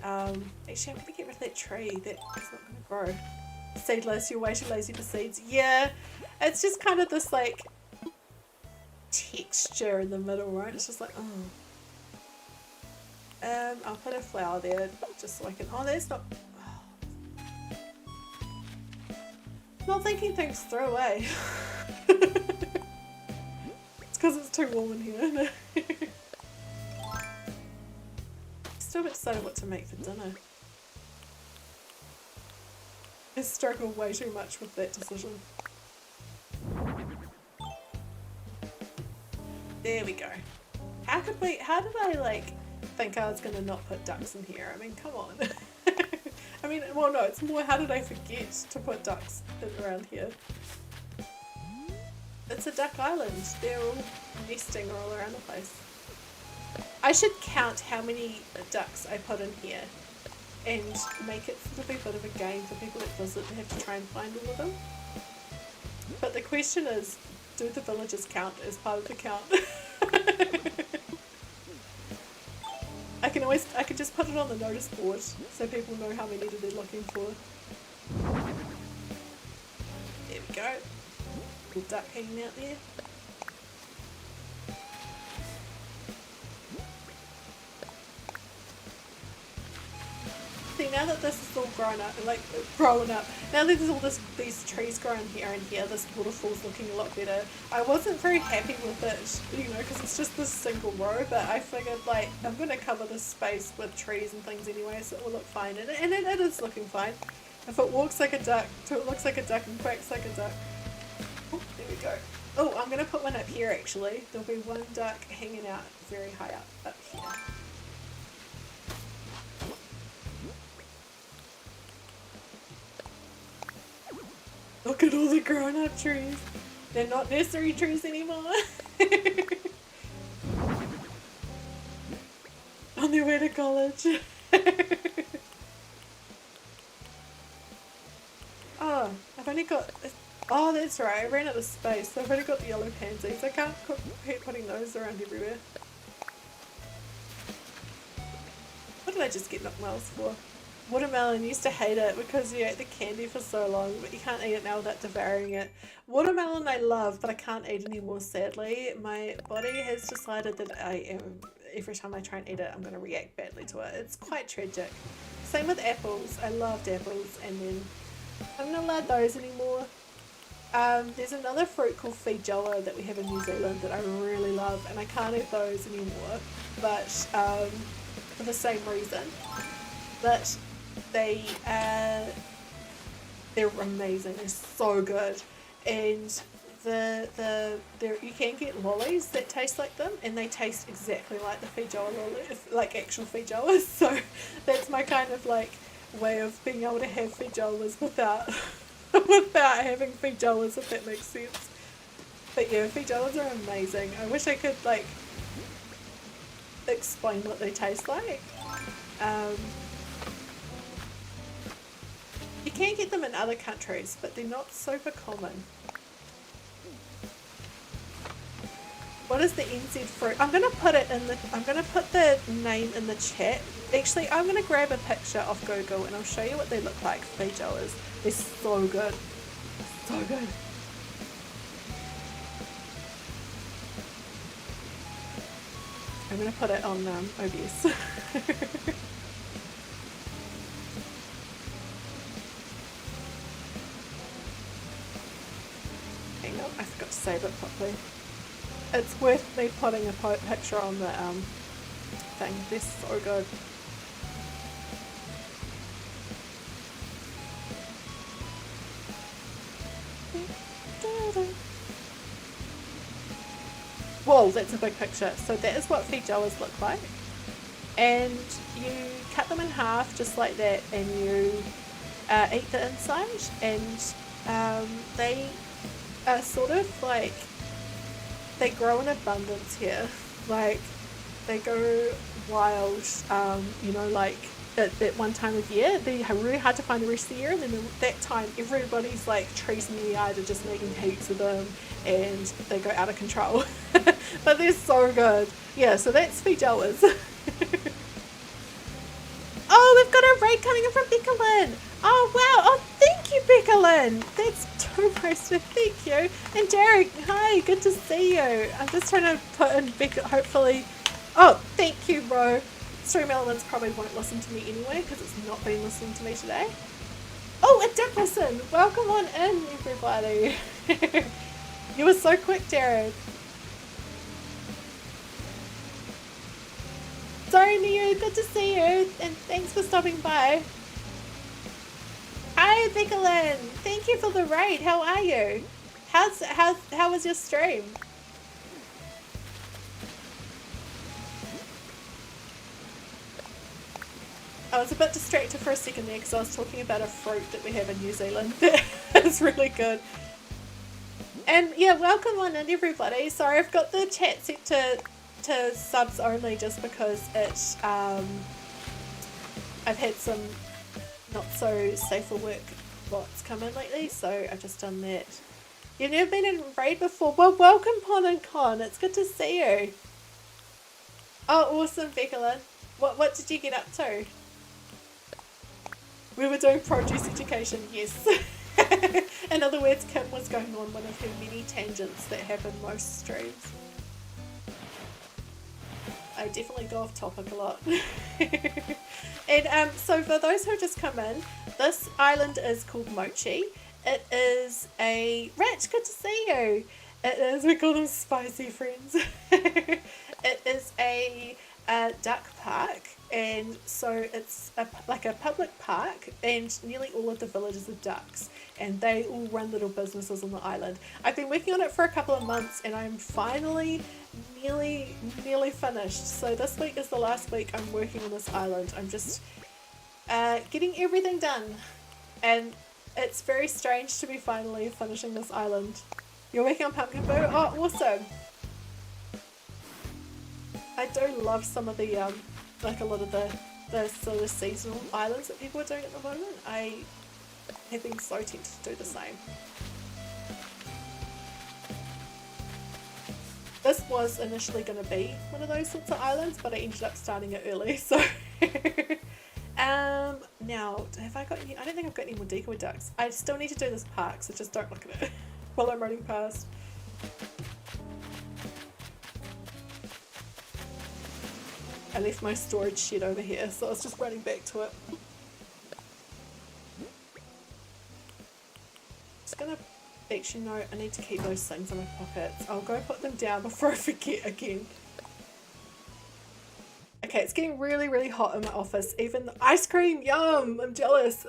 actually, I'm going to get rid of that tree. That is not going to grow. Seedless, you're way too lazy for seeds. Yeah, it's just kind of this like texture in the middle, right? It's just like, oh. I'll put a flower there just so I can, oh, that's not, oh. Not thinking things through, eh? It's because it's too warm in here. Still a bit decided what to make for dinner. I struggle way too much with that decision. There we go. How did I like think I was gonna not put ducks in here? I mean, come on. I mean, well no, it's more how did I forget to put ducks around here? It's a duck island. They're all nesting all around the place. I should count how many ducks I put in here and make it sort of a bit of a game for people that visit to have to try and find all of them. But the question is, do the villagers count as part of the count? I can just put it on the notice board so people know how many they're looking for. There we go. Little duck hanging out there. See, now that this is all grown up, now that there's all these trees growing here and here, this waterfall's looking a lot better. I wasn't very happy with it, you know, because it's just this single row, but I figured, like, I'm going to cover this space with trees and things anyway, so it will look fine, and it is looking fine. If it walks like a duck, it looks like a duck and quacks like a duck. Oh, there we go. Oh, I'm going to put one up here, actually. There'll be one duck hanging out very high up here. Look at all the grown-up trees. They're not nursery trees anymore. On their way to college. Oh, I've only got... Oh, that's right. I ran out of space. So I've only got the yellow pansies. I can't keep putting those around everywhere. What did I just get McMills for? Watermelon, used to hate it because you ate the candy for so long, but you can't eat it now without devouring it. Watermelon I love, but I can't eat anymore, sadly. My body has decided that every time I try and eat it, I'm going to react badly to it. It's quite tragic. Same with apples. I loved apples, and then I'm not allowed those anymore. There's another fruit called feijoa that we have in New Zealand that I really love, and I can't eat those anymore, but for the same reason. But they're amazing. They're so good, and you can get lollies that taste like them, and they taste exactly like the feijoa lolly, like actual feijoas. So that's my kind of like way of being able to have feijoas without having feijoas, if that makes sense. But yeah, feijoas are amazing. I wish I could like explain what they taste like. You can get them in other countries, but they're not super common. What is the NZ fruit? I'm gonna put the name in the chat. Actually, I'm gonna grab a picture off Google and I'll show you what they look like. Feijoas. They're so good. So good. I'm gonna put it on OBS. Hang on, I forgot to save it properly. It's worth me putting a picture on the thing. They're so good. Whoa, that's a big picture. So that is what feijoas look like. And you cut them in half just like that, and you eat the inside, and they are sort of like, they grow in abundance here. Like, they go wild, you know, like at one time of year. They're really hard to find the rest of the year, and then at that time everybody's like, trees in the yard are just making heaps of them, and they go out of control. But they're so good. Yeah, so that's feijoas. Oh, we've got a raid coming in from Becca. Oh wow, oh thank you, Becca. That's too nice, thank you. And Derek, hi, good to see you. I'm just trying to put in Becca, hopefully. Oh, thank you, bro. Stream Elements probably won't listen to me anyway, because it's not been listening to me today. Oh, it did listen. Welcome on in, everybody. You were so quick, Derek. Sorry, Neo, good to see you, and thanks for stopping by. Hi, Vicolin, thank you for the raid. How are you? How was your stream? I was a bit distracted for a second there because I was talking about a fruit that we have in New Zealand. It's really good. And yeah, welcome on in, everybody. Sorry, I've got the chat set to subs only just because it I've had some not so safe for work bots come in lately, so I've just done that. You've never been in raid before? Well, welcome Pon and Con. It's good to see you. Oh, awesome, Vicolin. What did you get up to? We were doing produce education, yes. In other words, Kim was going on one of her many tangents that happen most streams. I definitely go off topic a lot. And so for those who just come in, this island is called Mochi. It is a rat. Good to see you. It is, we call them spicy friends. It is a duck park, and so it's like a public park, and nearly all of the villages are ducks, and they all run little businesses on the island. I've been working on it for a couple of months, and I'm finally nearly finished. So this week is the last week I'm working on this island. I'm just getting everything done, and it's very strange to be finally finishing this island. You're working on Pumpkin Boo? Oh, awesome! I do love some of the, like a lot of the sort of seasonal islands that people are doing at the moment. I have been so tempted to do the same. This was initially going to be one of those sorts of islands, but I ended up starting it early, so... Now, have I got any... I don't think I've got any more decoy ducks. I still need to do this park, so just don't look at it while I'm running past. I left my storage shed over here, so I was just running back to it. Just gonna... Actually, no, I need to keep those things in my pockets. I'll go put them down before I forget again. Okay, it's getting really, really hot in my office. Even the ice cream, yum! I'm jealous.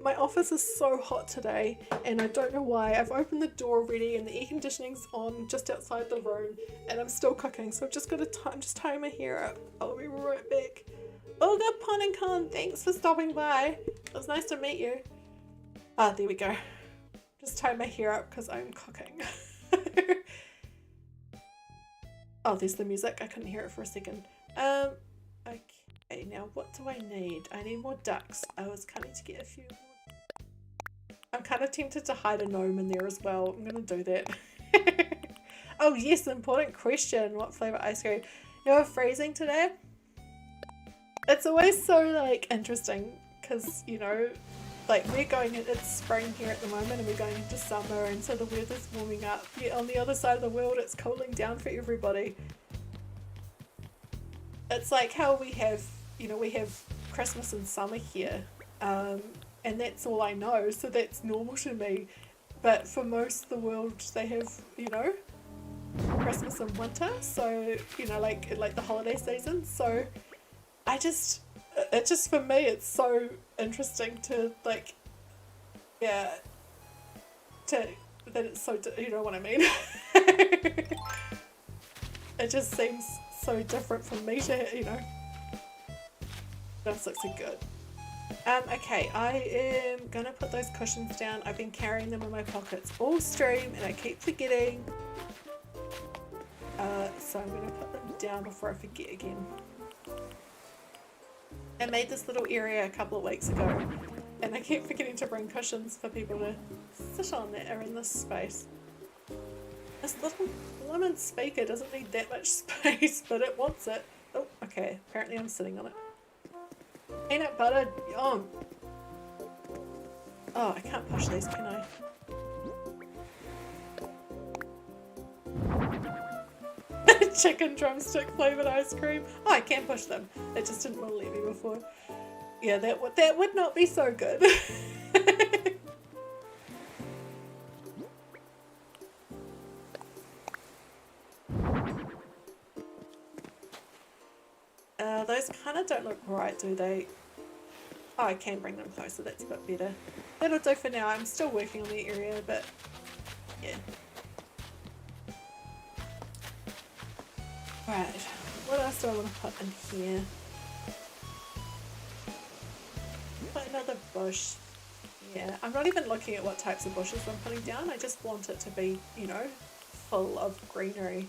My office is so hot today, and I don't know why. I've opened the door already, and the air conditioning's on just outside the room, and I'm still cooking, so I've just got to I'm just tying my hair up. I'll be right back. Olga Pon and Con, thanks for stopping by. It was nice to meet you. Ah, there we go. Just tie my hair up because I'm cooking. Oh, there's the music. I couldn't hear it for a second. Okay, now what do I need? I need more ducks. I was coming to get a few more. I'm kind of tempted to hide a gnome in there as well. I'm going to do that. Oh yes, important question. What flavour ice cream? You're freezing today? It's always so like interesting because, you know, like we're going, it's spring here at the moment and we're going into summer, and so the weather's warming up. Yet on the other side of the world it's cooling down for everybody. It's like how we have, you know, we have Christmas and summer here, and that's all I know, so that's normal to me. But for most of the world they have, you know, Christmas and winter, so, you know, like the holiday season. So I just, it just, for me it's so interesting to like, yeah, to that it's so, you know what I mean. It just seems so different from me to, you know. Those looks so good. Okay, I am gonna put those cushions down. I've been carrying them in my pockets all stream and I keep forgetting. So I'm gonna put them down before I forget again. I made this little area a couple of weeks ago and I keep forgetting to bring cushions for people to sit on that are in this space. This little lemon speaker doesn't need that much space, but it wants it. Oh, okay, apparently I'm sitting on it. Peanut butter, yum! Oh, I can't push these, can I? Chicken drumstick flavoured ice cream. Oh, I can push them. It just didn't want to let me before. Yeah, that would not be so good. those kind of don't look right, do they? Oh, I can bring them closer, that's a bit better. That'll do for now. I'm still working on the area, but yeah. Right, what else do I want to put in here? Put another bush. Yeah, I'm not even looking at what types of bushes I'm putting down. I just want it to be, you know, full of greenery.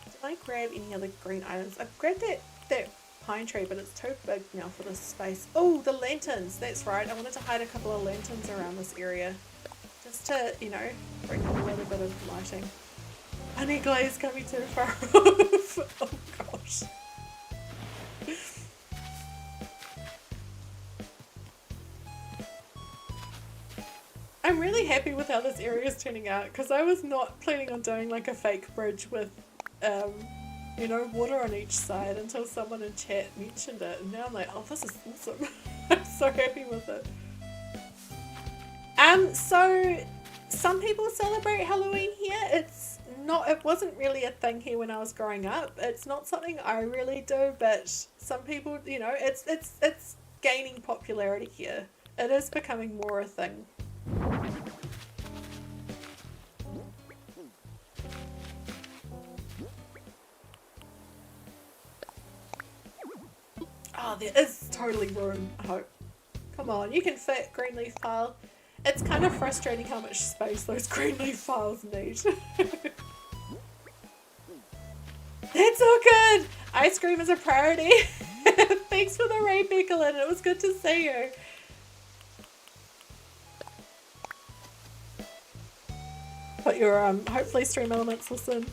Did I grab any other green items? I've grabbed that pine tree, but it's too big now for this space. Oh, the lanterns. That's right. I wanted to hide a couple of lanterns around this area. Just to, you know, bring in a little bit of lighting. Honey glaze coming too far off. Oh gosh. I'm really happy with how this area is turning out because I was not planning on doing like a fake bridge with, you know, water on each side until someone in chat mentioned it, and now I'm like, oh, this is awesome. I'm so happy with it. So some people celebrate Halloween here. It wasn't really a thing here when I was growing up. It's not something I really do, but some people, you know, it's gaining popularity here. It is becoming more a thing. Oh, there is totally room, I hope. Come on, you can fit green leaf pile. It's kind of frustrating how much space those green leaf piles need. That's all good! Ice cream is a priority. Thanks for the raid, Becklin. It was good to see you. Put your, hopefully Stream Elements listens.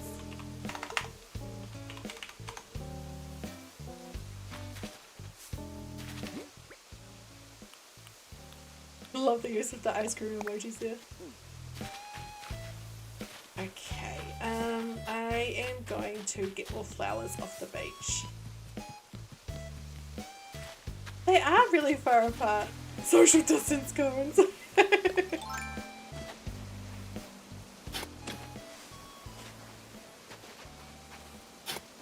Love the use of the ice cream emojis there. Okay, I am going to get more flowers off the beach. They are really far apart. Social distance cones.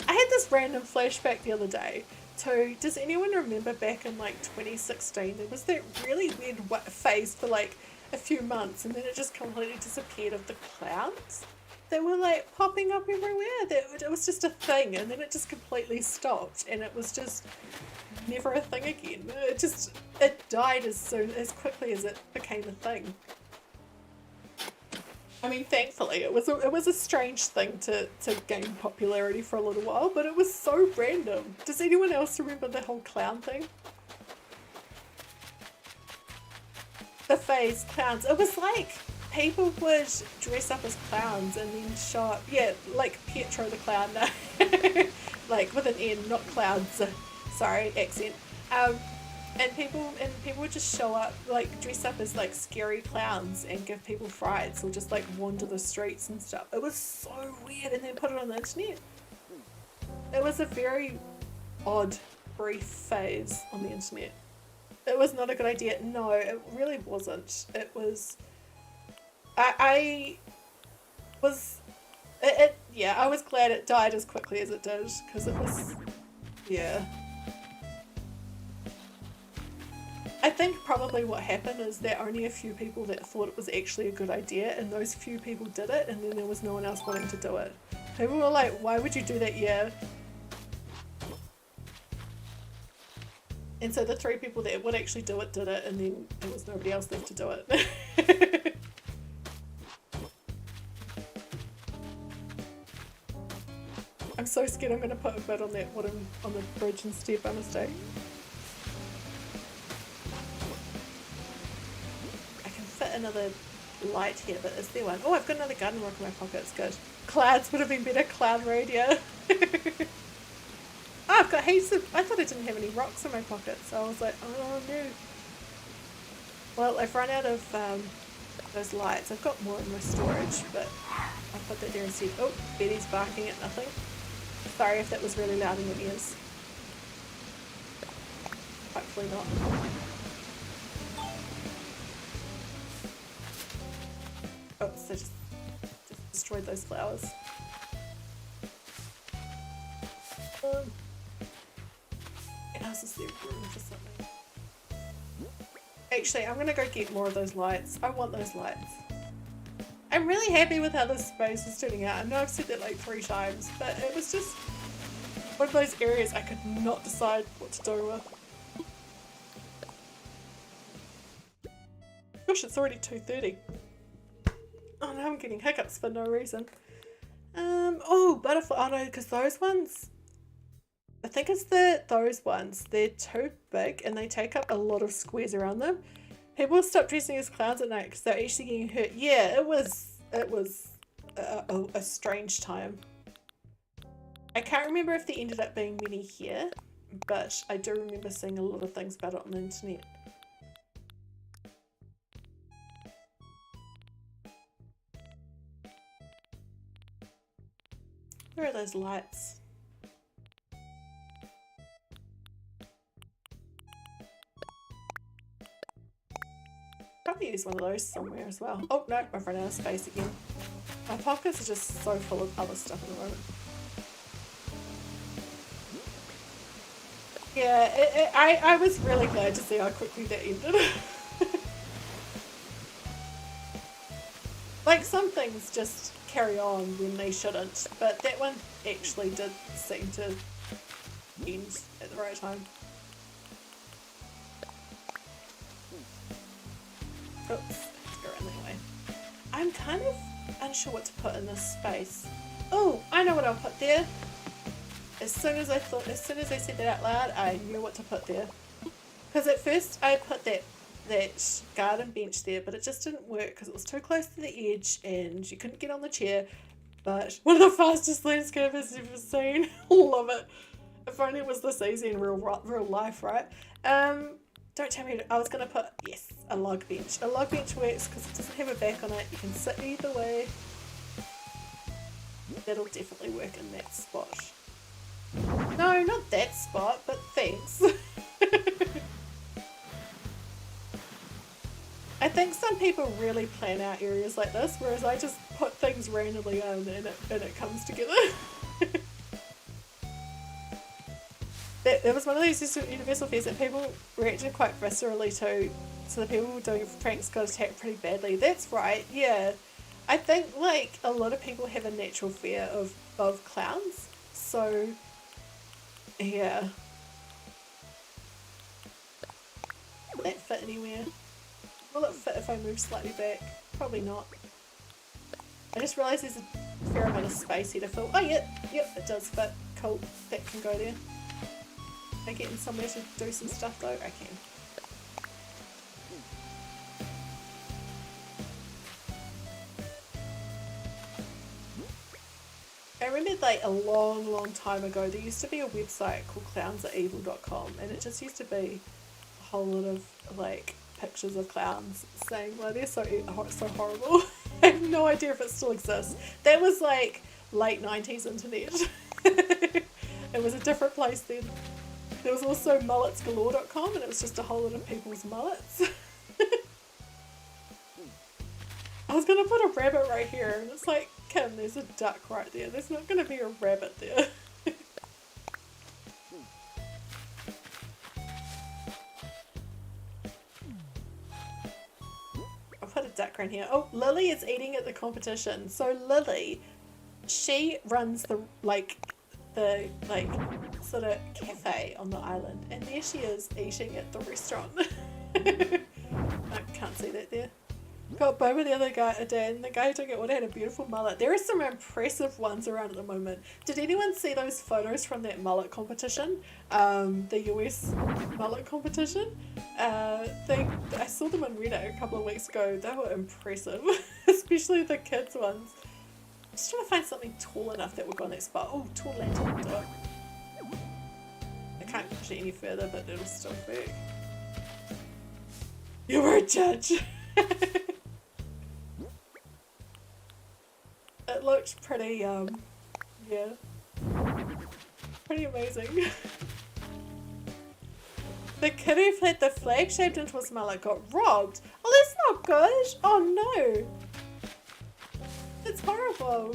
I had this random flashback the other day. So, does anyone remember back in like 2016 there was that really weird phase for like a few months and then it just completely disappeared of the clouds that were like popping up everywhere? It was just a thing and then it just completely stopped and it was just never a thing again. It died as quickly as it became a thing. I mean, thankfully, it was a strange thing to gain popularity for a little while, but it was so random. Does anyone else remember the whole clown thing? The phase, clowns. It was like people would dress up as clowns and then show up. Yeah, like Pietro the Clown. Like with an N, not clowns. Sorry, accent. And people would just show up, like dress up as like scary clowns and give people frights or just like wander the streets and stuff. It was so weird and then put it on the internet. It was a very odd, brief phase on the internet. It was not a good idea. No, it really wasn't. It was... I was glad it died as quickly as it did because it was... Yeah. I think probably what happened is that only a few people that thought it was actually a good idea and those few people did it and then there was no one else wanting to do it. People were like, why would you do that? Yeah. And so the 3 people that would actually do it did it and then there was nobody else left to do it. I'm so scared I'm going to put a bit on that wooden, on the bridge instead by mistake. Another light here, but is there one? Oh, I've got another garden rock in my pocket. It's good. Clouds would have been better. Cloud radio. Oh, I've got heaps of... I thought I didn't have any rocks in my pocket, so I was like, oh no. Well, I've run out of those lights. I've got more in my storage, but I'll put that there instead. Oh, Betty's barking at nothing. Sorry if that was really loud in your ears. Hopefully not. Oops, I just destroyed those flowers. else is there room for something? Actually, I'm gonna go get more of those lights. I want those lights. I'm really happy with how this space is turning out. I know I've said that like 3 times, but it was just one of those areas I could not decide what to do with. Gosh, it's already 2:30. Oh no, I'm getting hiccups for no reason. Oh, butterfly. Oh no, because those ones, I think it's those ones, they're too big and they take up a lot of squares around them. People stop dressing as clowns at night because they're actually getting hurt. Yeah, it was a strange time. I can't remember if there ended up being many here, but I do remember seeing a lot of things about it on the internet. Where are those lights? Probably use one of those somewhere as well. Oh no, I've run out of space again. My pockets are just so full of other stuff at the moment. Yeah, I was really glad to see how quickly that ended. Like some things just carry on when they shouldn't, but that one actually did seem to end at the right time. Oops, let's go around that way. I'm kind of unsure what to put in this space. Oh, I know what I'll put there. As soon as I said that out loud, I knew what to put there. Because at first I put that garden bench there, but it just didn't work because it was too close to the edge and you couldn't get on the chair. But one of the fastest landscapes I've ever seen. Love it. If only it was this easy in real life, right? Don't tell me. I was going to put, yes, a log bench. A log bench works because it doesn't have a back on it. You can sit either way. That'll definitely work in that spot. No, not that spot, but thanks. I think some people really plan out areas like this, whereas I just put things randomly in and it comes together. There was one of these universal fears that people reacted quite viscerally to, so the people doing pranks got attacked pretty badly. That's right, yeah. I think like a lot of people have a natural fear of clowns, so yeah. Will that fit anywhere? Will it fit if I move slightly back? Probably not. I just realised there's a fair amount of space here to fill. Oh yeah, yep, it does fit. Cool, that can go there. Am I getting somewhere to do some stuff though? I can. I remember like a long time ago there used to be a website called clownsareevil.com and it just used to be a whole lot of like pictures of clowns saying well they're so horrible. I have no idea if it still exists. That was like late 90s internet. It was a different place then. There was also mulletsgalore.com and it was just a whole lot of people's mullets. I was going to put a rabbit right here and it's like, Kim, there's a duck right there. There's not going to be a rabbit there. I'll put a duck right here. Oh, Lily is eating at the competition. So Lily, she runs the sort of cafe on the island and there she is eating at the restaurant. I can't see that there. Got Boba the other guy, Dan, the guy who took it would have had a beautiful mullet. There are some impressive ones around at the moment. Did anyone see those photos from that mullet competition? The US mullet competition? I saw them on Reddit a couple of weeks ago. They were impressive, especially the kids ones. I'm just trying to find something tall enough that would go on that spot. Oh, tall lantern will do it. I can't push it any further, but it'll still work. You were a judge! It looked pretty, yeah. Pretty amazing. The kid who had the flag shaped into his mullet got robbed. Oh, that's not good. Oh no. It's horrible.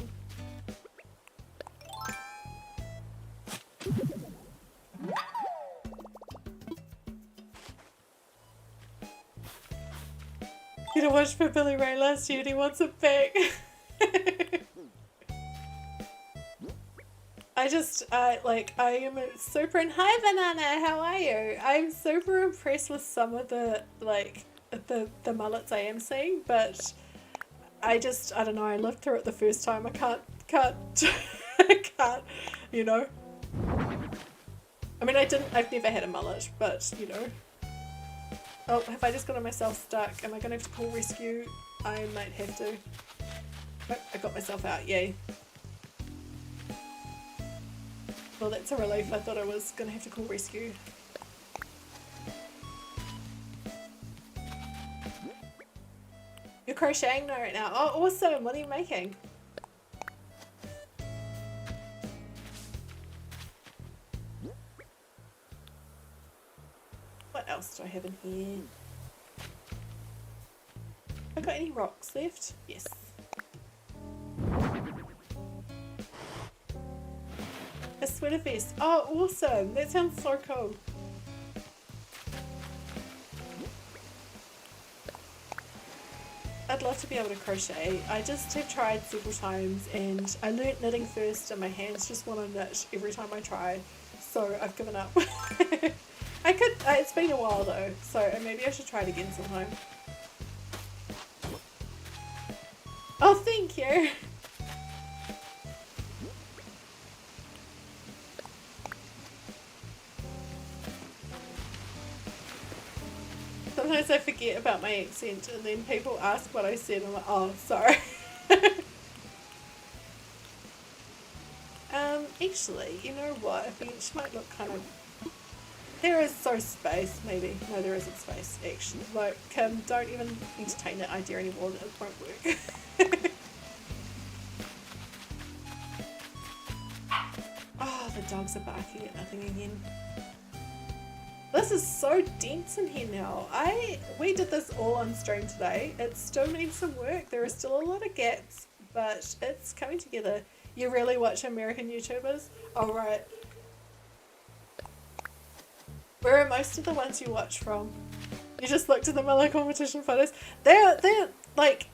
watched for Billy Ray last year and he wants it back. I am super, and hi Banana, how are you? I'm super impressed with some of the mullets I am seeing, but I don't know, I lived through it the first time. I can't, I can't, you know. I mean, I've never had a mullet, but, you know. Oh, have I just gotten myself stuck? Am I going to have to call rescue? I might have to. Oh, I got myself out, yay. Well, that's a relief. I thought I was going to have to call rescue. You're crocheting right now? Oh, awesome! What are you making? What else do I have in here? Have I got any rocks left? Yes. A sweater vest. Oh, awesome! That sounds so cool. I'd love to be able to crochet. I just have tried several times and I learnt knitting first and my hands just want to knit every time I try. So I've given up. It's been a while though, so maybe I should try it again sometime. Oh, thank you! Sometimes I forget about my accent and then people ask what I said and I'm like, oh, sorry. Actually, you know what? A bench might look kind of... There is so space, maybe. No, there isn't space, actually. Like, don't even entertain that idea anymore. It won't work. Oh, the dogs are barking at nothing again. This is so dense in here now. We did this all on stream today. It still needs some work. There are still a lot of gaps, but it's coming together. You really watch American YouTubers? Oh, right. Where are most of the ones you watch from? You just looked at the mullet competition photos. They're like,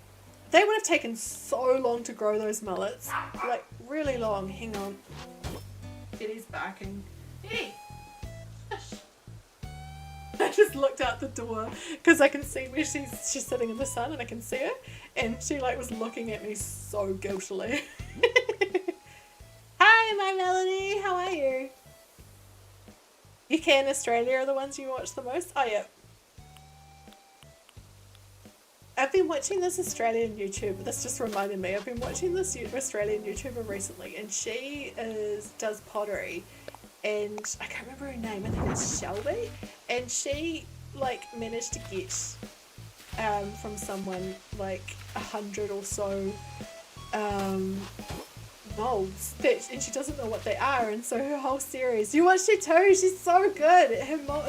they would have taken so long to grow those mullets. Like, really long. Hang on. Eddie's barking. Eddie! Shush. I just looked out the door because I can see where she's sitting in the sun and I can see her, and she like was looking at me so guiltily. Hi, my Melody, how are you? UK and Australia are the ones you watch the most? Oh yeah. I've been watching this Australian YouTuber, this just reminded me, I've been watching this Australian YouTuber recently and she does pottery. And I can't remember her name, I think it's Shelby, and she like managed to get from someone like 100 or so molds and she doesn't know what they are, and so her whole series, you watched it too, she's so good.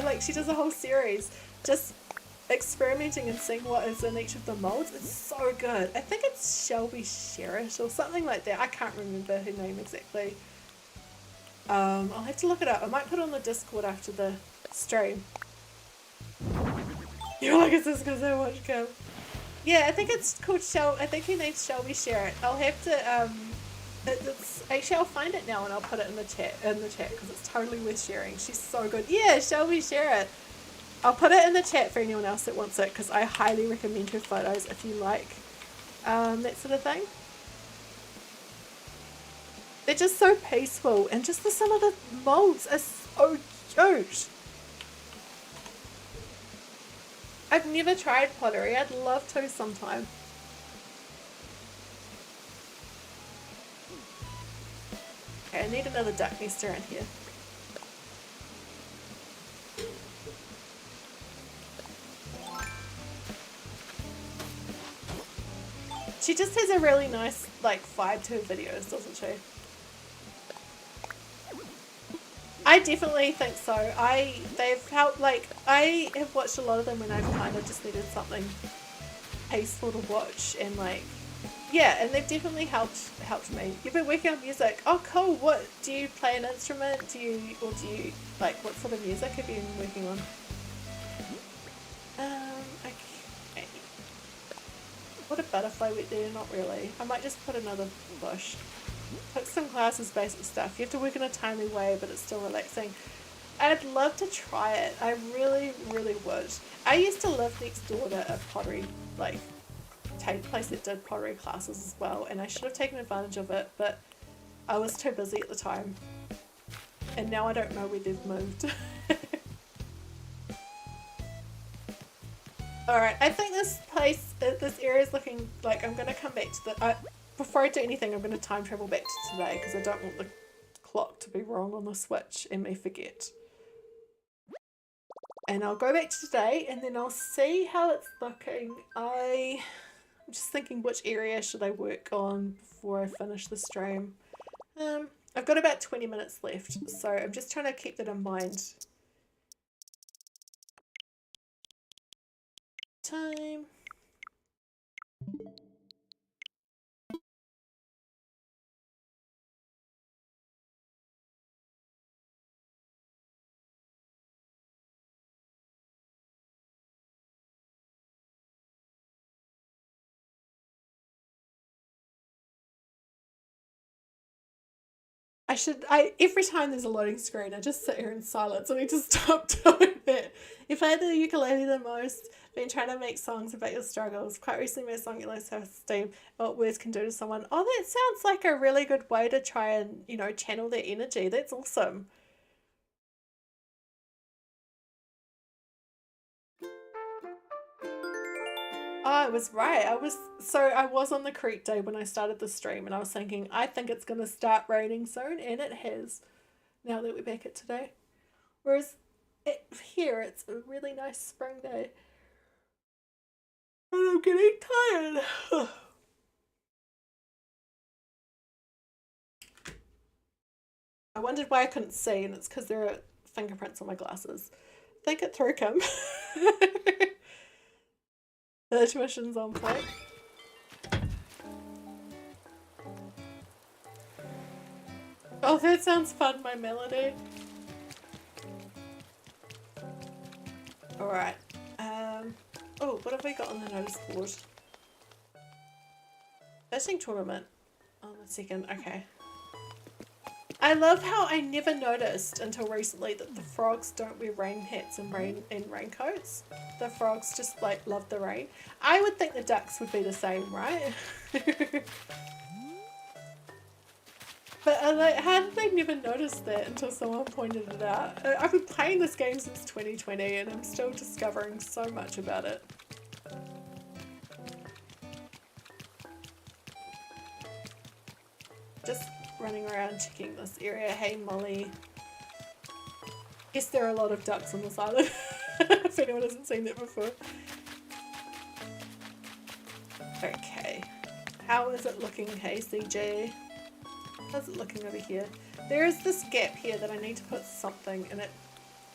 Like she does a whole series just experimenting and seeing what is in each of the molds. It's so good. I think it's Shelby Sherritt or something like that. I can't remember her name exactly. I'll have to look it up. I might put it on the Discord after the stream. You're like, is this because I watch Kim? Yeah, I think it's called I think her name's Shelby Sherritt. I'll have to, actually I'll find it now and I'll put it in the chat because it's totally worth sharing. She's so good. Yeah, Shelby Sherritt. I'll put it in the chat for anyone else that wants it because I highly recommend her photos if you like that sort of thing. They're just so peaceful and just some of the molds are so cute. I've never tried pottery. I'd love to sometime. Okay, I need another duck nest around here. She just has a really nice like vibe to her videos, doesn't she? I definitely think so. They've helped, like, I have watched a lot of them when I've kind of just needed something peaceful to watch, and like, yeah, and they've definitely helped me. You've been working on music. Oh, cool. What, do you play an instrument? Do you, like, what sort of music have you been working on? Okay. Put a butterfly wet there? Not really. I might just put another bush. Took some classes, basic stuff. You have to work in a timely way, but it's still relaxing. I'd love to try it. I really, really would. I used to live next door to a pottery, like, place that did pottery classes as well, and I should have taken advantage of it, but I was too busy at the time. And now I don't know where they've moved. Alright, I think this area is looking like I'm going to come back to the... before I do anything, I'm going to time travel back to today because I don't want the clock to be wrong on the Switch and me forget. And I'll go back to today and then I'll see how it's looking. I'm just thinking which area should I work on before I finish the stream. I've got about 20 minutes left, so I'm just trying to keep that in mind. Time. Every time there's a loading screen, I just sit here in silence. I need to stop doing that. You play the ukulele the most, been trying to make songs about your struggles. Quite recently made a song, low self-esteem, what words can do to someone. Oh, that sounds like a really good way to try and, channel that energy. That's awesome. Oh, I was right. I was on the creek day when I started the stream and I was thinking, I think it's going to start raining soon, and it has, now that we're back at today. Whereas here, it's a really nice spring day. And I'm getting tired. I wondered why I couldn't see, and it's because there are fingerprints on my glasses. Think it through, Kim. The tuition's on plate. Oh, that sounds fun, my melody. Alright. Oh, what have we got on the notice board? Fishing tournament. On the second, okay. I love how I never noticed until recently that the frogs don't wear rain hats and raincoats. The frogs just like love the rain. I would think the ducks would be the same, right? But how did I never notice that until someone pointed it out? I've been playing this game since 2020 and I'm still discovering so much about it. Just running around checking this area. Hey Molly. Guess there are a lot of ducks on this island. If anyone hasn't seen that before. Okay. How is it looking, KCG? How's it looking over here? There is this gap here that I need to put something in it.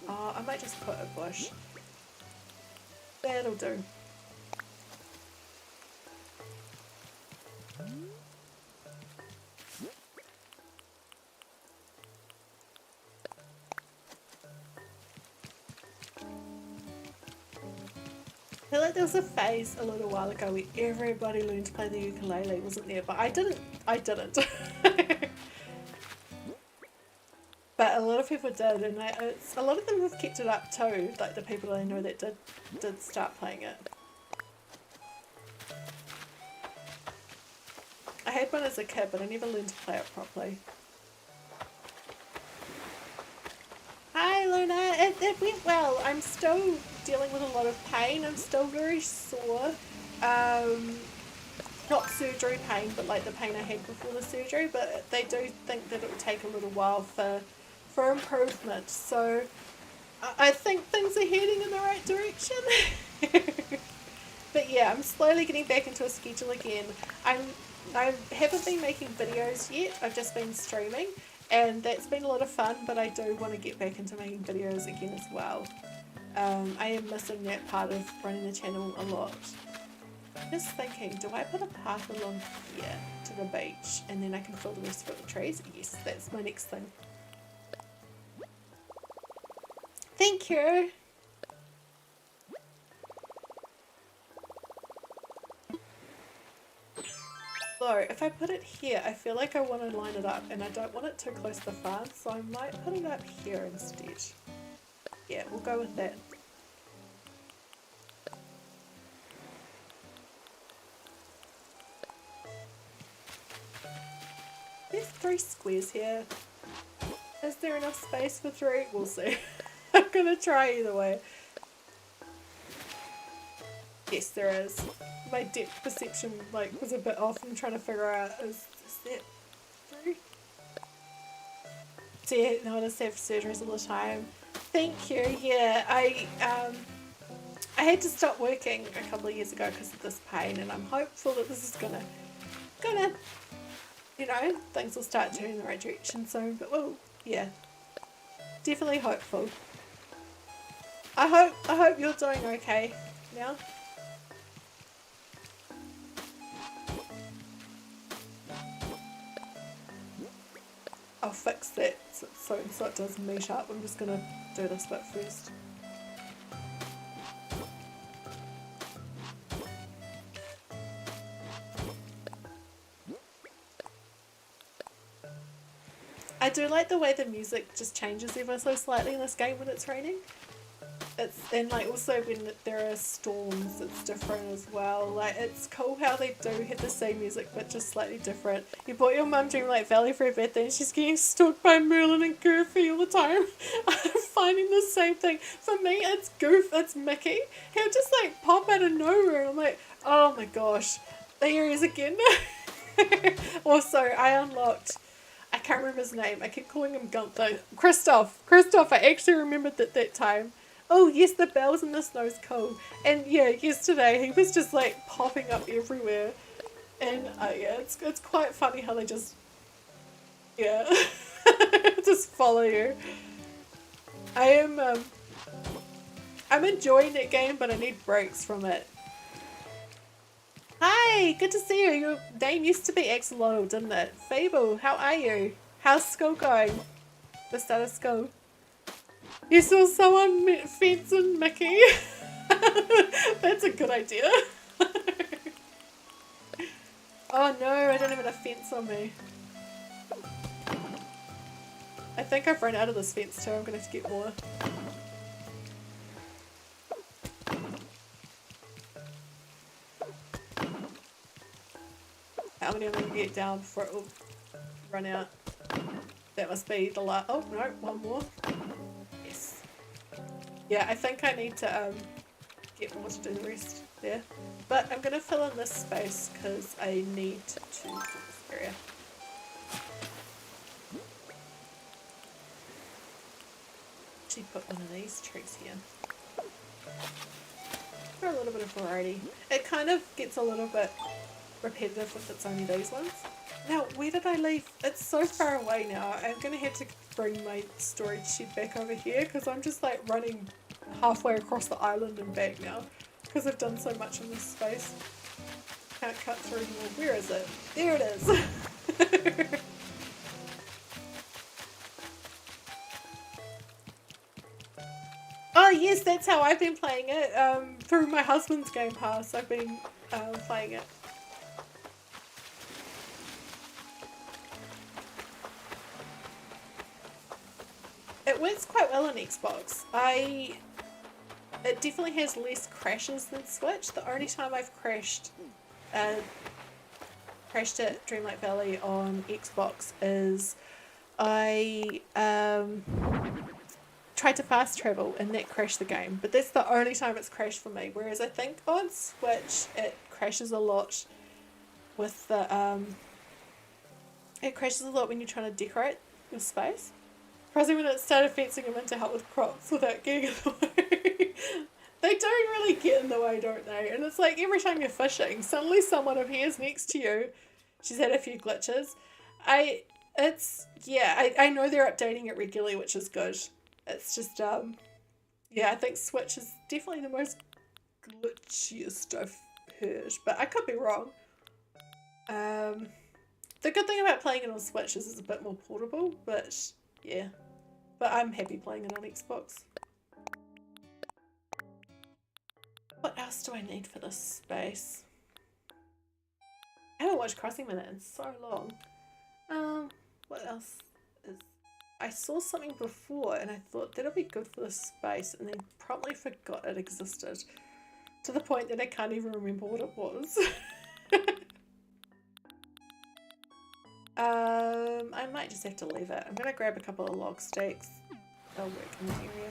Oh, I might just put a bush. That'll do. I feel like there was a phase a little while ago where everybody learned to play the ukulele, wasn't there? But I didn't. But a lot of people did, and a lot of them have kept it up too, like the people I know that did start playing it. I had one as a kid, but I never learned to play it properly. Hi Luna, it went well. I'm still dealing with a lot of pain. I'm still very sore. Not surgery pain, but like the pain I had before the surgery, but they do think that it will take a little while for improvement. So I think things are heading in the right direction. But yeah, I'm slowly getting back into a schedule again. I haven't been making videos yet. I've just been streaming. And that's been a lot of fun, but I do want to get back into making videos again as well. I am missing that part of running the channel a lot. Just thinking, do I put a path along here to the beach and then I can fill the rest of it with trees? Yes, that's my next thing. Thank you! Although, if I put it here, I feel like I want to line it up and I don't want it too close to the farm, so I might put it up here instead. Yeah, we'll go with that. There's 3 squares here. Is there enough space for 3? We'll see. I'm gonna try either way. Yes, there is. My depth perception was a bit off. I'm trying to figure out is that 3? So yeah, no, I just have surgeries all the time. Thank you. Yeah, I had to stop working a couple of years ago because of this pain, and I'm hopeful that this is gonna, you know, things will start turning in the right direction soon. But well, yeah, definitely hopeful. I hope you're doing okay now. I'll fix that so it does meet up. I'm just gonna do this bit first. I do like the way the music just changes ever so slightly in this game when it's raining. And also when there are storms, it's different as well. Like, it's cool how they do have the same music but just slightly different. You bought your mum Dreamlight Valley for her birthday and she's getting stalked by Merlin and Goofy all the time. I'm finding the same thing. For me, it's it's Mickey. He'll just pop out of nowhere and I'm like, oh my gosh, there he is again. Also, I unlocked, I can't remember his name. I keep calling him Gunther. Christoph, I actually remembered that time. Oh yes, the bells in the snow's cool. And yeah, yesterday he was just popping up everywhere. And yeah, it's quite funny how they just, yeah, just follow you. I'm enjoying that game, but I need breaks from it. Hi, good to see you. Your name used to be Axolotl, didn't it? Fable, how are you? How's school going? The start of school? You saw someone fencing Mickey? That's a good idea. Oh no, I don't have enough fence on me. I think I've run out of this fence too. I'm going to have to get more. How many am I going to get down before it will run out? That must be the last. Oh no, one more. Yes. Yeah, I think I need to get more to do the rest there. But I'm going to fill in this space because I need to do this area. Actually put one of these trees here. For a little bit of variety. It kind of gets a little bit repetitive if it's only these ones. Now, where did I leave? It's so far away now. I'm going to have to bring my storage shed back over here because I'm just running halfway across the island and back now because I've done so much in this space. Can't cut through anymore. Where is it? There it is. Oh yes, that's how I've been playing it. Through my husband's Game Pass, I've been playing it. It works quite well on Xbox. It definitely has less crashes than Switch. The only time I've crashed at Dreamlight Valley on Xbox is I tried to fast travel and that crashed the game. But that's the only time it's crashed for me. Whereas I think on Switch it crashes a lot with the it crashes a lot when you're trying to decorate your space. Probably when it started fencing him in to help with crops without getting in the way. They do really get in the way, don't they? And it's like every time you're fishing, suddenly someone appears next to you. She's had a few glitches. I know they're updating it regularly, which is good. It's just, yeah, I think Switch is definitely the most glitchiest I've heard. But I could be wrong. The good thing about playing it on Switch is it's a bit more portable, but yeah. But I'm happy playing it on Xbox. What else do I need for this space? I haven't watched Crossing Minute in so long. What else is... I saw something before and I thought that'll be good for the space and then promptly forgot it existed. To the point that I can't even remember what it was. I might just have to leave it. I'm gonna grab a couple of log stakes. They'll work in the area.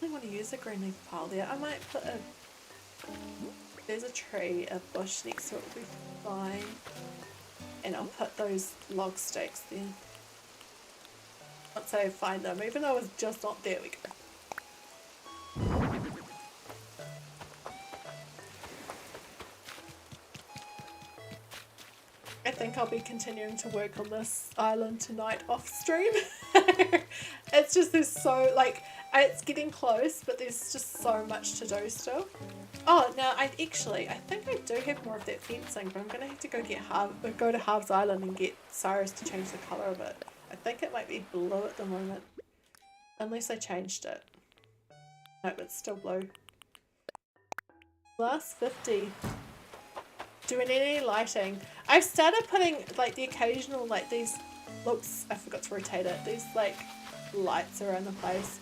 I want to use a green leaf pile there. I might put a... There's a tree, a bush next to it will be fine. And I'll put those log stakes there. Once I find them, even though it's just not there, we go. I think I'll be continuing to work on this island tonight off stream. It's just there's so like it's getting close, but there's just so much to do still. Oh, now I think I do have more of that fencing, but I'm gonna have to go get go to Harv's Island and get Cyrus to change the colour of it. I think it might be blue at the moment, unless I changed it. Nope, it's still blue. Last 50. Do we need any lighting? I've started putting like the occasional like these. Oops, I forgot to rotate it. These like lights around the place.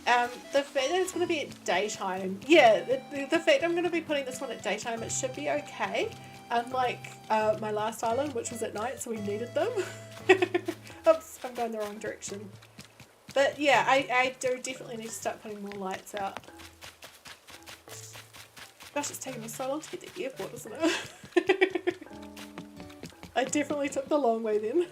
The fact that it's going to be at daytime, yeah, the fact I'm going to be putting this one at daytime, it should be okay. Unlike my last island, which was at night, so we needed them. Oops, I'm going the wrong direction. But yeah, I do definitely need to start putting more lights out. Gosh, it's taking me so long to get to the airport, isn't it? I definitely took the long way then.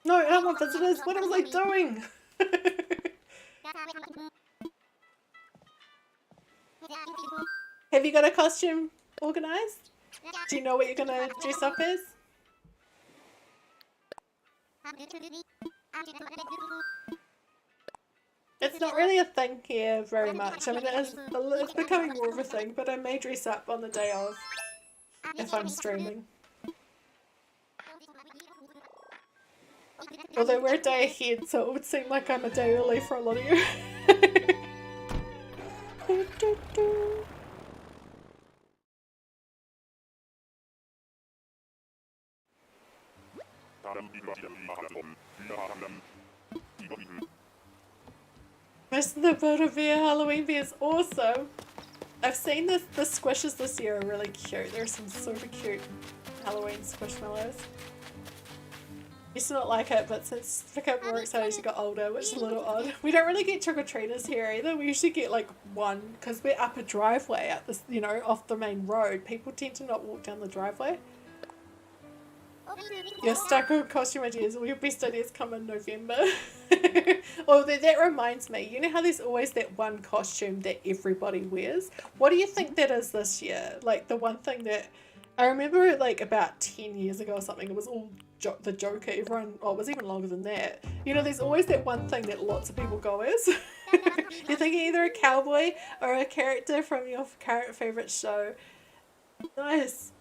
No, I don't want visitors. What was I doing? Have you got a costume organised? Do you know what you're going to dress up as? It's not really a thing here very much. I mean, it's becoming more of a thing, but I may dress up on the day of if I'm streaming. Although we're a day ahead, so it would seem like I'm a day early for a lot of you. Most of the Build-A-Bear Halloween bear is awesome. I've seen the squishes this year are really cute. There are some super cute Halloween squishmallows. Used to not like it, but since I became more excited as you got older, which is a little odd. We don't really get trick-or-treaters here either. We usually get like one, because we're up a driveway at this, you know, off the main road. People tend to not walk down the driveway. Your stuck on costume ideas, all your best ideas come in November. Oh, that reminds me, you know how there's always that one costume that everybody wears? What do you think that is this year? Like the one thing that, I remember like about 10 years ago or something, it was all the Joker, everyone, oh it was even longer than that. You know, there's always that one thing that lots of people go as. You're thinking either a cowboy or a character from your current favourite show. Nice.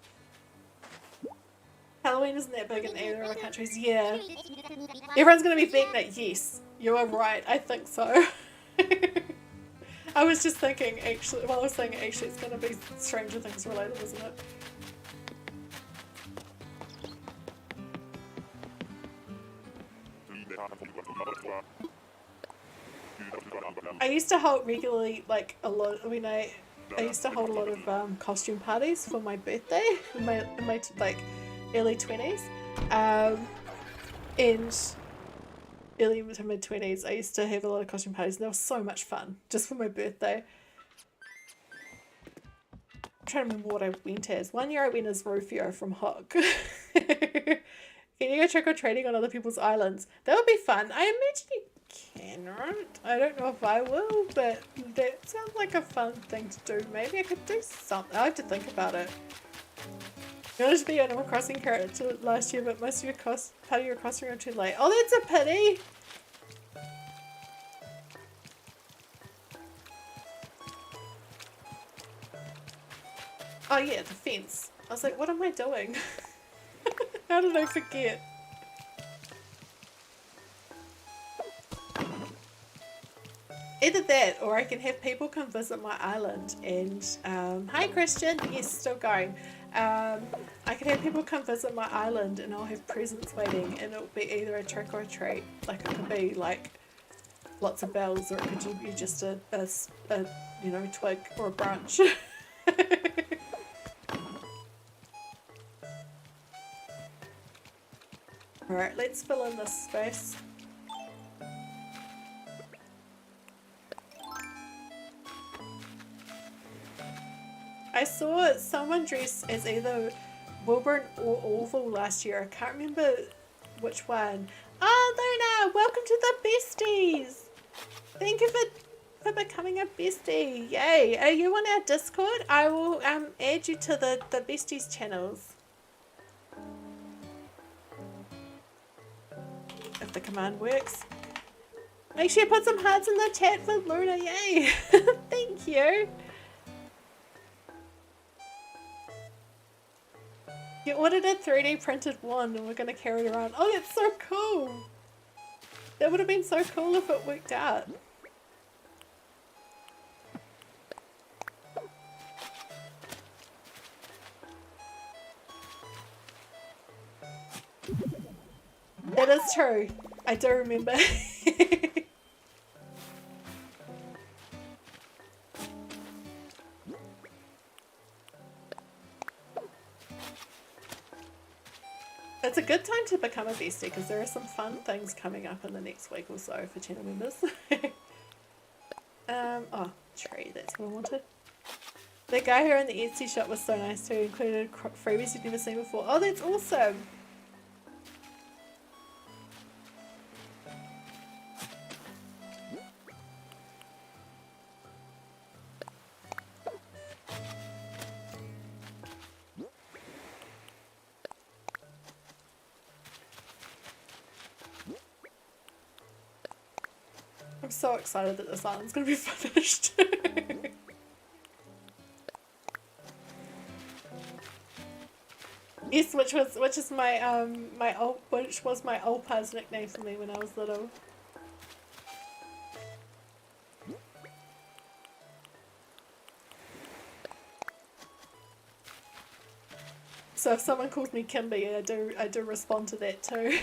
Halloween isn't that big in either of our countries. Yeah. Everyone's going to be thinking that. Yes, you are right. I think so. I was just thinking, actually, while I was saying actually it's going to be Stranger Things related, isn't it? I used to hold regularly, like, a lot, I mean, I used to hold a lot of costume parties for my birthday, in my like, early 20s, and early to mid 20s, I used to have a lot of costume parties, and they were so much fun, just for my birthday. I'm trying to remember what I went as. One year I went as Rufio from Hook. Can you go trick-or-treating on other people's islands? That would be fun. I imagine you cannot. I don't know if I will, but that sounds like a fun thing to do. Maybe I could do something. I have to think about it. You wanted to be Animal Crossing character last year, but most of your part of your costume are too late. Oh, that's a pity! Oh yeah, the fence. I was like, what am I doing? How did I forget? Either that, or I can have people come visit my island and, hi Christian, yes, still going. I can have people come visit my island and I'll have presents waiting and it'll be either a trick or a treat. Like it could be like lots of bells or it could be just a you know, twig or a branch. Alright, let's fill in this space. I saw someone dressed as either Wilburn or Orville last year. I can't remember which one. Oh, Luna! Welcome to the Besties! Thank you for becoming a bestie. Yay! Are you on our Discord? I will add you to the Besties channels. If the command works. Make sure you put some hearts in the chat for Luna. Yay! Thank you. You ordered a 3D printed wand and we're going to carry it around. Oh, that's so cool! That would have been so cool if it worked out. That is true. I do remember. It's a good time to become a bestie because there are some fun things coming up in the next week or so for channel members. Oh, tree, that's what I wanted. The guy here in the Etsy shop was so nice too, included freebies you've never seen before. Oh, that's awesome! I'm so excited that this island's gonna be finished. Yes, which is my which was my old pa's nickname for me when I was little. So if someone calls me Kimby, I do respond to that too.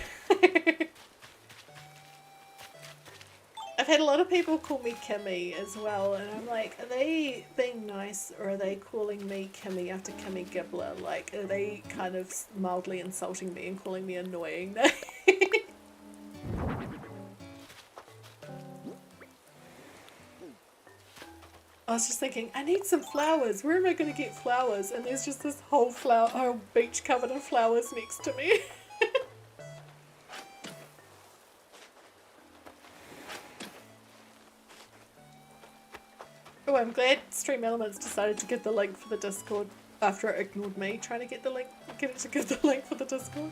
I've had a lot of people call me Kimmy as well, and I'm like, are they being nice or are they calling me Kimmy after Kimmy Gibbler? Like, are they kind of mildly insulting me and calling me annoying? I was just thinking, I need some flowers. Where am I going to get flowers? And there's just this whole beach covered in flowers next to me. Oh, I'm glad Stream Elements decided to give the link for the Discord after it ignored me trying to get it to give the link for the Discord.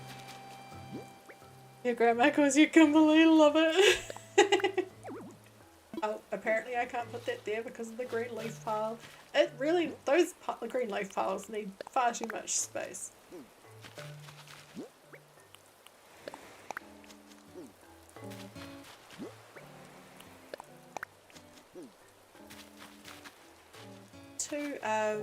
Your grandma calls you Kimberly, love it. Oh, apparently I can't put that there because of the green leaf pile. It really, those green leaf piles need far too much space. I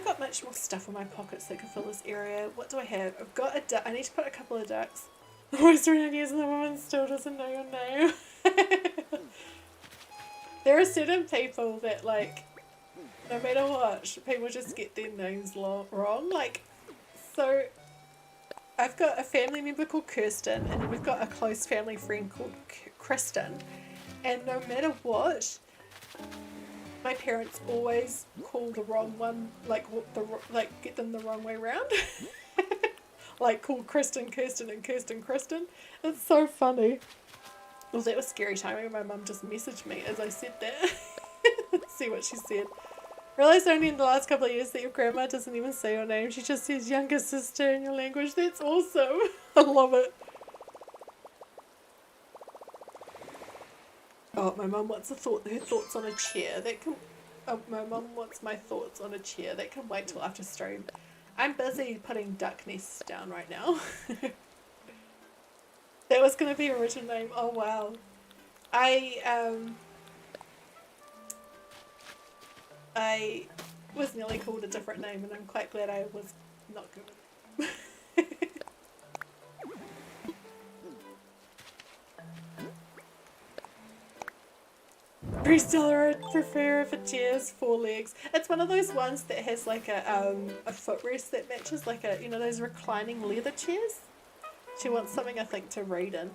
got much more stuff in my pockets that can fill this area. What do I have? I've got a duck. I need to put a couple of ducks. Almost 300 years and the woman still doesn't know your name. There are certain people that, like, no matter what, people just get their names wrong. Like, so I've got a family member called Kirsten, and then we've got a close family friend called Kristen. And no matter what, my parents always call the wrong one, like get them the wrong way around. like called Kristen, Kirsten, and Kirsten, Kristen. It's so funny. Well, that was scary timing. My mum just messaged me as I said that. Let's see what she said. Realised only in the last couple of years that your grandma doesn't even say your name. She just says younger sister in your language. That's awesome. I love it. Oh, my mum wants her thoughts on a chair. That can. Oh, my mum wants my thoughts on a chair. That can wait till after stream. I'm busy putting duck nests down right now. That was going to be her original name. Oh wow. I was nearly called a different name, and I'm quite glad I was not good with it. Pre-stellar, I'd prefer if a chair's 4 legs. It's one of those ones that has like a footrest that matches, like a, you know, those reclining leather chairs. She wants something, I think, to read in.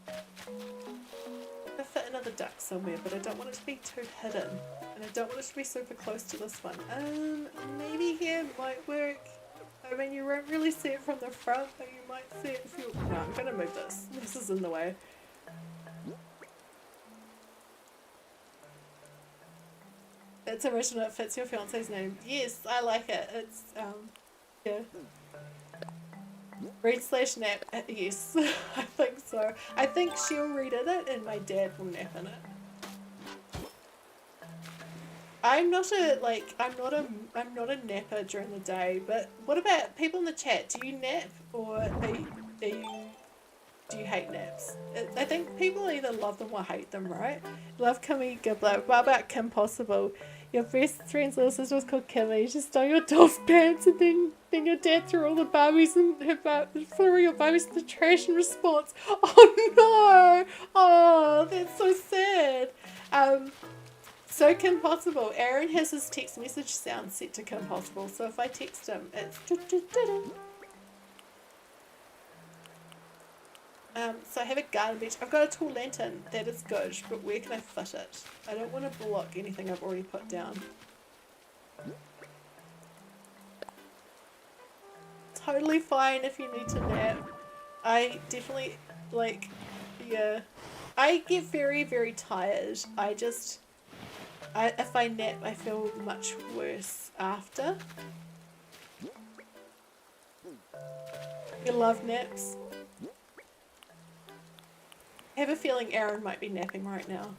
I fit another duck somewhere, but I don't want it to be too hidden, and I don't want it to be super close to this one. Maybe here might work. I mean, you won't really see it from the front, but you might see it if you... No, I'm gonna move this. This is in the way. It's original. It fits your fiance's name. Yes, I like it. It's yeah. Read / nap. Yes, I think so. I think she'll read in it, and my dad will nap in it. I'm not a napper during the day. But what about people in the chat? Do you nap, or do you hate naps? I think people either love them or hate them, right? Love Kimmy Gibbler. What about Kim Possible? Your best friend's little sister was called Kimmy. She stole your doll's pants, and then your dad threw all the Barbies and threw all your Barbies in the trash in response. Oh no! Oh, that's so sad. So Kim Possible. Aaron has his text message sound set to Kim Possible, so if I text him, it's so I have a garden bench. I've got a tall lantern. That is good, but where can I fit it? I don't want to block anything I've already put down. Totally fine if you need to nap. I definitely, like, yeah. I get very, very tired. If I nap, I feel much worse after. You love naps? I have a feeling Aaron might be napping right now.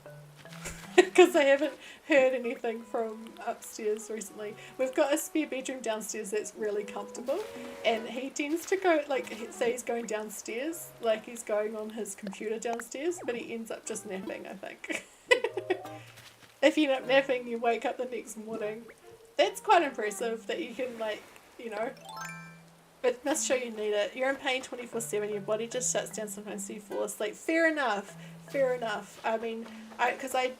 Because I haven't heard anything from upstairs recently. We've got a spare bedroom downstairs that's really comfortable, and he tends to go, like, say he's going downstairs, like he's going on his computer downstairs, but he ends up just napping, I think. If you end up napping, you wake up the next morning. That's quite impressive that you can, like, you know, it must show you need it. You're in pain 24/7, your body just shuts down sometimes so you fall asleep. Fair enough, fair enough. I mean, because I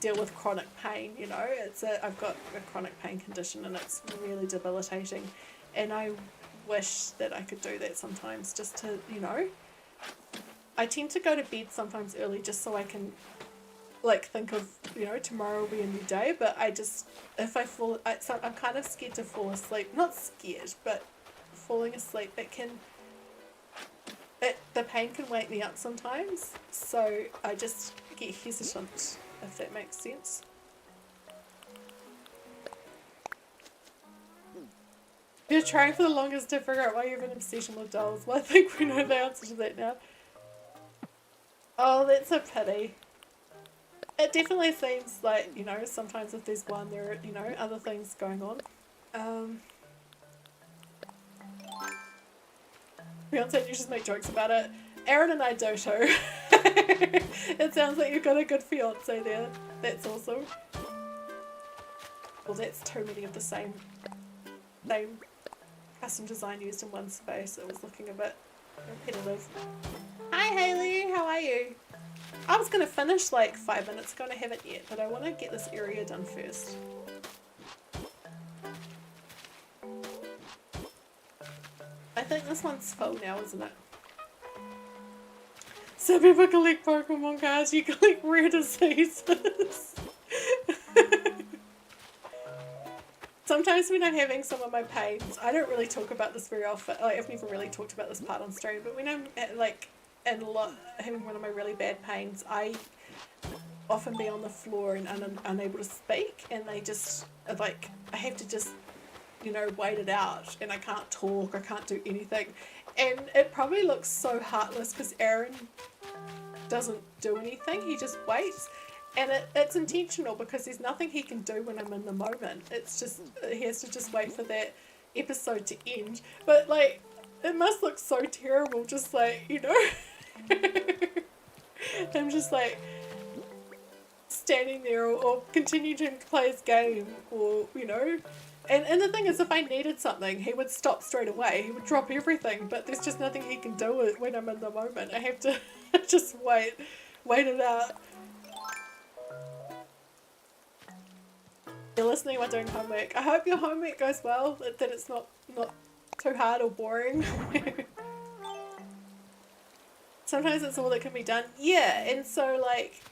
deal with chronic pain, you know, I've got a chronic pain condition, and it's really debilitating, and I wish that I could do that sometimes, just to, you know, I tend to go to bed sometimes early just so I can, like, think of, you know, tomorrow will be a new day, but if I fall, I'm kind of scared to fall asleep. Not scared, but falling asleep, the pain can wake me up sometimes, so I just get hesitant, if that makes sense. You're trying for the longest to figure out why you have an obsession with dolls. Well, I think we know the answer to that now. Oh, that's a pity. It definitely seems like, you know, sometimes if there's one, there are, you know, other things going on. Beyonce, you just make jokes about it. Aaron and I do too. It sounds like you've got a good fiance there. That's awesome. Well, that's too many of the same custom design used in one space. It was looking a bit repetitive. Hi Hayley, how are you? I was going to finish like 5 minutes ago and I haven't yet, but I want to get this area done first. I think this one's full now, isn't it? Some people collect Pokemon cards, you collect rare diseases. Sometimes when I'm having some of my pains, I don't really talk about this very often. Like, I've never really talked about this part on stream, but when I'm like in having one of my really bad pains, I often be on the floor and unable to speak, and they just like I have to just wait it out, and I can't talk, I can't do anything, and it probably looks so heartless because Aaron doesn't do anything, he just waits. And it's intentional because there's nothing he can do when I'm in the moment. It's just, he has to just wait for that episode to end. But, like, it must look so terrible, just like, I'm just like standing there or continuing to play his game or, And the thing is, if I needed something, he would stop straight away. He would drop everything, but there's just nothing he can do when I'm in the moment. I have to just wait it out. You're listening while doing homework. I hope your homework goes well, that it's not too hard or boring. Sometimes it's all that can be done. Yeah, and so like,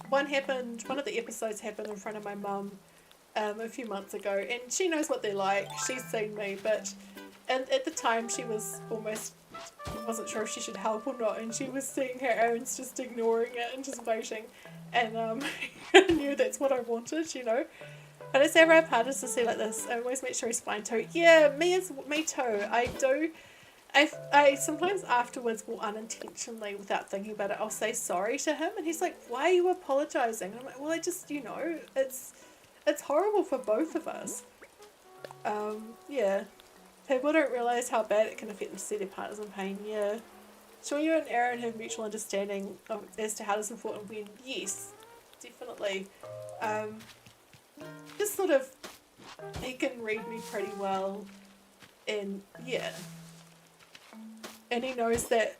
one of the episodes happened in front of my mum a few months ago, and she knows what they're like. She's seen me, but at the time she was wasn't sure if she should help or not, and she was seeing how Aaron's just ignoring it and just waiting, and I knew that's what I wanted, But it's never hard to see like this. I always make sure he's fine too. Yeah, me too. I do. I sometimes afterwards will unintentionally, without thinking about it, I'll say sorry to him, and he's like, "Why are you apologising?" And I'm like, "Well, I just, it's horrible for both of us." Yeah. People don't realise how bad it can affect them to see their partners in pain, yeah. Sure, you and Aaron have mutual understanding as to how to support and when. Yes, definitely. Just sort of, he can read me pretty well, and yeah. And he knows that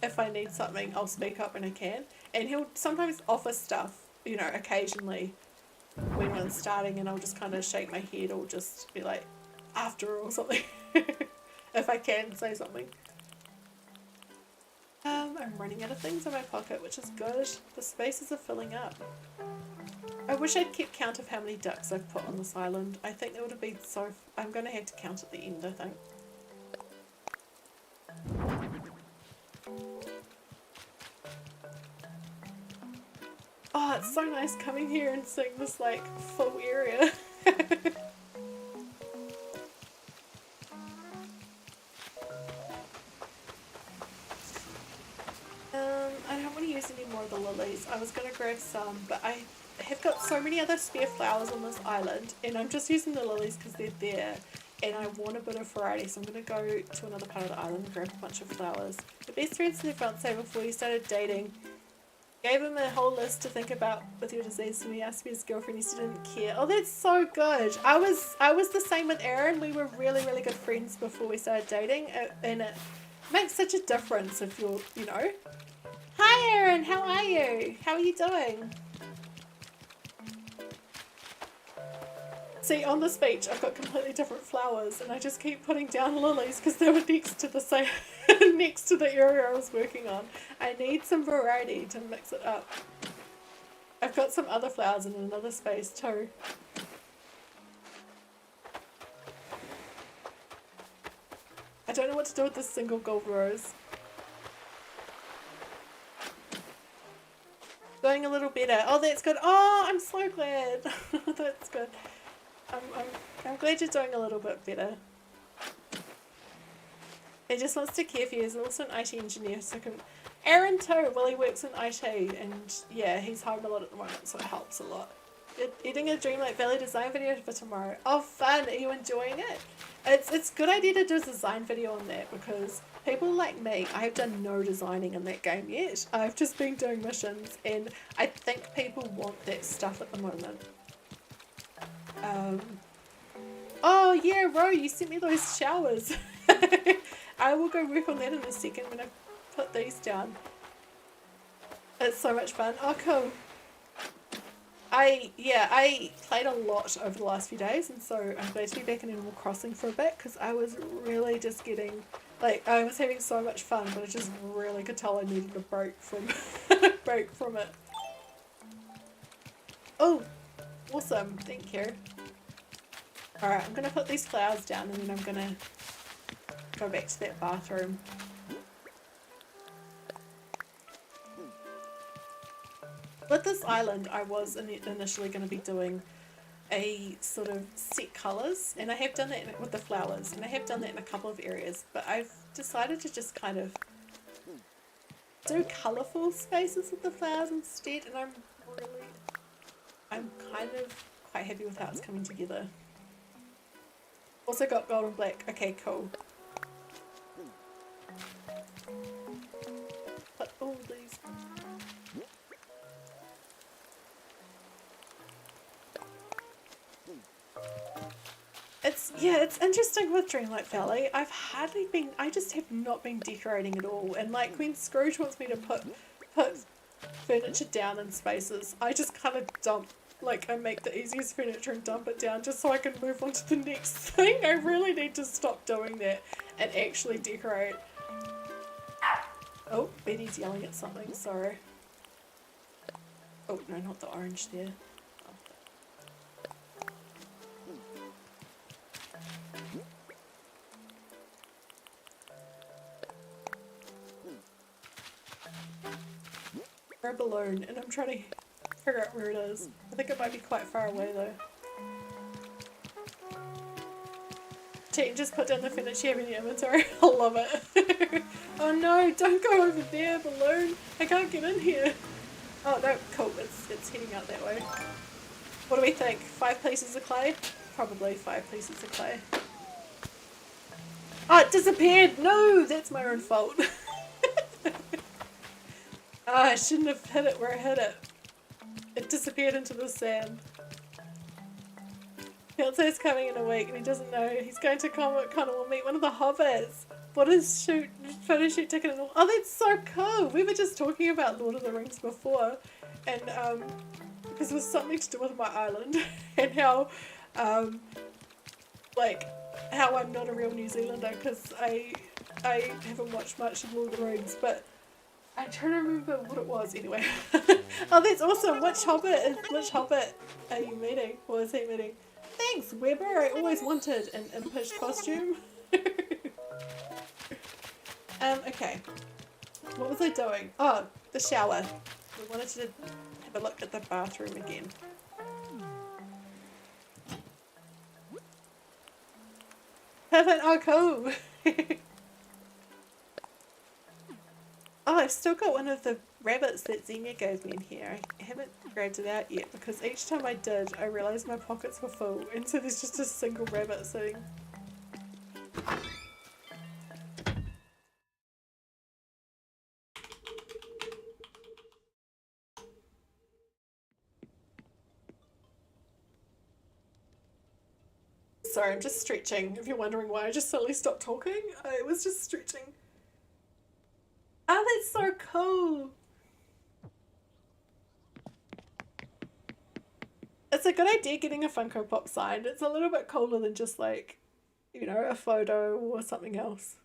if I need something, I'll speak up when I can. And he'll sometimes offer stuff, occasionally when I'm starting, and I'll just kind of shake my head or just be like, after or something. If I can say something. I'm running out of things in my pocket, which is good. The spaces are filling up. I wish I'd kept count of how many ducks I've put on this island. I think that would have been so... I'm going to have to count at the end, I think. Oh, it's so nice coming here and seeing this, like, full area. I don't want to use any more of the lilies. I was going to grab some, but I have got so many other spare flowers on this island, and I'm just using the lilies because they're there, and I want a bit of variety, so I'm going to go to another part of the island and grab a bunch of flowers. The best friends in the fiance before you started dating gave him a whole list to think about with your disease, and he asked me his girlfriend, he still didn't care. Oh, that's so good. I was the same with Aaron. We were really, really good friends before we started dating, and it makes such a difference if you're, Hi Aaron, how are you? How are you doing? See, on this beach, I've got completely different flowers, and I just keep putting down lilies because they were next to the same, next to the area I was working on. I need some variety to mix it up. I've got some other flowers in another space too. I don't know what to do with this single gold rose. Going a little better. Oh, that's good. Oh, I'm so glad. That's good. I'm glad you're doing a little bit better. He just wants to care for you. He's also an IT engineer, so can... Aaron too. Well, he works in IT, and yeah, he's home a lot at the moment, so it helps a lot. Editing a Dreamlight Valley design video for tomorrow. Oh, fun. Are you enjoying it? It's a good idea to do a design video on that, because people like me, I have done no designing in that game yet. I've just been doing missions, and I think people want that stuff at the moment. Oh yeah, Ro, you sent me those showers. I will go work on that in a second when I put these down. It's so much fun. Oh, cool. I played a lot over the last few days, and so I'm glad to be back in Animal Crossing for a bit, because I was really just getting, like, I was having so much fun, but I just really could tell I needed a break from it. Oh, awesome. Thank you. Alright, I'm gonna put these flowers down and then I'm gonna go back to that bathroom. With this island, I was initially going to be doing a sort of set colours, and I have done that with the flowers, and I have done that in a couple of areas, but I've decided to just kind of do colourful spaces with the flowers instead, and I'm kind of quite happy with how it's coming together. Also got gold and black. Okay, cool. Put all these. It's interesting with Dreamlight Valley. I just have not been decorating at all. And like when Scrooge wants me to put furniture down in spaces, I just kind of I make the easiest furniture and dump it down just so I can move on to the next thing. I really need to stop doing that and actually decorate. Oh, Betty's yelling at something, sorry. Oh, no, not the orange there. A balloon, and I'm trying to figure out where it is. I think it might be quite far away though. Team, just put down the furniture you have in your inventory. I love it. Oh no, don't go over there, balloon. I can't get in here. Oh no, cool, it's heading out that way. What do we think? 5 pieces of clay? Probably 5 pieces of clay. Oh, it disappeared! No, that's my own fault. I shouldn't have hit it where I hit it. It disappeared into the sand. Fiance's coming in a week and he doesn't know. He's going to Comic-Con and we'll meet one of the hobbits. What is photo shoot ticket and all? Oh, that's so cool! We were just talking about Lord of the Rings before, and because it was something to do with my island and how how I'm not a real New Zealander because I haven't watched much of Lord of the Rings, but I'm trying to remember what it was anyway. Oh, that's awesome. Which hobbit are you meeting? Or is he meeting? Thanks, Weber. I always wanted an impish costume. Okay. What was I doing? Oh, the shower. We wanted to have a look at the bathroom again. Perfect. Oh, cool. Oh, I've still got one of the rabbits that Zenya gave me in here. I haven't grabbed it out yet because each time I did, I realised my pockets were full and so there's just a single rabbit sitting. Sorry, I'm just stretching. If you're wondering why I just suddenly stopped talking, I was just stretching. Oh, that's so cool. It's a good idea getting a Funko Pop signed. It's a little bit cooler than just like, you know, a photo or something else.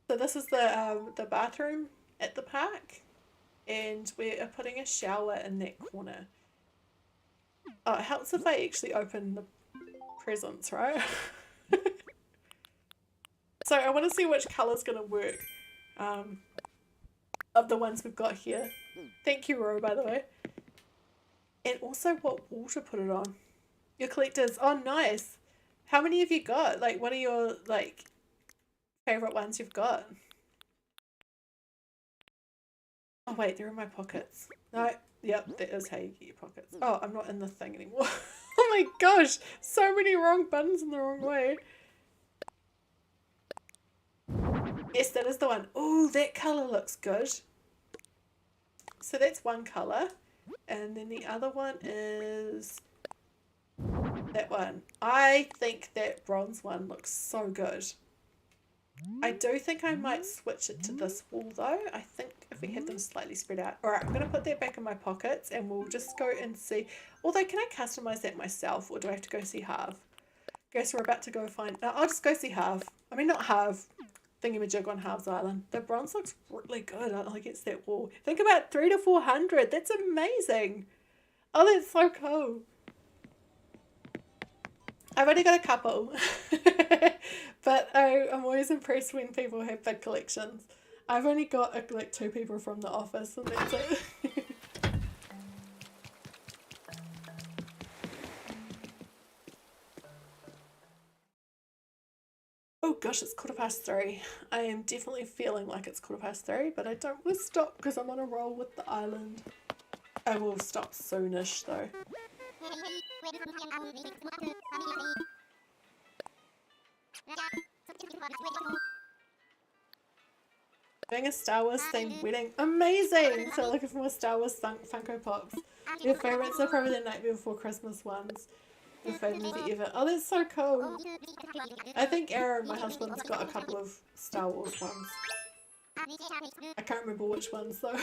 So this is the bathroom at the park, and we are putting a shower in that corner. Oh, it helps if I actually open the presents, right? So I want to see which colour's going to work of the ones we've got here. Thank you, Ro, by the way. And also what wall to put it on. Your collectors. Oh, nice. How many have you got? Like, what are your, like, favourite ones you've got? Oh, wait, they're in my pockets. No, yep, that is how you get your pockets. Oh, I'm not in the thing anymore. Oh my gosh, so many wrong buttons in the wrong way. Yes, that is the one. Oh, that colour looks good. So that's one colour. And then the other one is that one. I think that bronze one looks so good. I do think I might switch it to this wall though. I think if we have them slightly spread out. Alright, I'm going to put that back in my pockets and we'll just go and see. Although, can I customise that myself or do I have to go see Harv? Okay, so we're about to go find... No, I'll just go see Harv. I mean, not Harv. Thingamajig on Harv's Island. The bronze looks really good against that wall. Think about 300 to 400. That's amazing. Oh, that's so cool. I've only got a couple. But I'm always impressed when people have big collections. I've only got like 2 people from the office and that's it. Oh gosh, it's 3:15. I am definitely feeling like it's 3:15, but I don't want to stop because I'm on a roll with the island. I will stop soonish though. Doing a Star Wars themed wedding. Amazing! So looking for more Star Wars Funko Pops. Your favourites are probably the Nightmare Before Christmas ones. Your favourite movie ever. Oh, that's so cool. I think Aaron, my husband's got a couple of Star Wars ones. I can't remember which ones though.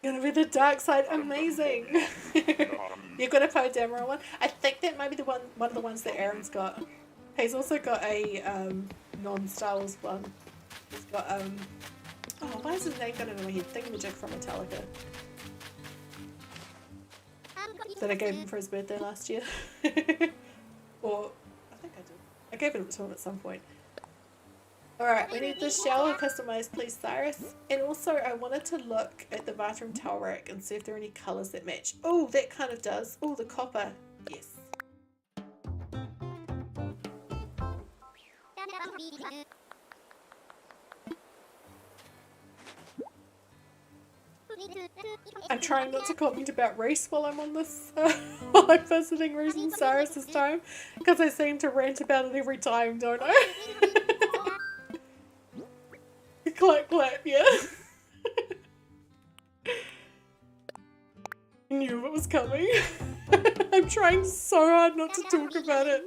Gonna be the dark side. Amazing. You're gonna play a Damara one. I think that might be the one of the ones that Aaron's got. He's also got a non-Star Wars one. He's got oh, why is his name going into my head? Thingamajig from Metallica. That I gave him for his birthday last year. Or I think I did. I gave it to him at some point. Alright, we need the shower customized, please, Cyrus. And also, I wanted to look at the bathroom towel rack and see if there are any colours that match. Oh, that kind of does. Oh, the copper. Yes. I'm trying not to comment about Reese while I'm on this, while I'm visiting Reese and Cyrus this time, because I seem to rant about it every time, don't I? Clap, clap, yeah. I knew it was coming. I'm trying so hard not to talk about it.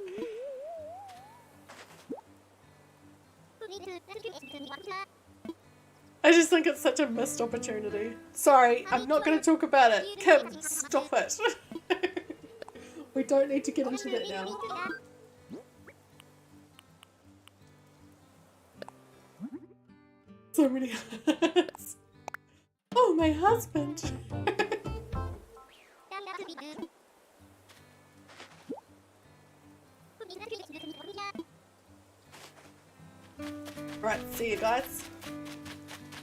I just think it's such a missed opportunity. Sorry, I'm not going to talk about it. Kim, stop it. We don't need to get into that now. So many hearts. Oh, my husband. Right, see you guys.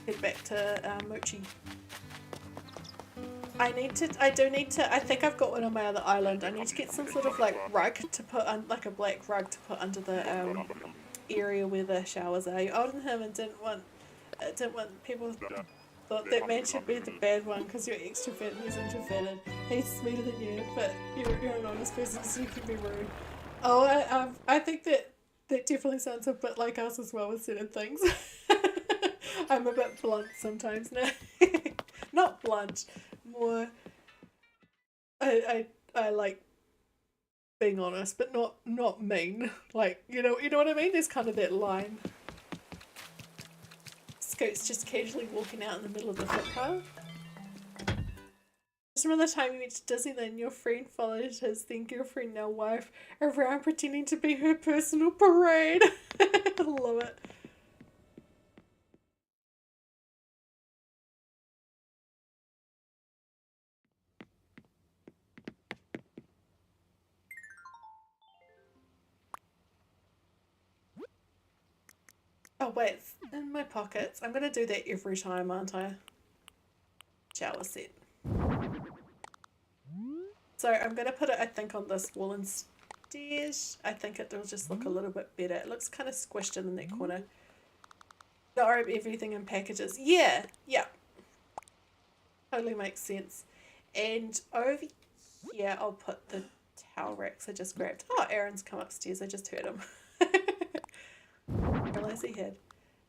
Head back to Mochi. I do need to, I think I've got one on my other island. I need to get some sort of like rug to put on, like a black rug to put under the area where the showers are. You older than him and didn't want people thought that man should be the bad one because you're extrovert and he's introverted. He's sweeter than you, but you're an honest person so you can be rude. Oh, I think that definitely sounds a bit like us as well with certain things. I'm a bit blunt sometimes now. Not blunt, more I like being honest, but not mean. Like, you know what I mean? There's kind of that line. Scoot's just casually walking out in the middle of the footpath. Just remember the time you went to Disneyland, your friend followed his then girlfriend, now wife, around pretending to be her personal parade. I love it. Oh wait, it's in my pockets. I'm gonna do that every time, aren't I? Shower set. So I'm gonna put it, I think, on this wall instead. I think it will just look a little bit better. It looks kind of squished in that corner. Don't worry about everything in packages. Yeah. Totally makes sense. And over here, I'll put the towel racks I just grabbed. Oh, Aaron's come upstairs. I just heard him. I realised he had.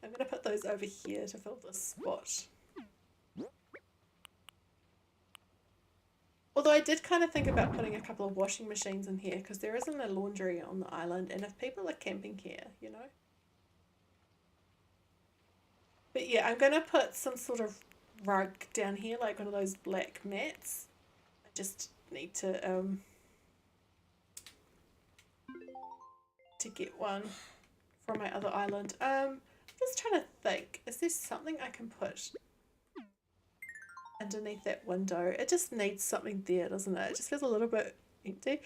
I'm going to put those over here to fill this spot. Although I did kind of think about putting a couple of washing machines in here because there isn't a laundry on the island and if people are camping here, you know. But yeah, I'm going to put some sort of rug down here, like one of those black mats. I just need to get one from my other island. I'm just trying to think, is there something I can put underneath that window? It just needs something there, doesn't it? It just feels a little bit empty.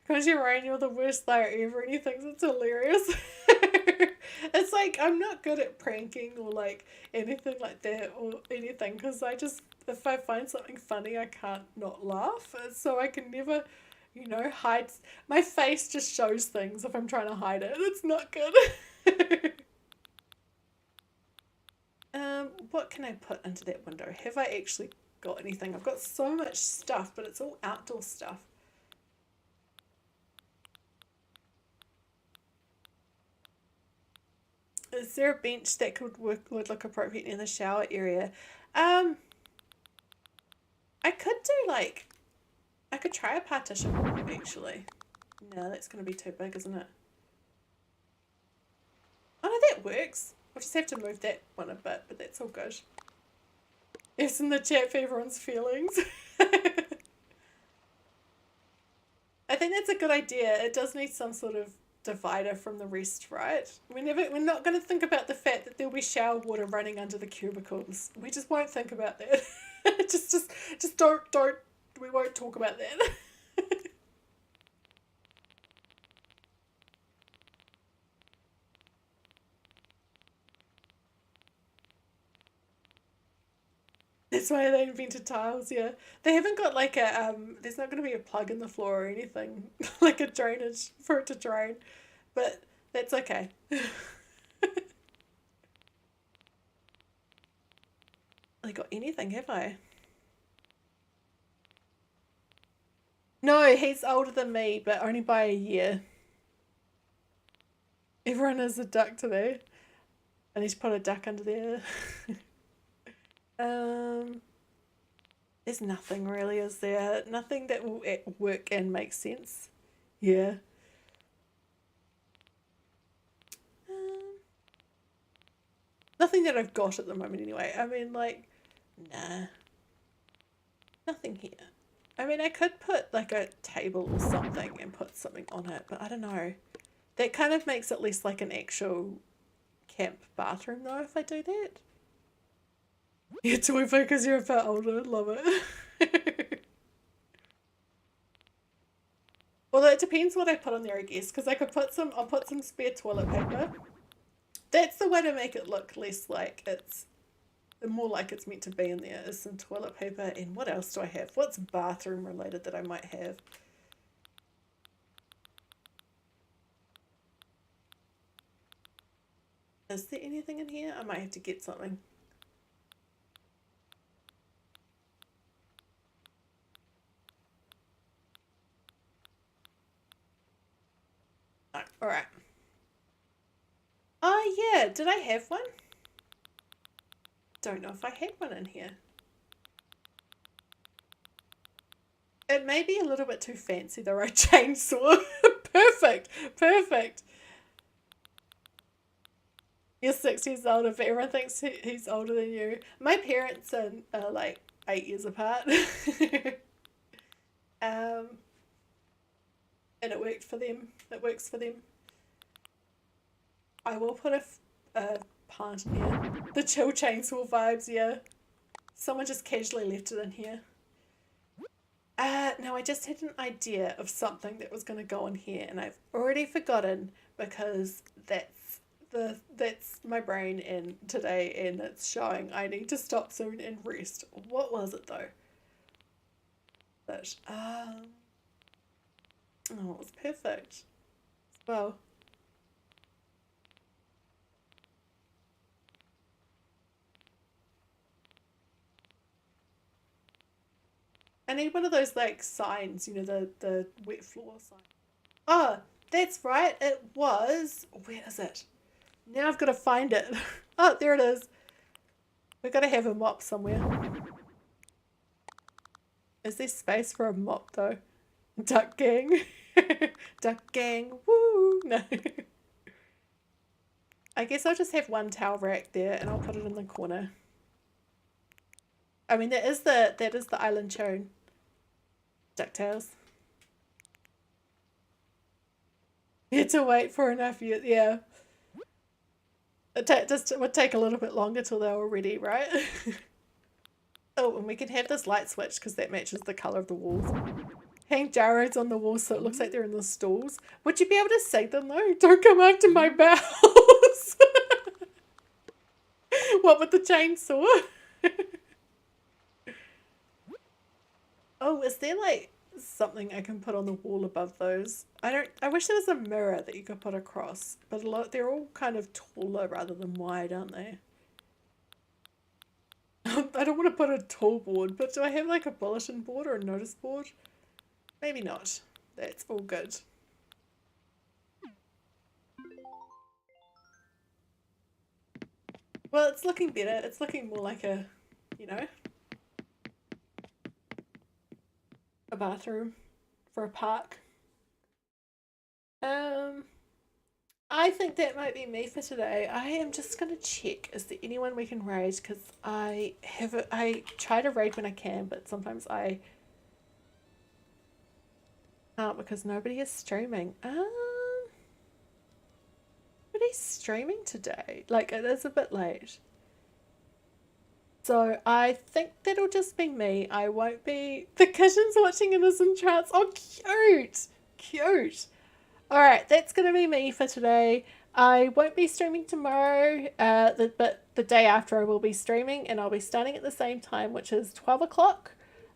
Because you're Ryan, you're the worst layer ever, and he thinks it's hilarious. It's like, I'm not good at pranking or like anything like that or anything, because I just, if I find something funny, I can't not laugh. So I can never, you know, hide. My face just shows things if I'm trying to hide it. It's not good. What can I put into that window? Have I actually got anything? I've got so much stuff, but it's all outdoor stuff. Is there a bench that would look appropriate in the shower area? I could do like, I could try a partition actually. No, that's going to be too big, isn't it? Oh no, that works. I'll just have to move that one a bit, but that's all good. Yes, in the chat for everyone's feelings. I think that's a good idea. It does need some sort of divider from the rest, right? We're not going to think about the fact that there'll be shower water running under the cubicles. We just won't think about that. just don't, we won't talk about that. That's why they invented tiles, yeah. They haven't got like a, there's not going to be a plug in the floor or anything, like a drainage for it to drain, but that's okay. I got anything, have I? No, he's older than me, but only by a year. Everyone is a duck today. I need to put a duck under there. There's nothing really, is there? Nothing that will work and make sense. Yeah. Nothing that I've got at the moment anyway. I mean, like, nah. Nothing here. I mean, I could put like a table or something and put something on it, but I don't know. That kind of makes it less like an actual camp bathroom though, if I do that. Yeah, toy because you're a bit older. Love it. Although it depends what I put on there, I guess, because I could put some, I'll put some spare toilet paper. That's the way to make it look less like it's, the more like it's meant to be in there is some toilet paper. And what else do I have? What's bathroom related that I might have? Is there anything in here? I might have to get something. No, alright. Oh yeah, did I have one? Don't know if I had one in here. It may be a little bit too fancy, the right chainsaw. Perfect, perfect. You're 6 years older, but everyone thinks he's older than you. My parents are like 8 years apart. And it worked for them. It works for them. I will put a plant in here. The chill chainsaw vibes, yeah. Someone just casually left it in here. No, I just had an idea of something that was going to go in here, and I've already forgotten because that's my brain and today, and it's showing I need to stop soon and rest. What was it though? But oh, it was perfect. Well. I need one of those like signs, you know, the wet floor sign. Oh, that's right. It was. Where is it? Now I've got to find it. Oh, there it is. We've got to have a mop somewhere. Is there space for a mop though? Duck gang. Duck gang. Woo. No. I guess I'll just have one towel rack there and I'll put it in the corner. I mean, that is the island tune. DuckTales. You had to wait for enough years, yeah. It would take a little bit longer till they were ready, right? Oh, and we can have this light switch because that matches the colour of the walls. Hang gyros on the walls so it looks like they're in the stalls. Would you be able to see them though? Don't come after my bowels. What with the chainsaw? Oh, is there like something I can put on the wall above those? I wish there was a mirror that you could put across, but they're all kind of taller rather than wide, aren't they? I don't want to put a tall board, but do I have like a bulletin board or a notice board? Maybe not. That's all good. Well, it's looking better. It's looking more like a, you know, a bathroom for a park. I think that might be me for today. I am just gonna check, is there anyone we can raid? Because I try to raid when I can, but sometimes I can't because nobody is streaming. Nobody's streaming today. Like, it is a bit late. So I think that'll just be me. I won't be... The kitten's watching Innocent Trance. Oh, cute! Cute! Alright, that's going to be me for today. I won't be streaming tomorrow, but the day after I will be streaming, and I'll be starting at the same time, which is 12 o'clock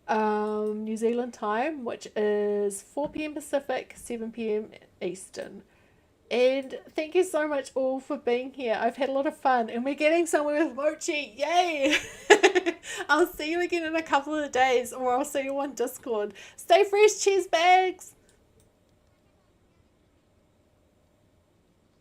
New Zealand time, which is 4 p.m. Pacific, 7 p.m. Eastern. And thank you so much all for being here. I've had a lot of fun, and we're getting somewhere with Mochi. Yay! I'll see you again in a couple of days, or I'll see you on Discord. Stay fresh, cheese bags!